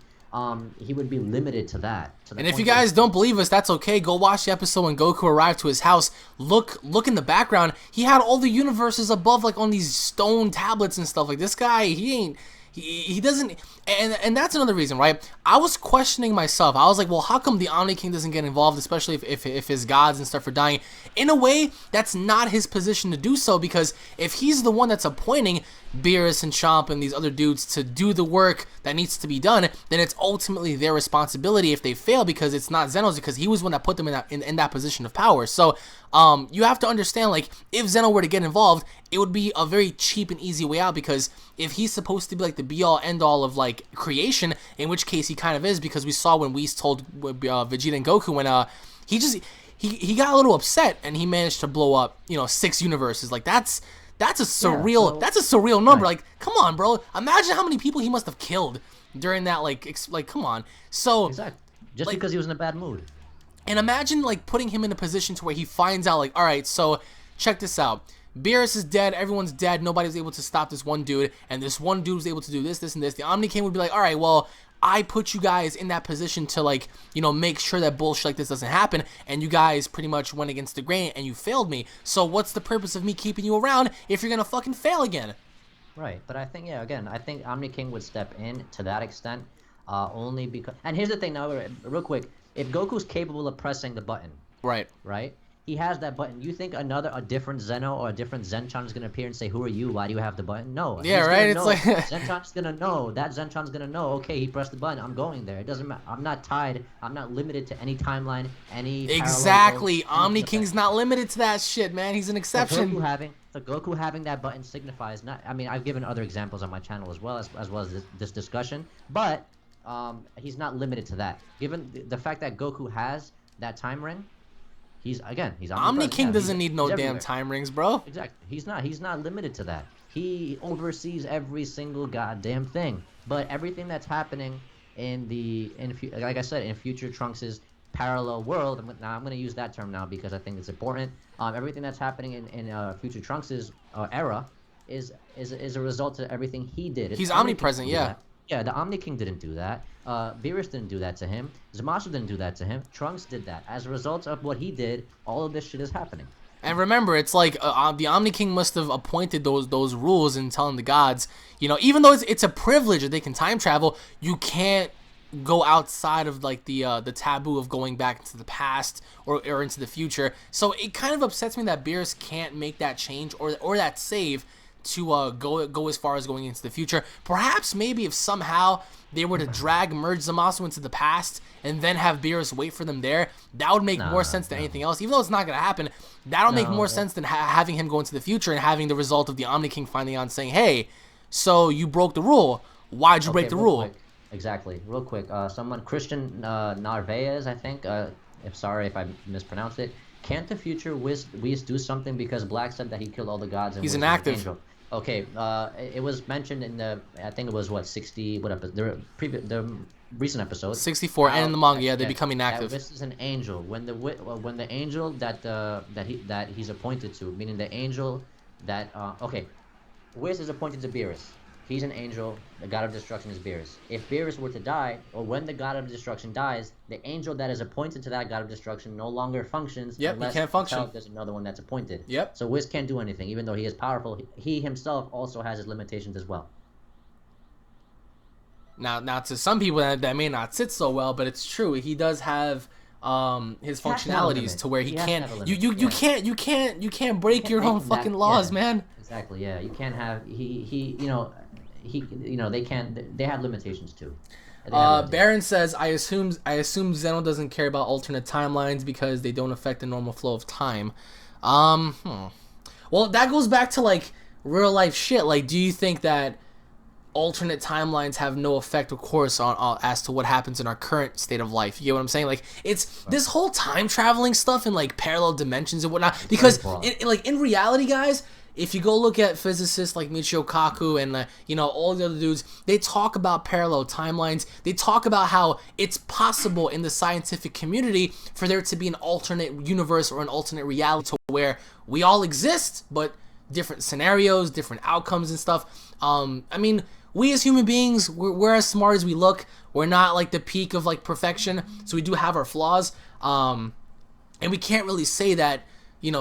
[SPEAKER 2] he would be limited to that. To the
[SPEAKER 1] And if you
[SPEAKER 2] point where
[SPEAKER 1] guys don't believe us, that's okay. Go watch the episode when Goku arrived to his house. Look in the background. He had all the universes above, like on these stone tablets and stuff. Like this guy, he doesn't. And that's another reason, right? I was questioning myself. I was like, well, how come the Omni King doesn't get involved, especially if his gods and stuff are dying? In a way, that's not his position to do so, because if he's the one that's appointing Beerus and Chomp and these other dudes to do the work that needs to be done, then it's ultimately their responsibility if they fail, because it's not Zeno's, because he was the one that put them in that position of power. So you have to understand, like, if Zeno were to get involved, it would be a very cheap and easy way out, because if he's supposed to be like the be-all end-all of like creation, in which case he kind of is, because we saw when Whis told Vegeta and Goku when he got a little upset and he managed to blow up 6 universes. Like that's a surreal number.
[SPEAKER 2] right.
[SPEAKER 1] Like, come on, bro. Imagine how many people he must have killed during that. Like come on. So
[SPEAKER 2] exactly, just
[SPEAKER 1] like,
[SPEAKER 2] because he was in a bad mood.
[SPEAKER 1] and imagine like putting him in a position to where he finds out, like, all right, so check this out. Beerus is dead. Everyone's dead. Nobody was able to stop this one dude, and this one dude was able to do this, this, and this. The Omni King would be like, all right, well, I put you guys in that position to, like, make sure that bullshit like this doesn't happen, and you guys pretty much went against the grain, and you failed me. So what's the purpose of me keeping you around if you're gonna fucking fail again?
[SPEAKER 2] Right, but I think, yeah, again, I think Omni King would step in to that extent, only because. And here's the thing, now, real quick, if Goku's capable of pressing the button,
[SPEAKER 1] Right.
[SPEAKER 2] right? He has that button. You think a different Zeno or a different Zenchan is gonna appear and say, "Who are you? Why do you have the button?" No.
[SPEAKER 1] Yeah, right. It's like
[SPEAKER 2] Zenchan's gonna know. That Zenchan's gonna know. Okay, he pressed the button. I'm going there. It doesn't matter. I'm not tied. I'm not limited to any timeline, any
[SPEAKER 1] exactly.
[SPEAKER 2] parallel world,
[SPEAKER 1] Omni
[SPEAKER 2] anything like
[SPEAKER 1] King's
[SPEAKER 2] that.
[SPEAKER 1] not limited to that shit, man. He's an exception.
[SPEAKER 2] Goku having that button signifies not. I mean, I've given other examples on my channel as well as this discussion, but he's not limited to that. Given the fact that Goku has that time ring. He's
[SPEAKER 1] Omni King doesn't need no damn
[SPEAKER 2] everywhere.
[SPEAKER 1] time rings, bro.
[SPEAKER 2] Exactly. He's not limited to that. He oversees every single goddamn thing. But everything that's happening like I said, in future Trunks' parallel world. I'm going to use that term now because I think it's important. Everything that's happening in future Trunks' era is a result to everything he did.
[SPEAKER 1] He's omnipresent, yeah.
[SPEAKER 2] Yeah, the Omni King didn't do that. Beerus didn't do that to him. Zamasu didn't do that to him. Trunks did that. As a result of what he did, all of this shit is happening.
[SPEAKER 1] And remember, it's like the Omni King must have appointed those rules and telling the gods, even though it's a privilege that they can time travel, you can't go outside of like the taboo of going back into the past or into the future. So it kind of upsets me that Beerus can't make that change or that save to go as far as going into the future. Perhaps maybe if somehow they were to merge Zamasu into the past and then have Beerus wait for them there, that would make more sense than anything else. Even though it's not going to happen, that'll make more sense than having him go into the future and having the result of the Omni King finally on saying, hey, so you broke the rule. Why'd you break the rule?
[SPEAKER 2] Quick. Exactly. Real quick. Someone, Christian Narvaez, I think, sorry if I mispronounced it. Can't the future Whis do something because Black said that he killed all the gods and
[SPEAKER 1] he's
[SPEAKER 2] Whis
[SPEAKER 1] inactive.
[SPEAKER 2] An angel? Okay, it was mentioned in I think it was 60, what episode, the recent episode.
[SPEAKER 1] 64, and in the manga, they become inactive.
[SPEAKER 2] Whis is an angel. When the angel that he's appointed to, meaning the angel that Whis is appointed to Beerus. He's an angel. The god of destruction is Beerus. If Beerus were to die, or when the god of destruction dies, the angel that is appointed to that god of destruction no longer functions.
[SPEAKER 1] Yep, he can't function.
[SPEAKER 2] There's another one that's appointed.
[SPEAKER 1] Yep.
[SPEAKER 2] So Whis can't do anything, even though he is powerful. He himself also has his limitations as well.
[SPEAKER 1] Now to some people that may not sit so well, but it's true. He does have his functionalities to where he can't. You can't break your own fucking laws, man.
[SPEAKER 2] Exactly. Yeah. You can't have they have limitations too. They have an idea.
[SPEAKER 1] Baron says, I assume Zeno doesn't care about alternate timelines because they don't affect the normal flow of time. Well, that goes back to like real life shit. Like, do you think that alternate timelines have no effect, of course, on as to what happens in our current state of life? You get what I'm saying? Like, it's this whole time traveling stuff and like parallel dimensions and whatnot. Because in reality, guys, if you go look at physicists like Michio Kaku and all the other dudes, they talk about parallel timelines. They talk about how it's possible in the scientific community for there to be an alternate universe or an alternate reality to where we all exist, but different scenarios, different outcomes and stuff. I mean, we as human beings, we're as smart as we look. We're not like the peak of like perfection, so we do have our flaws. And we can't really say that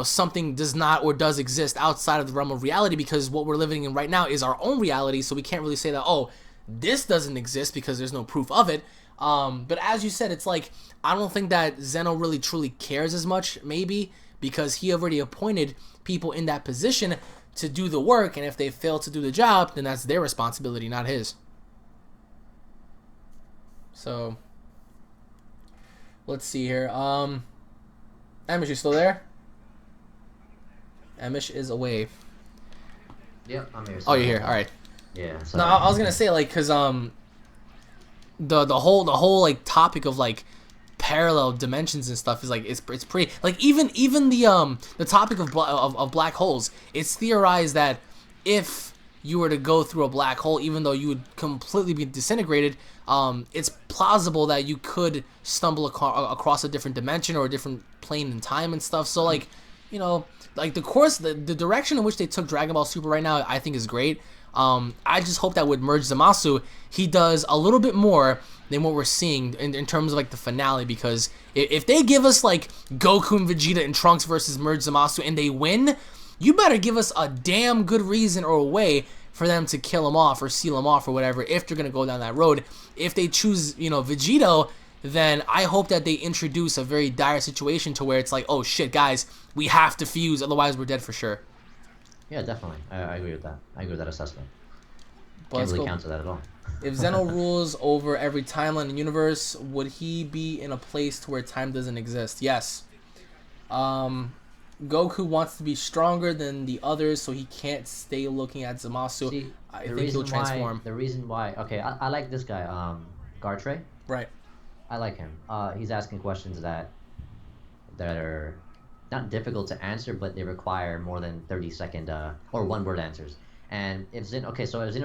[SPEAKER 1] something does not or does exist outside of the realm of reality, because what we're living in right now is our own reality, so we can't really say that, oh, this doesn't exist, because there's no proof of it. But as you said, it's like, I don't think that Zeno really truly cares as much, maybe, because he already appointed people in that position to do the work, and if they fail to do the job, then that's their responsibility, not his. So, let's see here. Amish, you still there? Amish is away.
[SPEAKER 2] Yep, I'm here.
[SPEAKER 1] Oh, you're here. All right.
[SPEAKER 2] Yeah.
[SPEAKER 1] No, I was gonna say, like, cause the whole like topic of like parallel dimensions and stuff is like it's pretty, like, even the topic of black holes. It's theorized that if you were to go through a black hole, even though you would completely be disintegrated, it's plausible that you could stumble across a different dimension or a different plane in time and stuff. So like, like the direction in which they took Dragon Ball Super right now, I think is great. I just hope that with Merge Zamasu, he does a little bit more than what we're seeing in terms of like the finale, because if they give us like Goku and Vegeta and Trunks versus Merge Zamasu and they win, you better give us a damn good reason or a way for them to kill him off or seal him off or whatever, if they're gonna go down that road. If they choose, Vegito, then I hope that they introduce a very dire situation to where it's like, oh shit, guys, we have to fuse, otherwise we're dead for sure.
[SPEAKER 2] Yeah, definitely. I agree with that. I agree with that assessment.
[SPEAKER 1] But
[SPEAKER 2] Can't really counter that at all.
[SPEAKER 1] If Zeno rules over every timeline and universe, would he be in a place to where time doesn't exist? Yes. Goku wants to be stronger than the others, so he can't stay looking at Zamasu.
[SPEAKER 2] See,
[SPEAKER 1] I think he'll transform.
[SPEAKER 2] The reason why... Okay, I like this guy, Gartre.
[SPEAKER 1] Right.
[SPEAKER 2] I like him. He's asking questions that are not difficult to answer, but they require more than 30-second or one-word answers. And if Zeno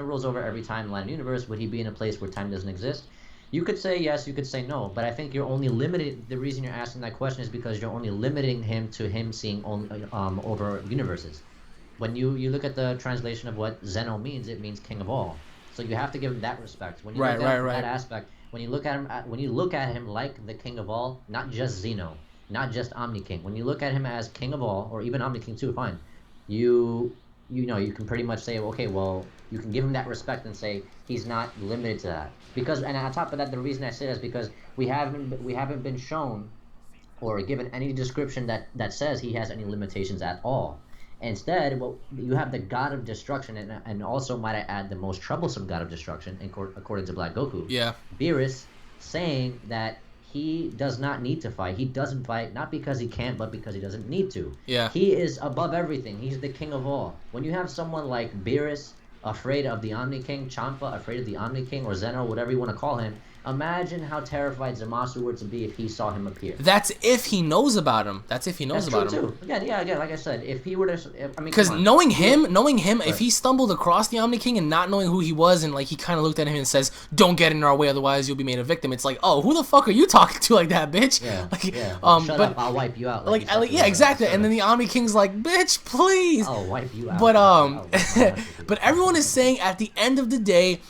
[SPEAKER 2] rules over every timeline universe, would he be in a place where time doesn't exist? You could say yes, you could say no, but I think you're only limited. The reason you're asking that question is because you're only limiting him to him seeing over universes. When you look at the translation of what Zeno means, it means king of all. So you have to give him that respect. When you look at him from that aspect, when you look at him like the king of all, not just Zeno, not just Omni King. When you look at him as king of all, or even Omni King too, fine. You can pretty much say, okay, well, you can give him that respect and say he's not limited to that. Because, and on top of that, the reason I say that is because we haven't been shown or given any description that says he has any limitations at all. Instead, well, you have the god of destruction, and also, might I add, the most troublesome god of destruction, according to Black Goku.
[SPEAKER 1] Yeah.
[SPEAKER 2] Beerus, saying that he does not need to fight. He doesn't fight, not because he can't, but because he doesn't need to.
[SPEAKER 1] Yeah.
[SPEAKER 2] He is above everything. He's the king of all. When you have someone like Beerus afraid of the Omni King, Champa afraid of the Omni King, or Zeno, whatever you want to call him, imagine how terrified Zamasu would to be if he saw him appear.
[SPEAKER 1] That's if he knows about him. That's if he knows about him.
[SPEAKER 2] Again, like I said, if he were to,
[SPEAKER 1] because knowing him, if he stumbled across the Omni King and not knowing who he was, and like he kind of looked at him and says, "Don't get in our way, otherwise you'll be made a victim." It's like, oh, who the fuck are you talking to like that, bitch?
[SPEAKER 2] Yeah.
[SPEAKER 1] Like,
[SPEAKER 2] Shut up, I'll wipe you out.
[SPEAKER 1] Yeah, exactly. And then the Omni King's like, "Bitch, please."
[SPEAKER 2] I'll wipe you out.
[SPEAKER 1] But but everyone is saying at the end of the day,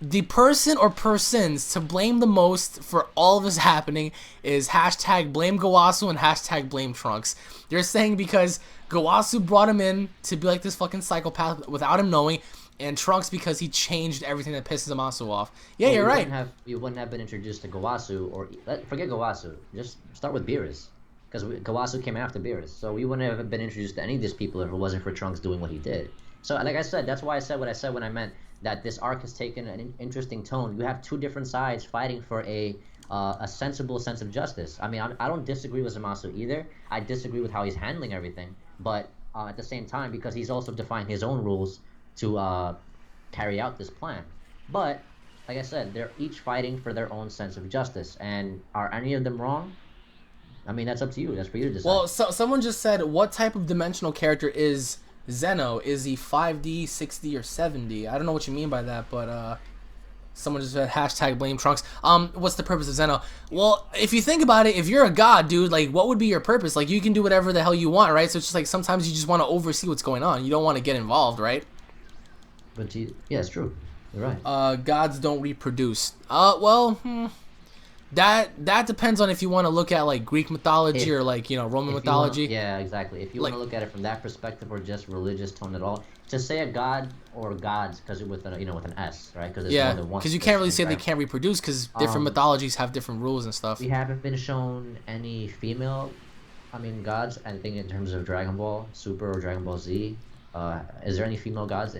[SPEAKER 1] the person or persons to blame the most for all this happening is hashtag blame Gowasu and hashtag blame Trunks. They're saying because Gowasu brought him in to be like this fucking psychopath without him knowing, and Trunks because he changed everything that pisses Zamasu off. Yeah, well, you're right.
[SPEAKER 2] You wouldn't have been introduced to Gowasu, or forget Gowasu. Just start with Beerus, because Gowasu came after Beerus. So we wouldn't have been introduced to any of these people if it wasn't for Trunks doing what he did. So, like I said, that's why I said what I said when I meant that this arc has taken an interesting tone. You have two different sides fighting for a sensible sense of justice. I mean, I don't disagree with Zamasu either. I disagree with how he's handling everything, but at the same time, because he's also defined his own rules to carry out this plan. But like I said, they're each fighting for their own sense of justice, and are any of them wrong? I mean, that's up to you. That's for you to decide.
[SPEAKER 1] Well, so someone just said, what type of dimensional character is Zeno? Is he 5D, 6D, or 7D? I don't know what you mean by that, but someone just said hashtag blame Trunks. What's the purpose of Zeno? Well, if you think about it, if you're a god, dude, like, what would be your purpose? Like, you can do whatever the hell you want, right? So it's just like sometimes you just want to oversee what's going on. You don't want to get involved, right?
[SPEAKER 2] But yeah, it's true. You're right.
[SPEAKER 1] Gods don't reproduce. That depends on if you want to look at like Greek mythology or like, you know, Roman mythology.
[SPEAKER 2] Yeah, exactly. If you want to look at it from that perspective or just religious tone at all, to say a god or gods, because with an with an S, right? Because
[SPEAKER 1] yeah, because you can't really say they can't reproduce because different mythologies have different rules and stuff.
[SPEAKER 2] We haven't been shown any female, gods. I think in terms of Dragon Ball Super or Dragon Ball Z, is there any female gods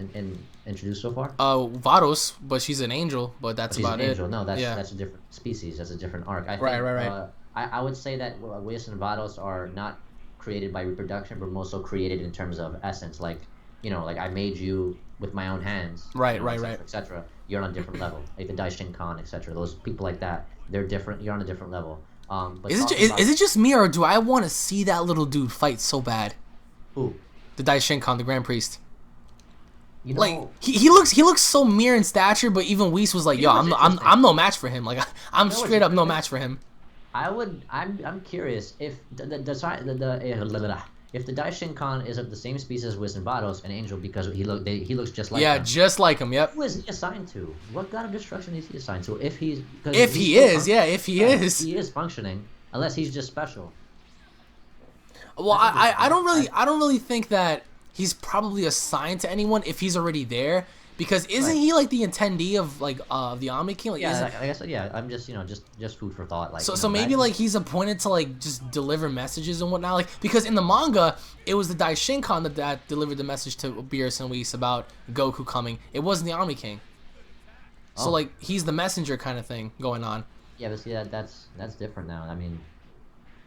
[SPEAKER 2] introduced so far?
[SPEAKER 1] Vados, but she's an angel, but that's about it.
[SPEAKER 2] No, that's a different species. That's a different arc.
[SPEAKER 1] Right.
[SPEAKER 2] I would say that Whis and Vados are not created by reproduction, but more so created in terms of essence. Like, like I made you with my own hands.
[SPEAKER 1] Right.
[SPEAKER 2] Etc. You're on a different level. Like the Daishinkan, etc. Those people like that, they're different. You're on a different level. But
[SPEAKER 1] is it just me, or do I want to see that little dude fight so bad?
[SPEAKER 2] Who?
[SPEAKER 1] The Daishinkan, the Grand Priest.
[SPEAKER 2] Like
[SPEAKER 1] he looks so mere in stature, but even Whis was like, "Yo, I'm no match for him. Like I'm straight up no match for him."
[SPEAKER 2] I'm curious if the Daishinkan is of the same species as Whis and Vados, an angel, because he looks just like him.
[SPEAKER 1] Just like him. Yep.
[SPEAKER 2] Who is he assigned to? What god of destruction is he assigned to? If he is functioning, unless he's just special.
[SPEAKER 1] Well, I don't really think that he's probably assigned to anyone if he's already there, because isn't he like the attendee of like the Omni King? Like,
[SPEAKER 2] I guess yeah. I'm just just food for thought. Like
[SPEAKER 1] so maybe like he's appointed to like just deliver messages and whatnot. Like because in the manga it was the Daishinkan that delivered the message to Beerus and Whis about Goku coming. It wasn't the Omni King. So like he's the messenger kind of thing going on.
[SPEAKER 2] Yeah, but see that's different now. I mean,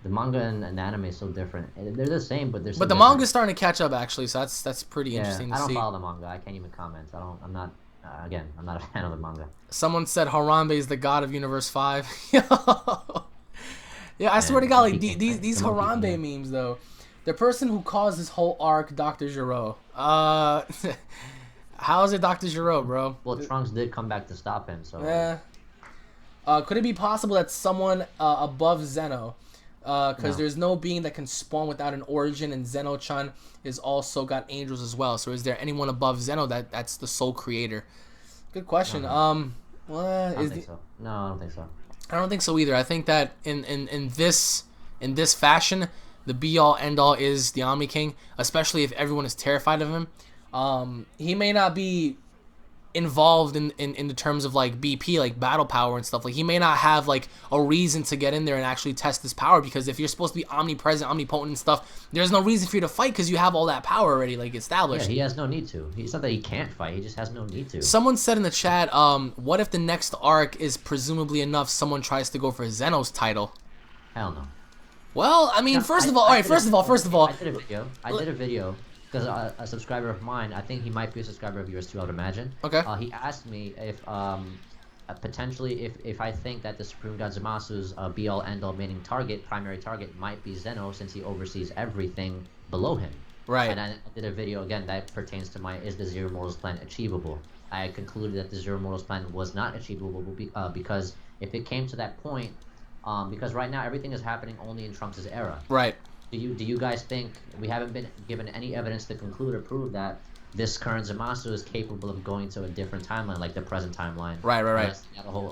[SPEAKER 2] the manga and the anime is so different. They're the same, but they're so
[SPEAKER 1] the manga's starting to catch up actually, so that's pretty interesting to see.
[SPEAKER 2] I don't follow the manga. I can't even comment. I'm not a fan of the manga.
[SPEAKER 1] Someone said Harambe is the god of Universe 5. Yeah, I swear to God, like these Harambe memes though. The person who caused this whole arc, Dr. Gero. How is it Dr. Gero, bro?
[SPEAKER 2] Well, Trunks did come back to stop him, so.
[SPEAKER 1] Yeah. Could it be possible that someone above Zeno? Because there's no being that can spawn without an origin, and Zeno-chan is also got angels as well. So is there anyone above Zeno that's the sole creator? Good question.
[SPEAKER 2] I don't think so. No, I don't think so.
[SPEAKER 1] I don't think so either. I think that in this fashion, the be all end all is the Omni King, especially if everyone is terrified of him. He may not be involved in the terms of like BP, like battle power and stuff. Like he may not have like a reason to get in there and actually test this power, because if you're supposed to be omnipresent, omnipotent and stuff, there's no reason for you to fight because you have all that power already like established.
[SPEAKER 2] Yeah, he has no need to. It's not that he can't fight, he just has no need to.
[SPEAKER 1] Someone said in the chat, what if the next arc is presumably enough someone tries to go for Zeno's title?
[SPEAKER 2] Hell no.
[SPEAKER 1] Well, I mean, first of all, I
[SPEAKER 2] did a video because a subscriber of mine, I think he might be a subscriber of yours too, I would imagine.
[SPEAKER 1] Okay.
[SPEAKER 2] He asked me if potentially if I think that the Supreme God Zamasu's be-all end-all meaning primary target might be Zeno, since he oversees everything below him.
[SPEAKER 1] Right.
[SPEAKER 2] And I did a video again that pertains to is the Zero Mortals plan achievable? I concluded that the Zero Mortals plan was not achievable because if it came to that point, because right now everything is happening only in Trunks' era.
[SPEAKER 1] Right.
[SPEAKER 2] Do you guys think we haven't been given any evidence to conclude or prove that this current Zamasu is capable of going to a different timeline, like the present timeline?
[SPEAKER 1] Right.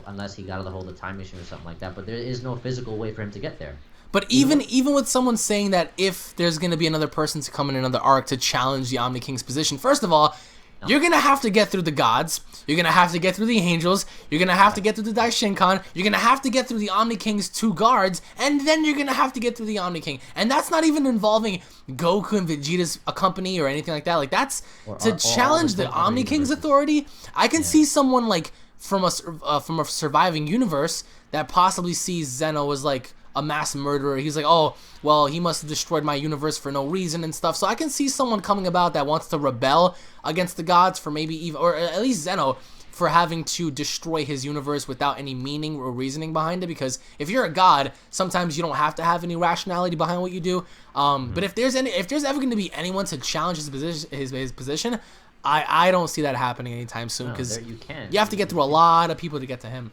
[SPEAKER 2] Unless he got to hold the time machine or something like that. But there is no physical way for him to get there.
[SPEAKER 1] But even with someone saying that if there's going to be another person to come in another arc to challenge the Omni King's position, first of all,
[SPEAKER 2] No.
[SPEAKER 1] You're gonna have to get through the gods. You're gonna have to get through the angels. You're gonna have to get through the Daishinkan. You're gonna have to get through the Omni King's 2 guards, and then you're gonna have to get through the Omni King. And that's not even involving Goku and Vegeta's company or anything like that. Like that's to challenge the Omni King's authority. I can see someone like from a surviving universe that possibly sees Zeno as like a mass murderer. He's like, oh, well, he must have destroyed my universe for no reason and stuff. So I can see someone coming about that wants to rebel against the gods for maybe even, or at least Zeno, for having to destroy his universe without any meaning or reasoning behind it. Because if you're a god, sometimes you don't have to have any rationality behind what you do. But if there's ever going to be anyone to challenge his position, I don't see that happening anytime soon, because you have to get through a lot of people to get to him.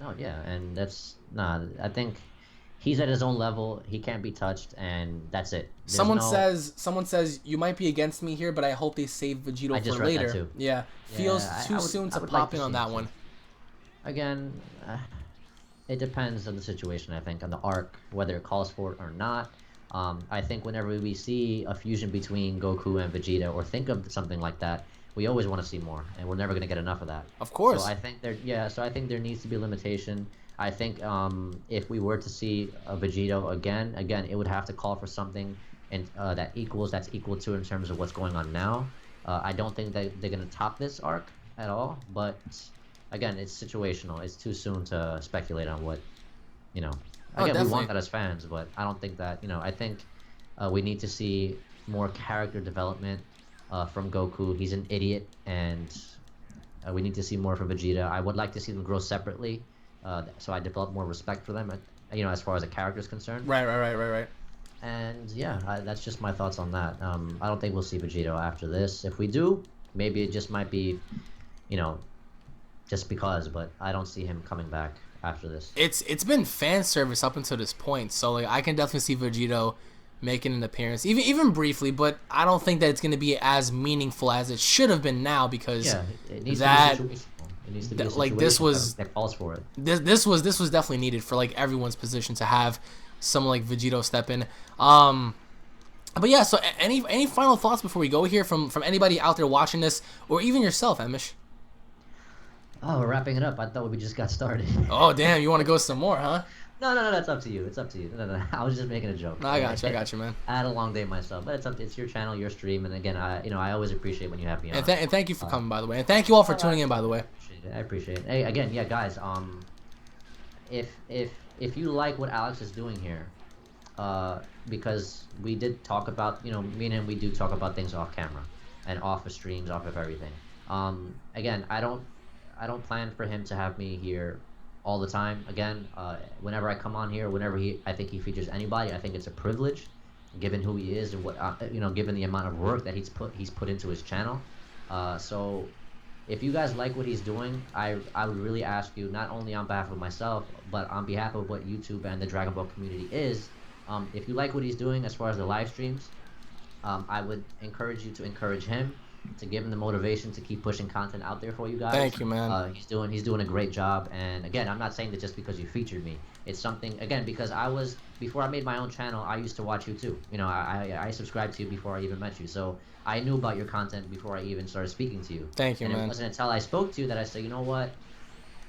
[SPEAKER 2] No, yeah, and that's I think he's at his own level. He can't be touched, and that's it.
[SPEAKER 1] Someone says you might be against me here, but I hope they save Vegito for later.
[SPEAKER 2] That too.
[SPEAKER 1] Yeah, feels too soon to pop in on that one.
[SPEAKER 2] Again, it depends on the situation. I think on the arc, whether it calls for it or not. I think whenever we see a fusion between Goku and Vegeta, or think of something like that, we always want to see more, and we're never going to get enough of that.
[SPEAKER 1] Of course.
[SPEAKER 2] So I think there needs to be a limitation. I think if we were to see a Vegito again, it would have to call for something that's equal to in terms of what's going on now. I don't think that they're going to top this arc at all, but again, it's situational. It's too soon to speculate on what, Again, we want that as fans, but I don't think that, I think we need to see more character development from Goku. He's an idiot, and we need to see more from Vegeta. I would like to see them grow separately, so I develop more respect for them, as far as a character is concerned.
[SPEAKER 1] Right.
[SPEAKER 2] And yeah, that's just my thoughts on that. I don't think we'll see Vegito after this. If we do, maybe it just might be, just because, but I don't see him coming back after this.
[SPEAKER 1] It's been fan service up until this point, so like I can definitely see Vegito making an appearance, even briefly, but I don't think that it's going to be as meaningful as it should have been now, because
[SPEAKER 2] it needs to be situational. It needs to be a situation
[SPEAKER 1] this was
[SPEAKER 2] that calls for it.
[SPEAKER 1] This was definitely needed for like everyone's position to have someone like Vegito step in. But yeah, so any final thoughts before we go here from anybody out there watching this, or even yourself, Emosh?
[SPEAKER 2] Oh, we're wrapping it up. I thought we just got started.
[SPEAKER 1] Oh, damn. You want to go some more, huh?
[SPEAKER 2] No, that's up to you. It's up to you. No. I was just making a joke.
[SPEAKER 1] No, I got you, man.
[SPEAKER 2] I had a long day myself, but it's your channel, your stream, and again, I always appreciate when you have me on.
[SPEAKER 1] And thank you for coming, by the way. And thank you all for tuning in, by the way.
[SPEAKER 2] I appreciate it. Hey, again, yeah, guys, if you like what Alex is doing here, because we did talk about, me and him, we do talk about things off camera and off of streams, off of everything. Again, I don't plan for him to have me here all the time. Again, whenever I come on here, I think he features anybody, I think it's a privilege, given who he is and what given the amount of work that he's put into his channel. So if you guys like what he's doing, I would really ask you, not only on behalf of myself, but on behalf of what YouTube and the Dragon Ball community is, if you like what he's doing as far as the live streams, I would encourage you to encourage him, to give him the motivation to keep pushing content out there for you guys.
[SPEAKER 1] Thank you, man.
[SPEAKER 2] He's doing a great job, and again, I'm not saying that just because you featured me. It's something, again, because before I made my own channel, I used to watch you too. I subscribed to you before I even met you, so I knew about your content before I even started speaking to you.
[SPEAKER 1] Thank you,
[SPEAKER 2] man.
[SPEAKER 1] And
[SPEAKER 2] it wasn't until I spoke to you that I said, you know what,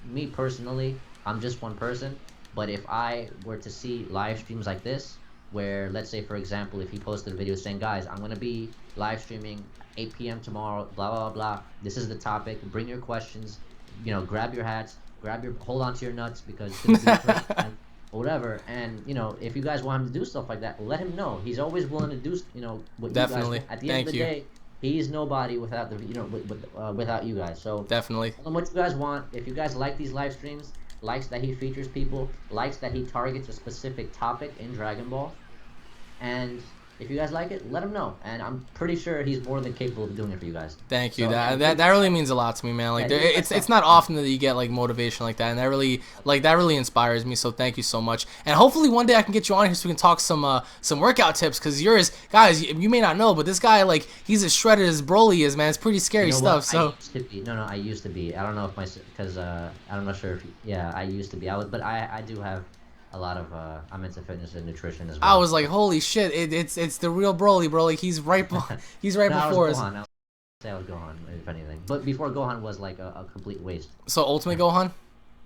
[SPEAKER 2] me personally, I'm just one person, but if I were to see live streams like this, where, let's say, for example, if he posted a video saying, guys, I'm going to be live streaming 8 p.m. tomorrow, blah, blah, blah, this is the topic, bring your questions, grab your hats, hold on to your nuts, because it's going to be a first time, or whatever, and, if you guys want him to do stuff like that, let him know. He's always willing to do, what
[SPEAKER 1] Definitely.
[SPEAKER 2] you guys, at the end of the day, he's nobody without without you guys, so
[SPEAKER 1] definitely.
[SPEAKER 2] Tell him what you guys want. If you guys like these live streams, likes that he features people, likes that he targets a specific topic in Dragon Ball, and if you guys like it, let him know, and I'm pretty sure he's more than capable of doing it for you guys.
[SPEAKER 1] Thank you. So, that really means a lot to me, man. Like, it's not often that you get like motivation like that, and that really inspires me. So thank you so much. And hopefully one day I can get you on here so we can talk some workout tips, because guys, you may not know, but this guy, like, he's as shredded as Broly is, man. It's pretty scary stuff. So
[SPEAKER 2] I used to be. I don't know if because I'm not sure if I used to be. But I do have a lot of I'm into fitness and nutrition as well.
[SPEAKER 1] I was like, holy shit! It's the real Broly, bro. Like, he's right before us.
[SPEAKER 2] say I was Gohan, if anything. But before Gohan was like a complete waste.
[SPEAKER 1] So Ultimate Gohan?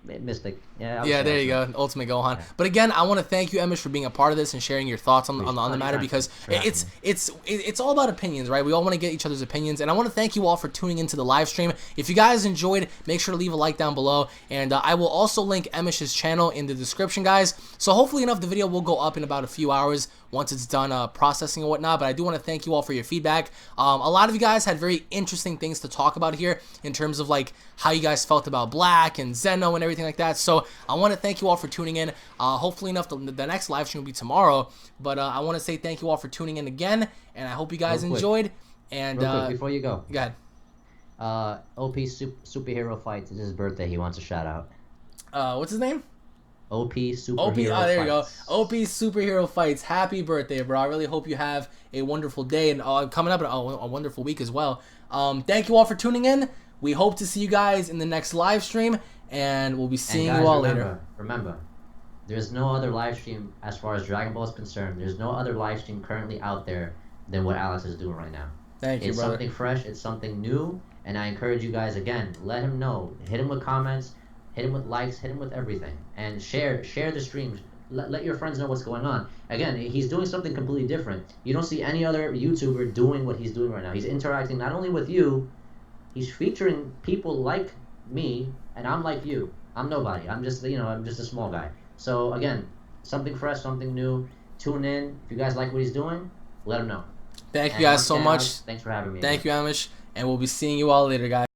[SPEAKER 2] Mystic. Yeah, I would
[SPEAKER 1] Yeah,
[SPEAKER 2] say
[SPEAKER 1] there you
[SPEAKER 2] Ultimate.
[SPEAKER 1] go, Ultimate Gohan.
[SPEAKER 2] Yeah.
[SPEAKER 1] But again, I want to thank you, Emish, for being a part of this and sharing your thoughts on the matter,
[SPEAKER 2] Anytime.
[SPEAKER 1] because
[SPEAKER 2] Thanks for having me.
[SPEAKER 1] it's all about opinions, right? We all want to get each other's opinions, and I want to thank you all for tuning into the live stream. If you guys enjoyed, make sure to leave a like down below, and I will also link Emish's channel in the description, guys. So hopefully enough, the video will go up in about a few hours once it's done processing and whatnot. But I do want to thank you all for your feedback. A lot of you guys had very interesting things to talk about here in terms of like how you guys felt about Black and Zeno and everything like that. So I want to thank you all for tuning in. Hopefully enough, the next live stream will be tomorrow. But I want to say thank you all for tuning in again, and I hope you guys enjoyed. And
[SPEAKER 2] Real quick, before you go
[SPEAKER 1] ahead.
[SPEAKER 2] OP superhero fights. It's his birthday. He wants a shout out.
[SPEAKER 1] What's his name?
[SPEAKER 2] OP superhero.
[SPEAKER 1] OP, there you
[SPEAKER 2] fights.
[SPEAKER 1] go. OP superhero fights. Happy birthday, bro! I really hope you have a wonderful day and coming up a wonderful week as well. Thank you all for tuning in. We hope to see you guys in the next live stream, and we'll be seeing you all later.
[SPEAKER 2] Remember, there's no other live stream as far as Dragon Ball is concerned. There's no other live stream currently out there than what Alex is doing right now.
[SPEAKER 1] Thank you, brother.
[SPEAKER 2] It's something fresh. It's something new, and I encourage you guys again. Let him know. Hit him with comments. Hit him with likes. Hit him with everything, and share the streams. Let your friends know what's going on. Again, he's doing something completely different. You don't see any other YouTuber doing what he's doing right now. He's interacting not only with you. He's featuring people like me, and I'm like you. I'm nobody. I'm just I'm just a small guy. So again, something fresh, something new. Tune in. If you guys like what he's doing, let him know.
[SPEAKER 1] Thank you guys so much.
[SPEAKER 2] Thanks for having me.
[SPEAKER 1] Thank you, Amish, and we'll be seeing you all later, guys.